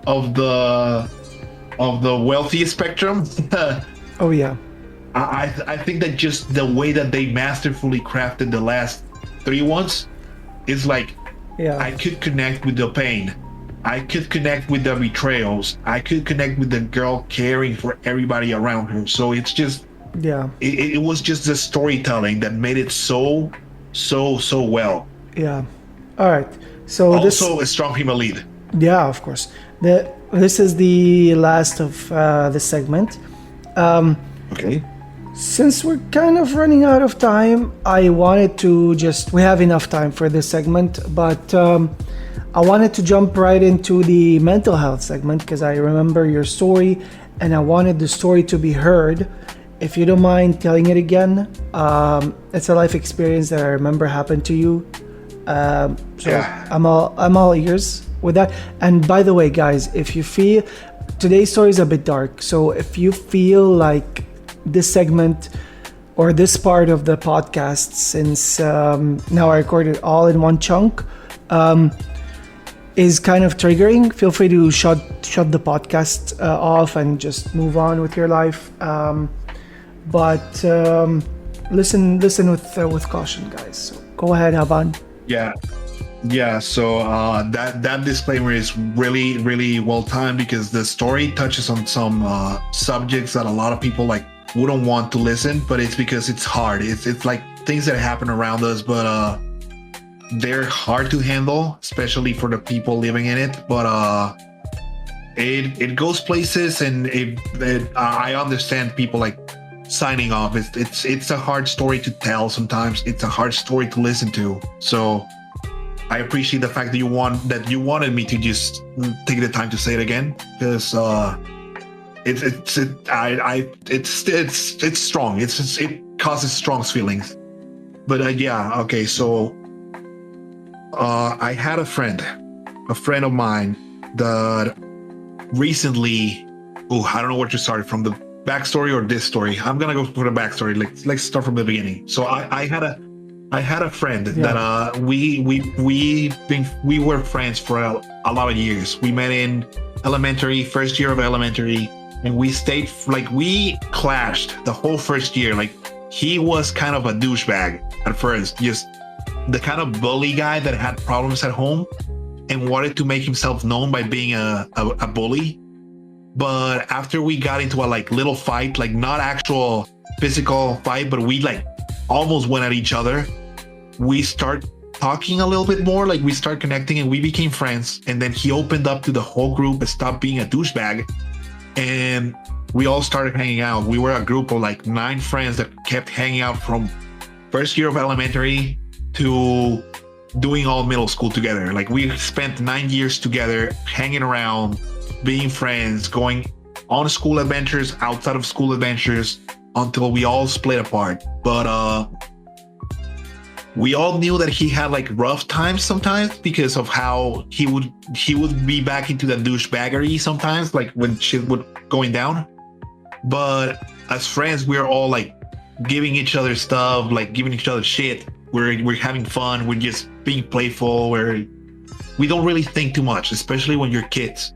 of the wealthy spectrum. Oh yeah. I think that just the way that they masterfully crafted the last three ones is like, I could connect with the pain, I could connect with the betrayals, I could connect with the girl caring for everybody around her. So it's just it was just the storytelling that made it so well. Yeah. All right. So also a strong female lead. Yeah, of course. This is the last of this segment. Okay. Since we're kind of running out of time, I wanted to we have enough time for this segment, but I wanted to jump right into the mental health segment because I remember your story and I wanted the story to be heard. If you don't mind telling it again, it's a life experience that I remember happened to you. I'm all ears with that. And by the way, guys, if you feel today's story is a bit dark, so if you feel like this segment or this part of the podcast, since now I recorded all in one chunk, is kind of triggering, feel free to shut the podcast off and just move on with your life. But listen with caution, guys. So go ahead, Haban. Yeah. So that disclaimer is really, really well timed, because the story touches on some subjects that a lot of people like wouldn't want to listen, but it's because it's hard. It's like things that happen around us, but they're hard to handle, especially for the people living in it. But it goes places, and I understand people like signing off. It's a hard story to tell. Sometimes it's a hard story to listen to. So I appreciate the fact that you wanted me to just take the time to say it again, because it's strong. It causes strong feelings. But okay. So I had a friend of mine that recently. Oh, I don't know where to start, from the backstory or this story. I'm gonna go for the backstory. Let's start from the beginning. So I had a friend that we were friends for a lot of years. We met in elementary, first year of elementary, and we stayed, like, we clashed the whole first year. Like, he was kind of a douchebag at first, just the kind of bully guy that had problems at home and wanted to make himself known by being a bully. But after we got into a like little fight, like not actual physical fight, but we like almost went at each other, we start talking a little bit more, like we start connecting, and we became friends. And then he opened up to the whole group and stopped being a douchebag, and we all started hanging out. We were a group of like 9 friends that kept hanging out from first year of elementary to doing all middle school together. Like, we spent 9 years together, hanging around, being friends, going on school adventures, outside of school adventures, until we all split apart. But we all knew that he had like rough times sometimes, because of how he would be back into the douchebaggery sometimes, like when shit would going down. But as friends, we're all like giving each other stuff, like giving each other shit. We're having fun. We're just being playful. We don't really think too much, especially when you're kids.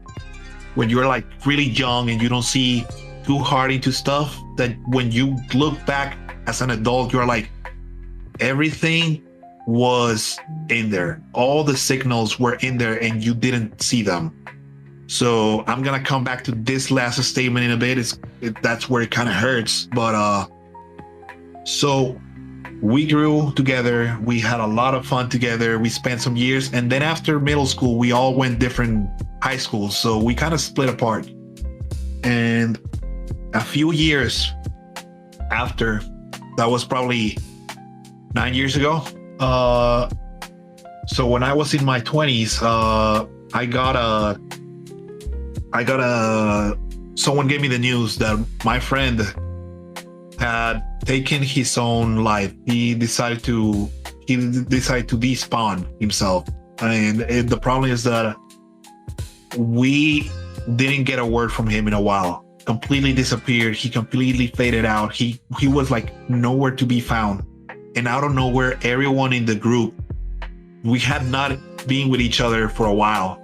When you're like really young and you don't see too hard into stuff, that when you look back as an adult, you're like, everything was in there. All the signals were in there and you didn't see them. So I'm gonna come back to this last statement in a bit. That's where it kind of hurts. But so we grew together. We had a lot of fun together. We spent some years, and then after middle school, we all went different high schools. So we kind of split apart. And a few years after, that was probably 9 years ago. So when I was in my 20s, someone gave me the news that my friend had taken his own life. He decided to despawn himself. And the problem is that we didn't get a word from him in a while. Completely disappeared. He completely faded out. He was like nowhere to be found. And out of nowhere, everyone in the group, we had not been with each other for a while,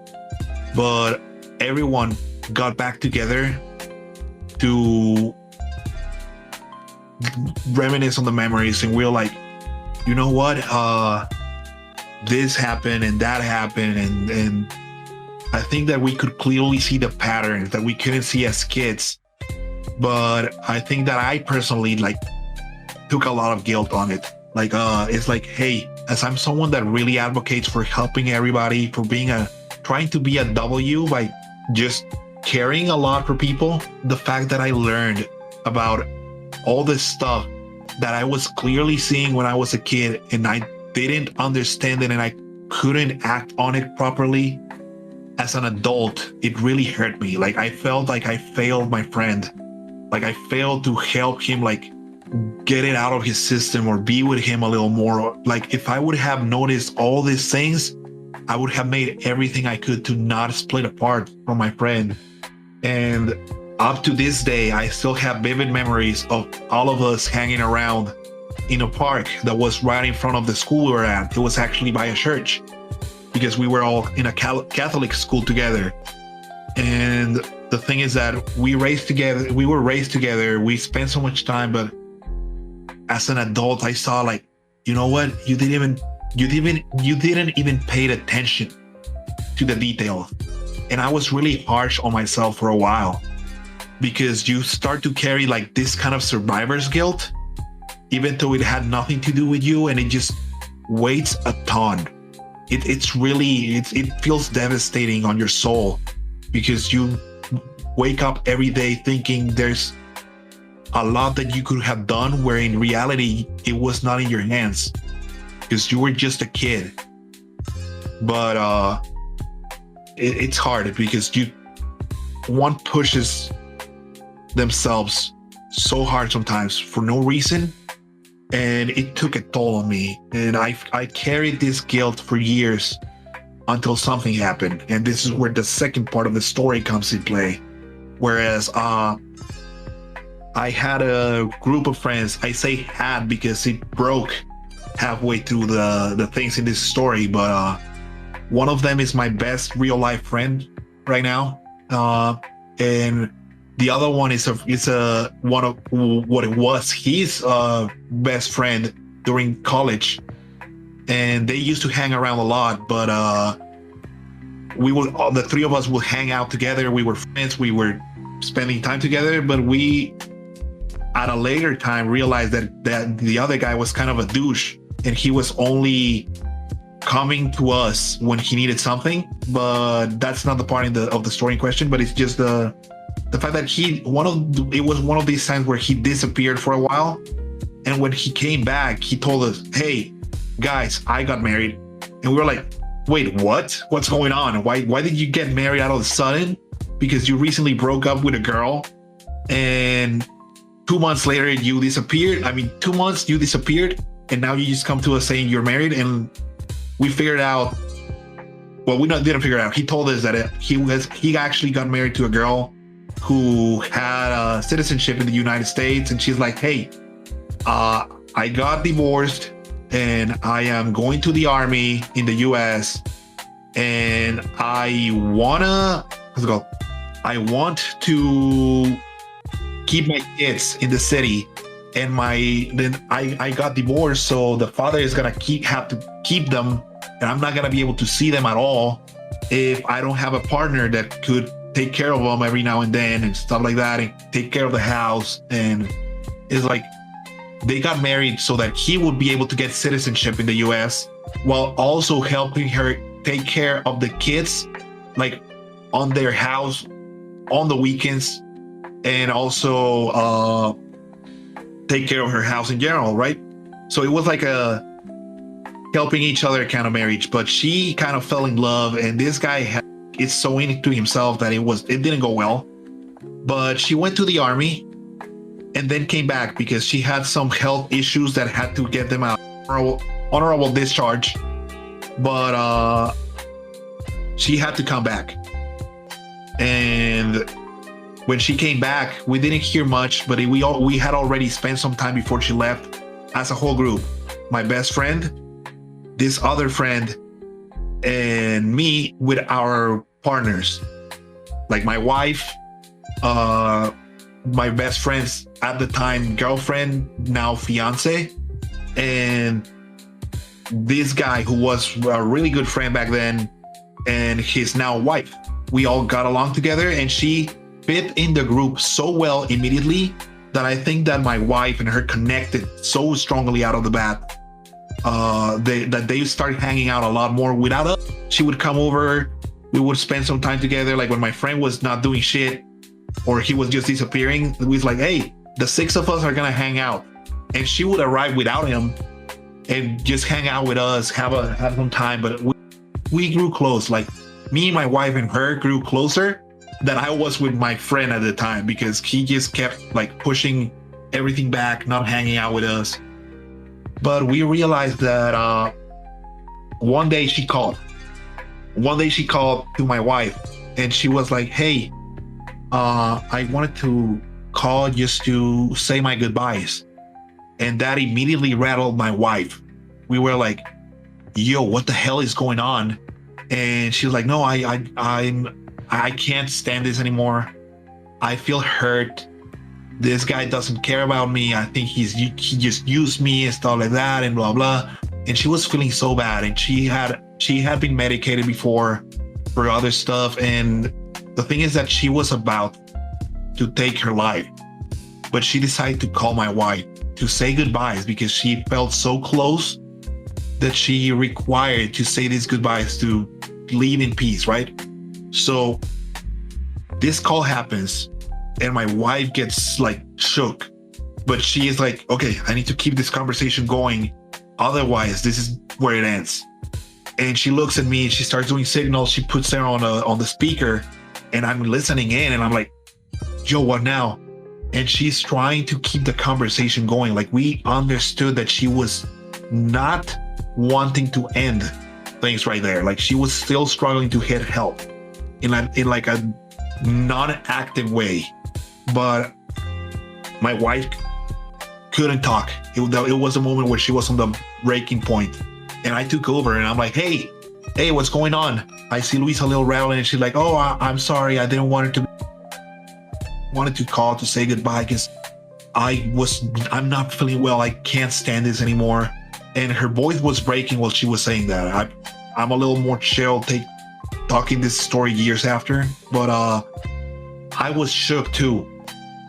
but everyone got back together to reminisce on the memories. And we were like, you know what? This happened and that happened. And I think that we could clearly see the patterns that we couldn't see as kids. But I think that I personally like took a lot of guilt on it. Like, it's like, hey, as I'm someone that really advocates for helping everybody, for trying to be a W by just caring a lot for people, the fact that I learned about all this stuff that I was clearly seeing when I was a kid, and I didn't understand it, and I couldn't act on it properly as an adult, it really hurt me. Like, I felt like I failed my friend. Like, I failed to help him, like, get it out of his system or be with him a little more. Like, if I would have noticed all these things, I would have made everything I could to not split apart from my friend. And up to this day, I still have vivid memories of all of us hanging around in a park that was right in front of the school we were at. It was actually by a church. because we were all in a Catholic school together. And the thing is that we were raised together, we spent so much time, but as an adult, I saw like, you know what? You didn't even pay attention to the detail. And I was really harsh on myself for a while, because you start to carry like this kind of survivor's guilt, even though it had nothing to do with you, and it just weighs a ton. It feels devastating on your soul, because you wake up every day thinking there's a lot that you could have done, where in reality it was not in your hands, because you were just a kid. But it's hard, because one pushes themselves so hard sometimes for no reason, and it took a toll on me. And I carried this guilt for years until something happened, and this is where the second part of the story comes in play. Whereas I had a group of friends. I say had because it broke halfway through the things in this story, but one of them is my best real life friend right now, and the other one is one of what it was his best friend during college, and they used to hang around a lot. But the three of us would hang out together. We were friends. We were spending time together, but we, at a later time, realized that the other guy was kind of a douche, and he was only coming to us when he needed something. But that's not the part of the story in question. But it's just the fact that it was one of these times where he disappeared for a while, and when he came back, he told us, "Hey, guys, I got married," and we were like, "Wait, what? What's going on? Why did you get married out of the sudden? Because you recently broke up with a girl, and 2 months later you disappeared. 2 months you disappeared, and now you just come to us saying you're married." And we figured out. Well, didn't figure it out. He told us that he actually got married to a girl who had citizenship in the United States, and she's like, "Hey, I got divorced, and I am going to the army in the U.S., and I want to keep my kids in the city, and I got divorced, so the father is gonna have to keep them, and I'm not gonna be able to see them at all if I don't have a partner that could take care of them every now and then and stuff like that, and take care of the house." And it's like they got married so that he would be able to get citizenship in the US, while also helping her take care of the kids, like on their house on the weekends, and also take care of her house in general, right? So it was like a helping each other kind of marriage. But she kind of fell in love, and this guy is so into himself that it didn't go well. But she went to the army and then came back because she had some health issues that had to get them out honorable discharge. But she had to come back, and when she came back, we didn't hear much, but we had already spent some time before she left as a whole group. My best friend, this other friend, and me with our partners, like my wife, my best friend's at the time girlfriend, now fiance, and this guy who was a really good friend back then, and his now wife. We all got along together, and she fit in the group so well immediately that I think that my wife and her connected so strongly out of the bat, that they started hanging out a lot more without us. She would come over, we would spend some time together. Like when my friend was not doing shit, or he was just disappearing, we was like, "Hey, the six of us are gonna hang out," and she would arrive without him and just hang out with us, have some time. But we grew close. Like me, my wife, and her grew closer than I was with my friend at the time, because he just kept like pushing everything back, not hanging out with us. But we realized that one day she called to my wife, and she was like, "Hey, I wanted to call just to say my goodbyes." And that immediately rattled my wife. We were like, "Yo, what the hell is going on?" And she was like, no, I can't stand this anymore. I feel hurt. This guy doesn't care about me. I think he just used me and stuff like that and blah blah. And she was feeling so bad, and she had been medicated before for other stuff. And the thing is that she was about to take her life, but she decided to call my wife to say goodbyes because she felt so close that she required to say these goodbyes to leave in peace, right? So this call happens and my wife gets like shook, but she is like, okay, I need to keep this conversation going. Otherwise, this is where it ends. And she looks at me and she starts doing signals. She puts her on the speaker and I'm listening in and I'm like, yo, what now? And she's trying to keep the conversation going. Like, we understood that she was not wanting to end things right there. Like, she was still struggling to get help in like a non-active way. But my wife couldn't talk. It was a moment where she was on the breaking point. And I took over and I'm like, hey, what's going on? I see Luisa a little rattling and she's like, oh, I'm sorry. I didn't want her to wanted to call to say goodbye because I'm not feeling well. I can't stand this anymore. And her voice was breaking while she was saying that. I'm a little more chill talking this story years after, but I was shook too.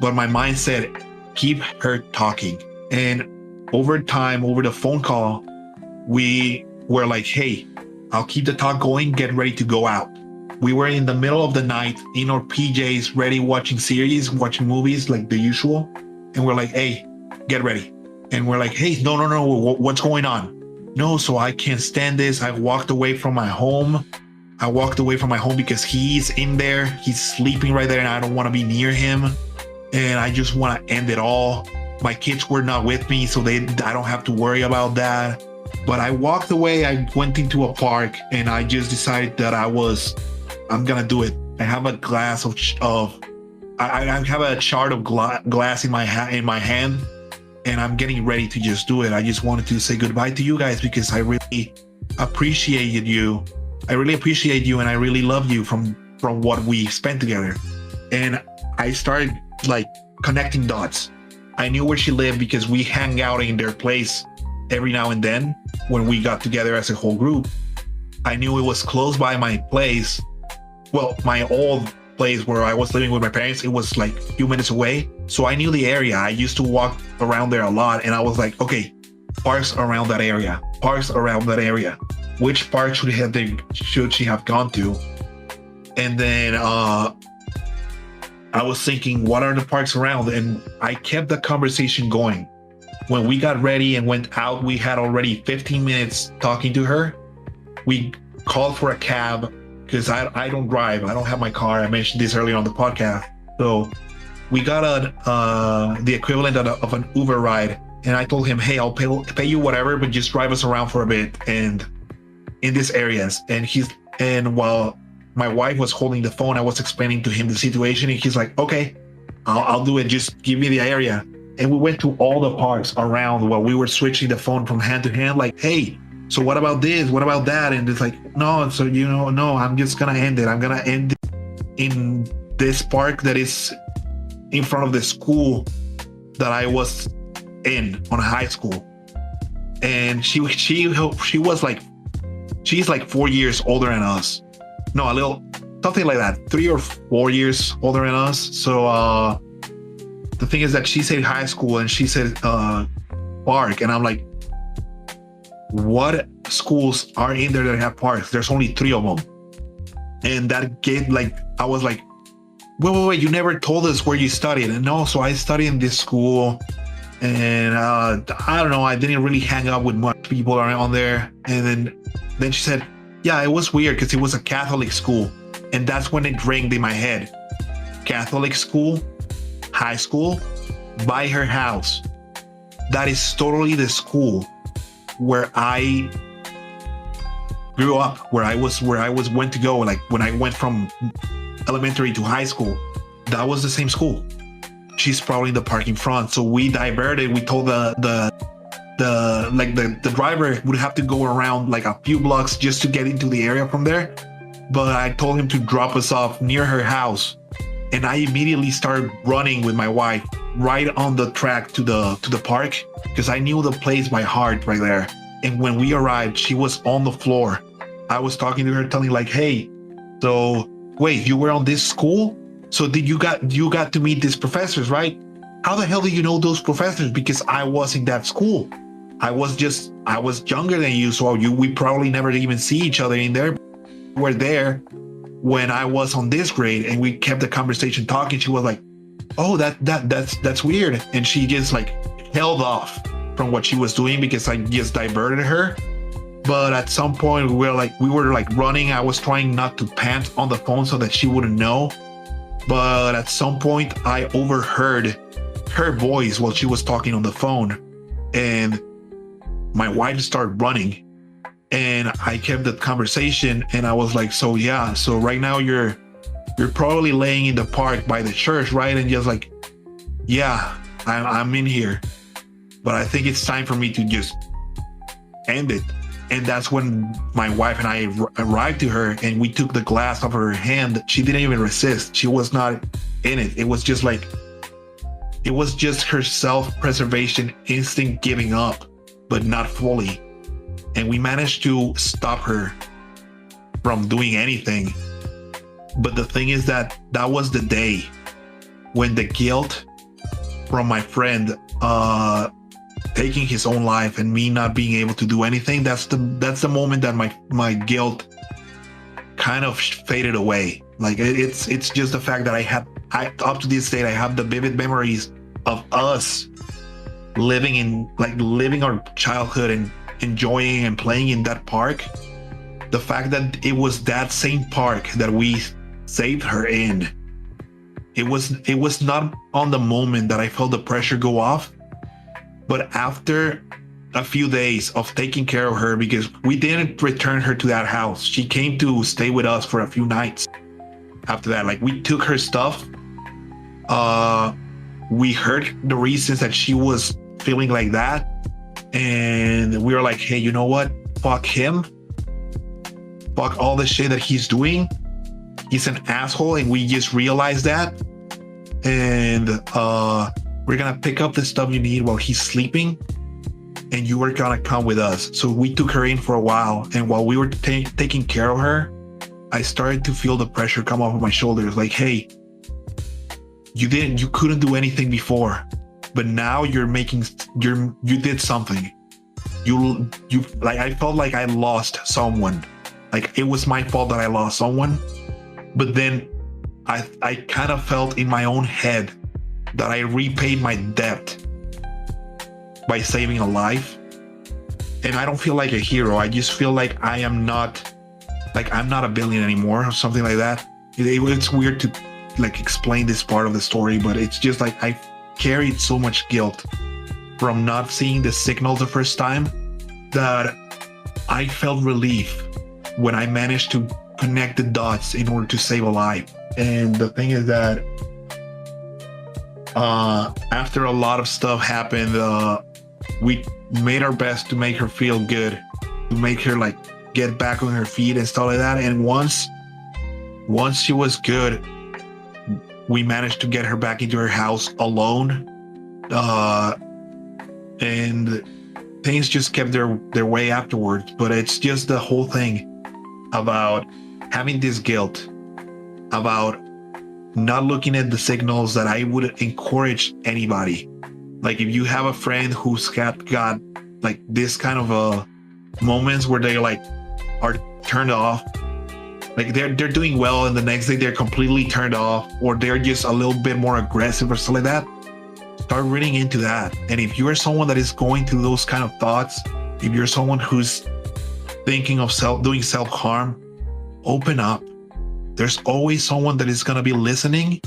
But my mind said, keep her talking. And over time, over the phone call, we were like, hey, I'll keep the talk going, get ready to go out. We were in the middle of the night in our PJs, ready, watching series, watching movies like the usual. And we're like, hey, get ready. And we're like, hey, no, what's going on? No, so I can't stand this. I walked away from my home. Because he's in there. He's sleeping right there and I don't want to be near him. And I just want to end it all. My kids were not with me, so I don't have to worry about that. But I walked away. I went into a park and I just decided that I'm gonna do it. I have a glass I have a shard of glass in my hand, and I'm getting ready to just do it. I just wanted to say goodbye to you guys because I really appreciated you. I really appreciate you, and I really love you from what we spent together. And I started like connecting dots. I knew where she lived because we hang out in their place every now and then when we got together as a whole group. I knew it was close by my place. Well, my old place where I was living with my parents, it was like a few minutes away. So I knew the area. I used to walk around there a lot. And I was like, okay, parks around that area. Which park should she have gone to? And then I was thinking, what are the parks around? And I kept the conversation going. When we got ready and went out, we had already 15 minutes talking to her. We called for a cab because I don't drive. I don't have my car. I mentioned this earlier on the podcast. So we got the equivalent of an Uber ride. And I told him, hey, I'll pay you whatever, but just drive us around for a bit and in these areas. And while my wife was holding the phone, I was explaining to him the situation. And he's like, okay, I'll do it. Just give me the area. And we went to all the parks around while we were switching the phone from hand to hand. Like, hey, so what about this? What about that? And it's like, no, so, no, I'm just going to end it. I'm going to end it in this park that is in front of the school that I was in on high school. And she was like, she's like 4 years older than us. No, a little, something like that. 3 or 4 years older than us. So the thing is that she said high school and she said park. And I'm like, what schools are in there that have parks? There's only 3 of them. And that gave I was like, wait, you never told us where you studied. And no, so I studied in this school. And I don't know, I didn't really hang out with much people around there. And then she said, yeah, it was weird because it was a Catholic school. And that's when it rang in my head. Catholic school, high school, by her house. That is totally the school where I grew up, where I went to go. Like when I went from elementary to high school, that was the same school. She's probably in the parking front. So we diverted. We told the the driver would have to go around like a few blocks just to get into the area from there. But I told him to drop us off near her house, and I immediately started running with my wife right on the track to the park, because I knew the place by heart right there. And when we arrived, she was on the floor. I was talking to her, telling like, "Hey, so wait, you were on this school? So did you got to meet these professors, right? How the hell do you know those professors? Because I was in that school. I was younger than you, so we probably never even see each other in there. We were there when I was on this grade," and we kept the conversation talking. She was like, "Oh, that's weird," and she just like held off from what she was doing because I just diverted her. But at some point we were like running. I was trying not to pant on the phone so that she wouldn't know. But at some point I overheard her voice while she was talking on the phone, and my wife started running, and I kept the conversation, and I was like, "So yeah, so right now you're probably laying in the park by the church, right?" And just like, "Yeah, I'm in here, but I think it's time for me to just end it." And that's when my wife and I arrived to her, and we took the glass off her hand. She didn't even resist. She was not in it. It was just her self-preservation instinct giving up, but not fully. And we managed to stop her from doing anything. But the thing is that was the day when the guilt from my friend taking his own life and me not being able to do anything, that's the moment that my guilt kind of faded away. Like it's just the fact that I up to this date I have the vivid memories of us living our childhood and enjoying and playing in that park. The fact that it was that same park that we saved her in, it was not on the moment that I felt the pressure go off, but after a few days of taking care of her, because we didn't return her to that house. She came to stay with us for a few nights after that. Like, we took her stuff. We heard the reasons that she was feeling like that, and we were like, "Hey, you know what? Fuck him. Fuck all the shit that he's doing. He's an asshole," and we just realized that. And we're gonna pick up the stuff you need while he's sleeping, and you were gonna come with us. So we took her in for a while, and while we were taking care of her, I started to feel the pressure come off of my shoulders. Like, "Hey, you couldn't do anything before, but now you did something. You like, I felt like I lost someone. Like, it was my fault that I lost someone. But then I kind of felt in my own head that I repaid my debt by saving a life. And I don't feel like a hero. I just feel like I'm not a villain anymore, or something like that. It's weird to like explain this part of the story, but it's just like I carried so much guilt from not seeing the signal the first time that I felt relief when I managed to connect the dots in order to save a life. And the thing is that after a lot of stuff happened, we made our best to make her feel good, to make her like get back on her feet and stuff like that. And once she was good, we managed to get her back into her house alone. And things just kept their way afterwards. But it's just the whole thing about having this guilt, about not looking at the signals that I would encourage anybody. Like, if you have a friend who's got like this kind of moments where they like are turned off, like they're doing well and the next day they're completely turned off, or they're just a little bit more aggressive or something like that, start reading into that. And if you're someone that is going through those kind of thoughts, if you're someone who's thinking of doing self-harm, open up. There's always someone that is going to be listening,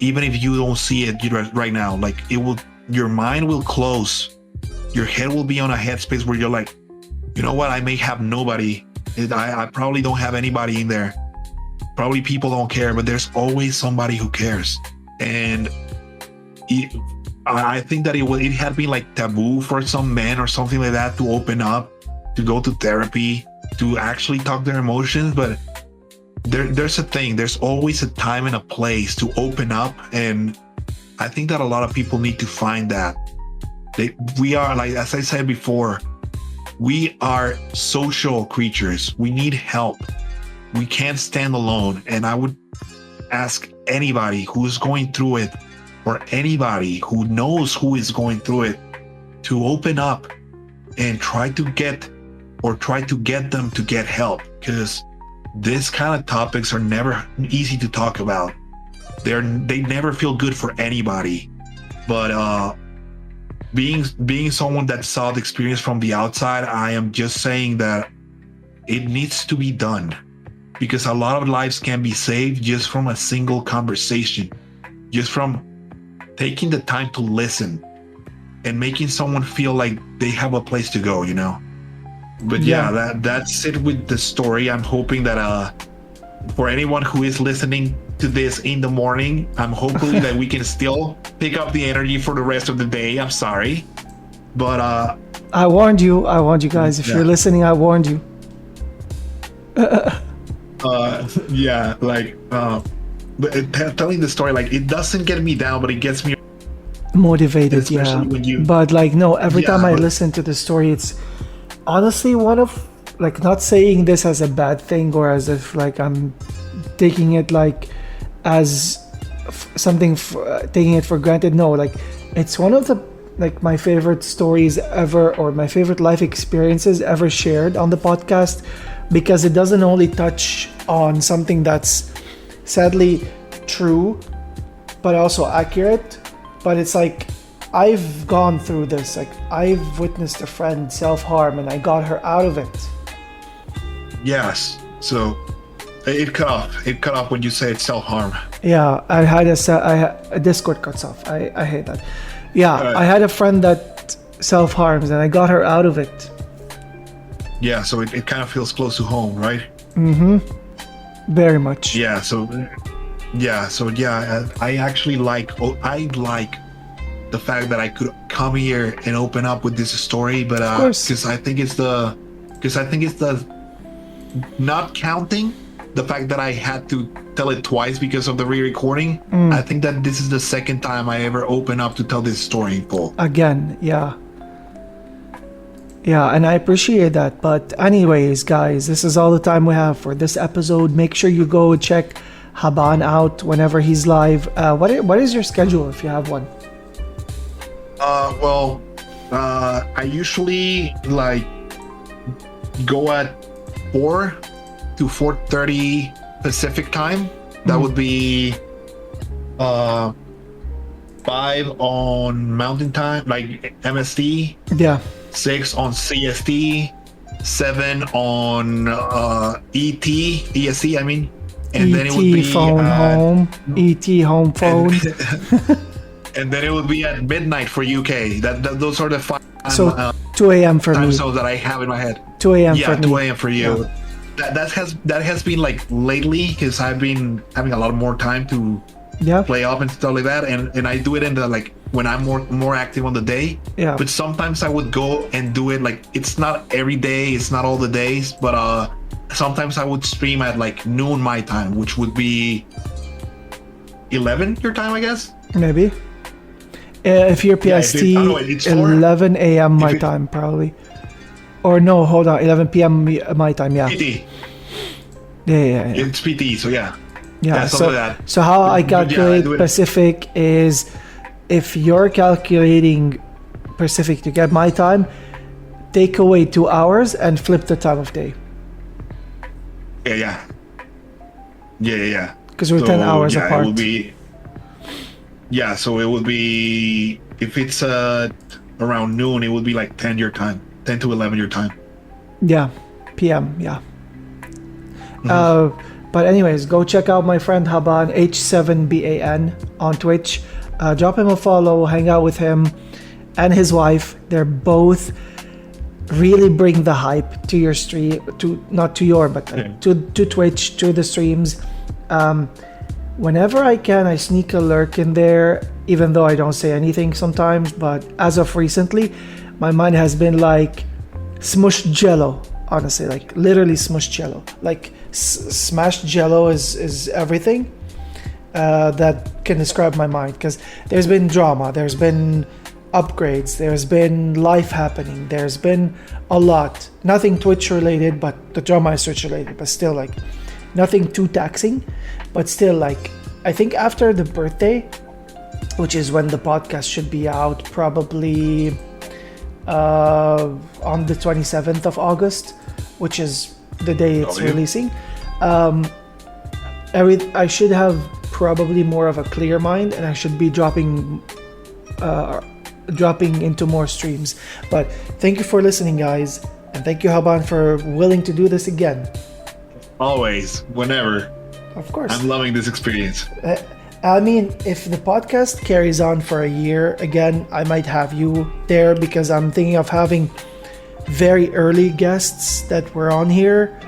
even if you don't see it right now. Like, your mind will close. Your head will be on a headspace where you're like, you know what? I may have nobody. I probably don't have anybody in there. Probably people don't care, but there's always somebody who cares. And I think that it had been like taboo for some men or something like that to open up, to go to therapy, to actually talk their emotions. But there's a thing. There's always a time and a place to open up, and I think that a lot of people need to find that. We are, like, as I said before, we are social creatures. We need help. We can't stand alone. And I would ask anybody who's going through it, or anybody who knows who is going through it, to open up and try to get them to get help, because this kind of topics are never easy to talk about. They never feel good for anybody. But being someone that saw the experience from the outside, I am just saying that it needs to be done, because a lot of lives can be saved just from a single conversation, just from taking the time to listen and making someone feel like they have a place to go, you know. But yeah, that's it with the story. I'm hoping that for anyone who is listening to this in the morning, I'm hoping that we can still pick up the energy for the rest of the day. I'm sorry, but I warned you guys. If you're listening, I warned you. Yeah, like but telling the story, like, it doesn't get me down, but it gets me motivated. especially when you, but like, no, every time I listen to the story, it's honestly one of, like, not saying this as a bad thing or as if like I'm taking it like as something taking it for granted. No, like, it's one of the, like, my favorite stories ever, or my favorite life experiences ever shared on the podcast, because it doesn't only touch on something that's sadly true but also accurate, but it's like, I've gone through this. Like, I've witnessed a friend self-harm and I got her out of it. Yes. So it cut off when you say it's self-harm. Yeah, I had a Discord cuts off. I hate that. Yeah, I had a friend that self-harms and I got her out of it. Yeah, so it kind of feels close to home, right? Mm-hmm. Very much. Yeah, so I actually like the fact that I could come here and open up with this story, but because I think it's the not counting the fact that I had to tell it twice because of the re-recording. I think that this is the second time I ever open up to tell this story in full. Again, yeah, and I appreciate that. But anyways, guys, this is all the time we have for this episode. Make sure you go check Haban out whenever he's live. What is your schedule if you have one? I usually like go at 4 to 4:30 Pacific time. That would be 5 on Mountain Time, like MST. Yeah. 6 on CST. 7 on EST. I mean, and then it would be phone home. ET home phone. And then it would be at midnight for UK. Those are the 5. So 2 a.m. for me. So that I have in my head. 2 a.m. for me. 2 a.m. for you. Yeah. That has been like lately, because I've been having a lot more time to play up and stuff like that, and I do it in the, like, when I'm more active on the day. Yeah. But sometimes I would go and do it, like, it's not every day, it's not all the days, but sometimes I would stream at like noon my time, which would be 11 your time, I guess. Maybe. If you're PST, 11 a.m. my time, probably. Or no, hold on, 11 p.m. my time, yeah. PT. Yeah. It's PT, so yeah. Yeah, so how I calculate Pacific is, if you're calculating Pacific to get my time, take away 2 hours and flip the time of day. Yeah. Because we're 10 hours apart. It would be, so it would be, if it's around noon, it would be like 10 your time, 10 to 11 your time. Yeah, PM, yeah. But anyways, go check out my friend Haban, h7ban on Twitch. Drop him a follow, hang out with him and his wife. They're both really bring the hype to your stream, to not to your, but to Twitch, to the streams. Whenever I can, I sneak a lurk in there, even though I don't say anything sometimes. But as of recently, my mind has been like smushed jello, honestly, like literally smushed jello. Like smashed jello is everything that can describe my mind, because there's been drama, there's been upgrades, there's been life happening, there's been a lot. Nothing Twitch related, but the drama is Twitch related, but still, like, nothing too taxing. But still, like, I think after the birthday, which is when the podcast should be out, probably on the 27th of August, which is the day it's releasing, I should have probably more of a clear mind, and I should be dropping into more streams. But thank you for listening, guys, and thank you, Haban, for willing to do this again. Always, whenever. Of course. I'm loving this experience. I mean, if the podcast carries on for a year, again, I might have you there, because I'm thinking of having very early guests that were on here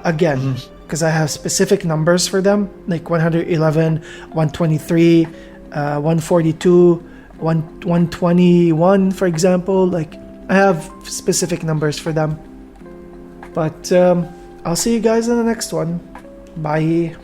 again, because I have specific numbers for them, like 111, 123, 142, 121, for example. Like, I have specific numbers for them. But I'll see you guys in the next one. Bye.